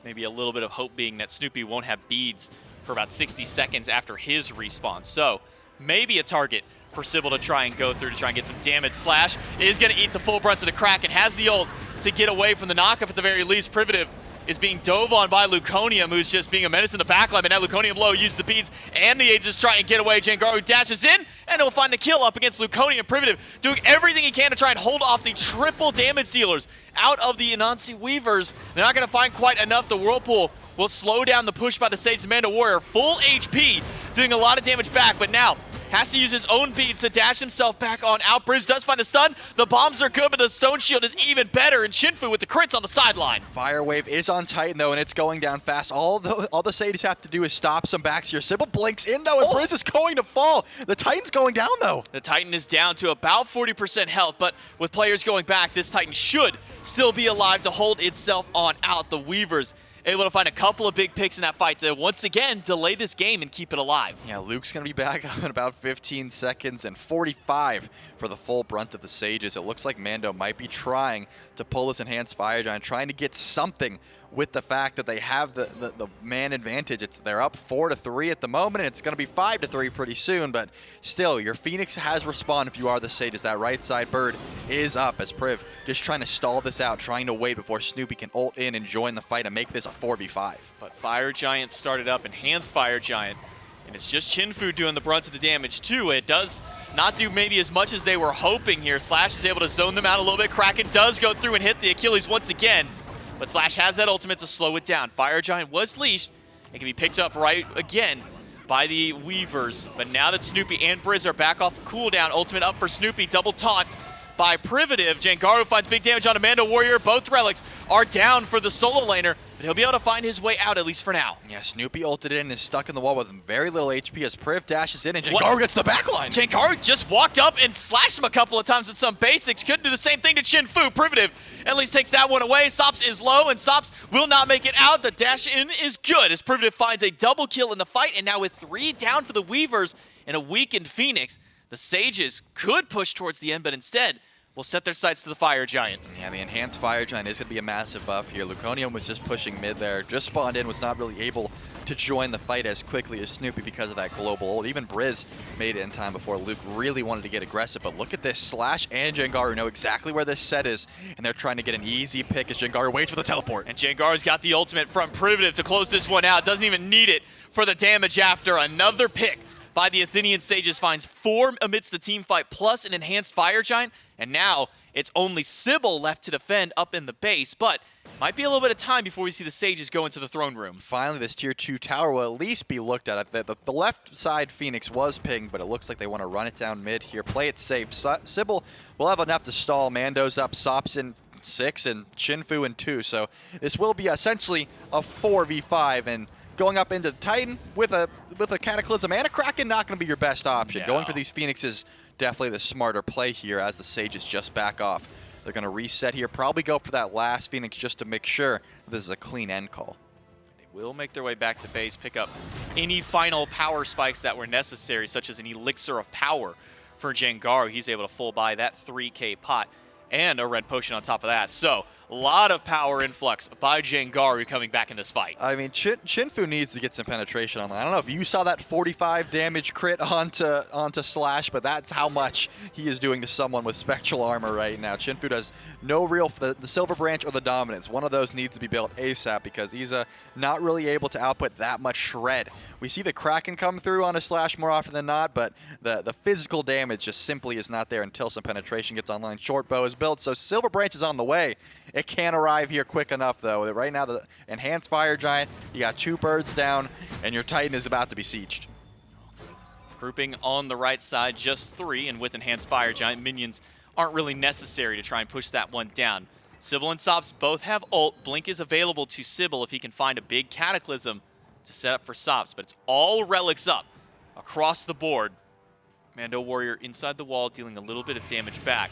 Speaker 1: Maybe a little bit of hope being that Snoopy won't have beads for about 60 seconds after his respawn. So maybe a target for Sybil to try and go through to try and get some damage. Slash is going to eat the full brunt of the Kraken, has the ult to get away from the knockup at the very least. Privative is being dove on by Luconium, who's just being a menace in the backline, but now Luconium low, uses the beads and the Aegis try and get away. Jengaru dashes in, and he'll find the kill up against Luconium. Privative doing everything he can to try and hold off the triple damage dealers out of the Anansi Weavers. They're not going to find quite enough. The Whirlpool will slow down the push by the Sage. Mando Warrior, full HP, doing a lot of damage back, but now has to use his own beads to dash himself back on out. Briz does find a stun. The bombs are good, but the stone shield is even better, and Shinfu with the crits on the sideline.
Speaker 2: Fire Wave is on Titan, though, and it's going down fast. All the Sages have to do is stop some backs here. Sybil blinks in, though, and Briz is going to fall. The Titan's going down, though.
Speaker 1: The Titan is down to about 40% health, but with players going back, this Titan should still be alive to hold itself on out. The Weavers able to find a couple of big picks in that fight to once again delay this game and keep it alive.
Speaker 2: Yeah, Luke's going to be back in about 15 seconds and 45 for the full brunt of the Sages. It looks like Mando might be trying to pull this Enhanced Fire Giant, trying to get something with the fact that they have the man advantage. They're up 4-3 at the moment, and it's going to be 5-3 pretty soon, but still, your Phoenix has respawned if you are the Sages. That right side bird is up as Priv just trying to stall this out, trying to wait before Snoopy can ult in and join the fight and make this a 4v5.
Speaker 1: But Fire Giant started up, Enhanced Fire Giant, and it's just Shinfu doing the brunt of the damage too. It does not do maybe as much as they were hoping here. Slash is able to zone them out a little bit. Kraken does go through and hit the Achilles once again, but Slash has that ultimate to slow it down. Fire Giant was leashed and can be picked up right again by the Weavers. But now that Snoopy and Briz are back off cooldown, ultimate up for Snoopy, double taunt by Privative. Jengaru finds big damage on Mando Warrior. Both relics are down for the solo laner, but he'll be able to find his way out, at least for now.
Speaker 2: Yeah, Snoopy ulted in and is stuck in the wall with very little HP as Priv dashes in and Jengaru gets the backline.
Speaker 1: Jengaru just walked up and slashed him a couple of times with some basics. Couldn't do the same thing to Shinfu. Privative at least takes that one away. Sops is low, and Sops will not make it out. The dash in is good as Privative finds a double kill in the fight, and now with 3 down for the Weavers and a weakened Phoenix, the Sages could push towards the end, but instead will set their sights to the Fire Giant.
Speaker 2: Yeah, the Enhanced Fire Giant is going to be a massive buff here. Luconium was just pushing mid there, just spawned in, was not really able to join the fight as quickly as Snoopy because of that global ult. Even Briz made it in time before Luke really wanted to get aggressive, but look at this. Slash and Jengaru know exactly where this set is, and they're trying to get an easy pick as Jengaru waits for the teleport.
Speaker 1: And Jengaru's got the ultimate from Privative to close this one out. Doesn't even need it for the damage after. Another pick by the Athenian Sages finds 4 amidst the team fight, plus an Enhanced Fire Giant, and now It's only Sybil left to defend up in the base, but might be a little bit of time before we see the Sages go into the throne room.
Speaker 2: Finally, this tier 2 tower will at least be looked at. The left side Phoenix was pinged, but it looks like they want to run it down mid here, play it safe. Sybil will have enough to stall. Mando's up, Sops in 6, and Chinfu in 2. So this will be essentially a 4v5, and going up into Titan with a Cataclysm and a Kraken, not going to be your best option.
Speaker 1: No.
Speaker 2: Going for these Phoenixes, definitely the smarter play here as the Sages just back off. They're going to reset here, probably go for that last Phoenix just to make sure this is a clean end call.
Speaker 1: They will make their way back to base, pick up any final power spikes that were necessary, such as an Elixir of Power for Jengaru. He's able to full buy that 3k pot and a red potion on top of that. So a lot of power influx by Jengaru coming back in this fight.
Speaker 2: I mean, Chinfu needs to get some penetration on that. I don't know if you saw that 45 damage crit onto Slash, but that's how much he is doing to someone with Spectral Armor right now. Chinfu does no real, the Silver Branch or the Dominance. One of those needs to be built ASAP because he's not really able to output that much shred. We see the Kraken come through on a Slash more often than not, but the physical damage just simply is not there until some penetration gets online. Short bow is built, so Silver Branch is on the way. It can't arrive here quick enough, though. Right now, the Enhanced Fire Giant, you got 2 birds down, and your Titan is about to be sieged.
Speaker 1: Grouping on the right side, just 3, and with Enhanced Fire Giant, minions aren't really necessary to try and push that one down. Sybil and Sops both have ult. Blink is available to Sybil if he can find a big Cataclysm to set up for Sops, but it's all relics up across the board. Mando Warrior inside the wall, dealing a little bit of damage back.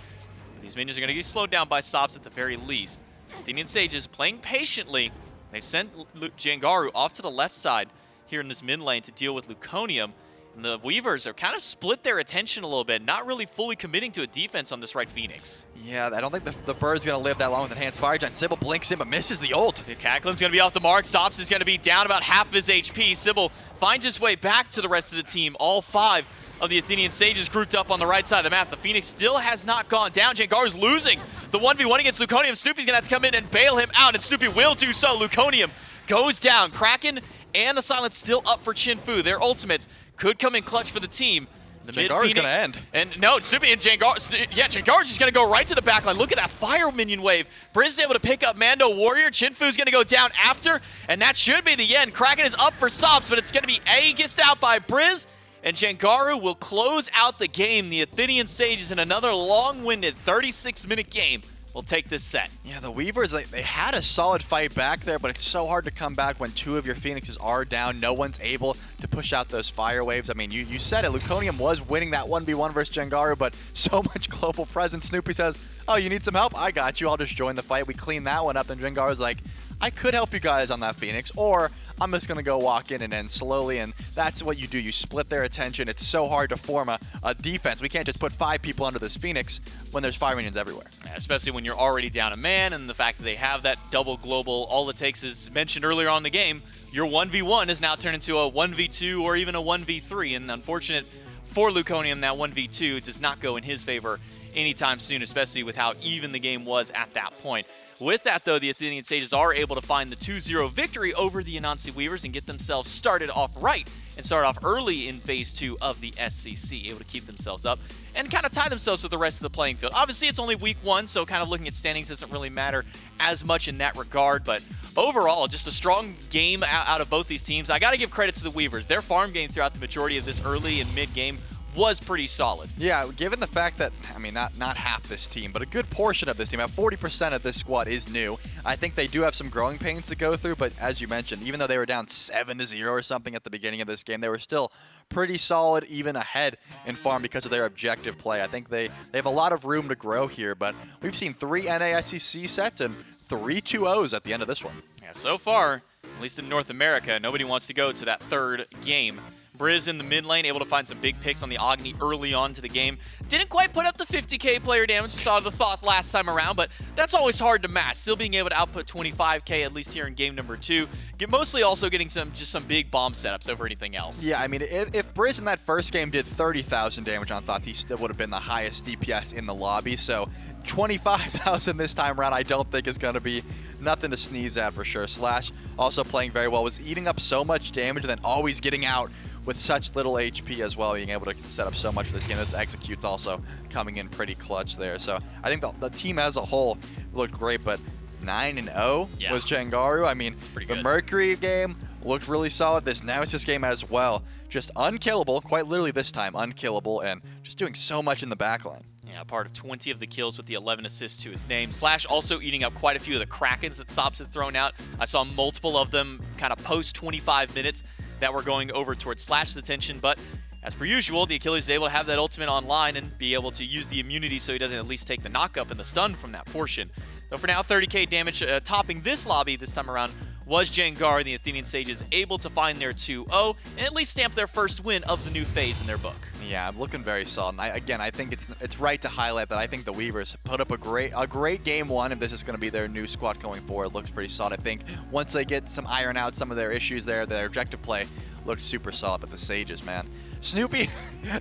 Speaker 1: These minions are going to get slowed down by Sops at the very least. Athenian Sages playing patiently. They sent Jengaru off to the left side here in this mid lane to deal with Luconium. And the Weavers are kind of split their attention a little bit, not really fully committing to a defense on this right Phoenix.
Speaker 2: Yeah, I don't think the bird's going to live that long with Enhanced Fire Giant. Sybil blinks in but misses the ult.
Speaker 1: The Cataclysm's going to be off the mark. Sops is going to be down about half of his HP. Sybil finds his way back to the rest of the team. All 5 of the Athenian Sages grouped up on the right side of the map. The Phoenix still has not gone down. Jengaru's snoopy's the 1v1 against Luconium. Snoopy's going to have to come in and bail him out, and Snoopy will do so. Luconium goes down. Kraken and the Silence still up for Chinfu. Their ultimates could come in clutch for the team. The
Speaker 2: Jengaru's going to end.
Speaker 1: And no, Snoopy and Jengaru's just going to go right to the backline. Look at that fire minion wave. Briz is able to pick up Mando Warrior. Chinfu's going to go down after, and that should be the end. Kraken is up for Sops, but it's going to be Aegis out by Briz. And Jengaru will close out the game. The Athenian Sages in another long-winded 36-minute game will take this set.
Speaker 2: Yeah, the Weavers, they had a solid fight back there, but it's so hard to come back when 2 of your Phoenixes are down. No one's able to push out those fire waves. I mean, you said it. Luconium was winning that 1v1 versus Jengaru, but so much global presence. Snoopy says, oh, you need some help? I got you. I'll just join the fight. We clean that one up. And Jengaru's like, I could help you guys on that Phoenix, or I'm just going to go walk in and end slowly, and that's what you do. You split their attention. It's so hard to form a defense. We can't just put 5 people under this Phoenix when there's fire minions everywhere.
Speaker 1: Yeah, especially when you're already down a man, and the fact that they have that double global, all it takes is, mentioned earlier on in the game, your 1v1 is now turned into a 1v2 or even a 1v3, and unfortunate for Luconium, that 1v2 does not go in his favor anytime soon, especially with how even the game was at that point. With that, though, the Athenian Sages are able to find the 2-0 victory over the Anansi Weavers and get themselves started off right and start off early in Phase 2 of the SCC, able to keep themselves up and kind of tie themselves with the rest of the playing field. Obviously, it's only Week 1, so kind of looking at standings doesn't really matter as much in that regard, but overall, just a strong game out of both these teams. I got to give credit to the Weavers. Their farm game throughout the majority of this early and mid-game was pretty solid.
Speaker 2: Yeah, given the fact that, I mean, not half this team, but a good portion of this team, about 40% of this squad is new. I think they do have some growing pains to go through, but as you mentioned, even though they were down 7-0 or something at the beginning of this game, they were still pretty solid, even ahead in farm because of their objective play. I think they have a lot of room to grow here, but we've seen 3 NASCC sets and 3 2-0s at the end of this one.
Speaker 1: Yeah, so far, at least in North America, nobody wants to go to that 3rd game. Briz in the mid lane, able to find some big picks on the Agni early on to the game. Didn't quite put up the 50k player damage we saw the Thoth last time around, but that's always hard to match. Still being able to output 25k, at least here in game number 2. Mostly also getting some big bomb setups over anything else.
Speaker 2: Yeah, I mean, if Briz in that first game did 30,000 damage on Thoth, he still would have been the highest DPS in the lobby, so 25,000 this time around I don't think is going to be nothing to sneeze at for sure. Slash also playing very well, was eating up so much damage and then always getting out with such little HP as well, being able to set up so much for the team. Those executes also coming in pretty clutch there. So I think the team as a whole looked great, but 9-0 was Jengaru. I mean, the Mercury game looked really solid. This Nemesis game as well, just unkillable, quite literally this time, unkillable, and just doing so much in the backline.
Speaker 1: Yeah, part of 20 of the kills with the 11 assists to his name. Slash also eating up quite a few of the Krakens that Sobs had thrown out. I saw multiple of them kind of post 25 minutes that were going over towards Slash's attention, but as per usual, the Achilles is able to have that ultimate online and be able to use the immunity so he doesn't at least take the knock-up and the stun from that portion. So for now, 30k damage topping this lobby this time around was Jengar, and the Athenian Sages able to find their 2-0 and at least stamp their first win of the new phase in their book.
Speaker 2: Yeah, I'm looking very solid. And I think it's right to highlight that I think the Weavers put up a great game one, and this is going to be their new squad going forward. It looks pretty solid. I think once they get iron out some of their issues there, their objective play looked super solid. But the Sages, man, Snoopy,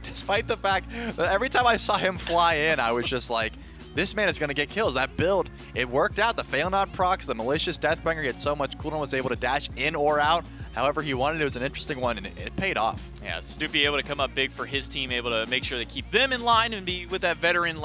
Speaker 2: despite the fact that every time I saw him fly in, I was just like, this man is going to get kills. That build, it worked out. The fail nod procs, the malicious Deathbringer, he had so much cooldown, was able to dash in or out however he wanted. It was an interesting one, and it paid off.
Speaker 1: Yeah, Snoopy able to come up big for his team, able to make sure they keep them in line and be with that veteran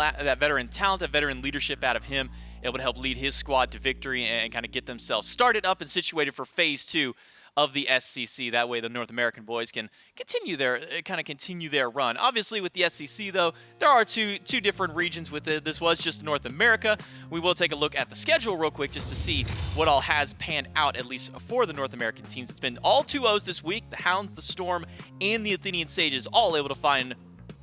Speaker 1: talent, that veteran leadership out of him, able to help lead his squad to victory and kind of get themselves started up and situated for phase 2 of the SCC. That way the North American boys can continue their run. Obviously with the SCC though, there are two different regions with it. This was just North America. We will take a look at the schedule real quick just to see what all has panned out, at least for the North American teams. It's been all 2-0s this week. The Hounds, the Storm, and the Athenian Sages all able to find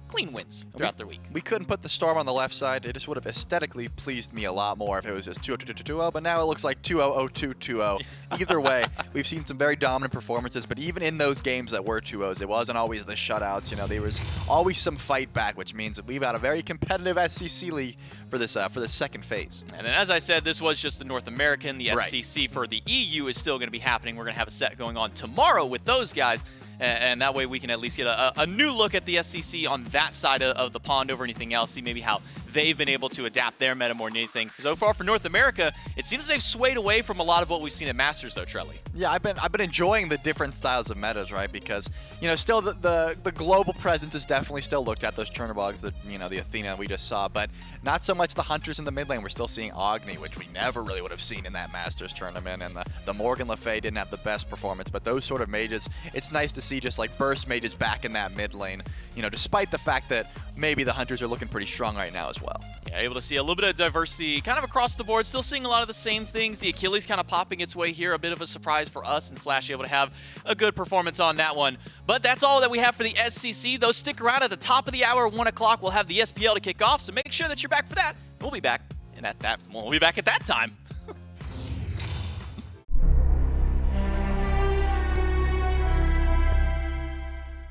Speaker 1: clean wins throughout their week.
Speaker 2: We couldn't put the Storm on the left side. It just would have aesthetically pleased me a lot more if it was just 2-0-2-2-2-0, but now it looks like 2-0-0-2-2-0. Either way, we've seen some very dominant performances, but even in those games that were 2-0s, it wasn't always the shutouts. You know, there was always some fight back, which means that we've got a very competitive SCC league for this second phase.
Speaker 1: And then, as I said, this was just the North American. The SCC for the EU is still going to be happening. We're going to have a set going on tomorrow with those guys. And that way we can at least get a new look at the SCC on that side of the pond over anything else, see maybe how they've been able to adapt their meta more than anything. So far for North America, it seems they've swayed away from a lot of what we've seen at Masters though, Trelly.
Speaker 2: Yeah, I've been enjoying the different styles of metas, right? Because, you know, still the global presence is definitely still looked at, those Chernobyls, the Athena we just saw, but not so much the Hunters in the mid lane. We're still seeing Agni, which we never really would have seen in that Masters tournament, and the Morgan Le Fay didn't have the best performance, but those sort of mages, it's nice to see just like burst mages back in that mid lane, you know, despite the fact that maybe the Hunters are looking pretty strong right now as well.
Speaker 1: Yeah, able to see a little bit of diversity kind of across the board, still seeing a lot of the same things. The Achilles kind of popping its way here, a bit of a surprise for us, and Slash able to have a good performance on that one. But that's all that we have for the SCC. Those stick around at the top of the hour, 1 o'clock, we'll have the SPL to kick off, so make sure that you're back for that. We'll be back at that time.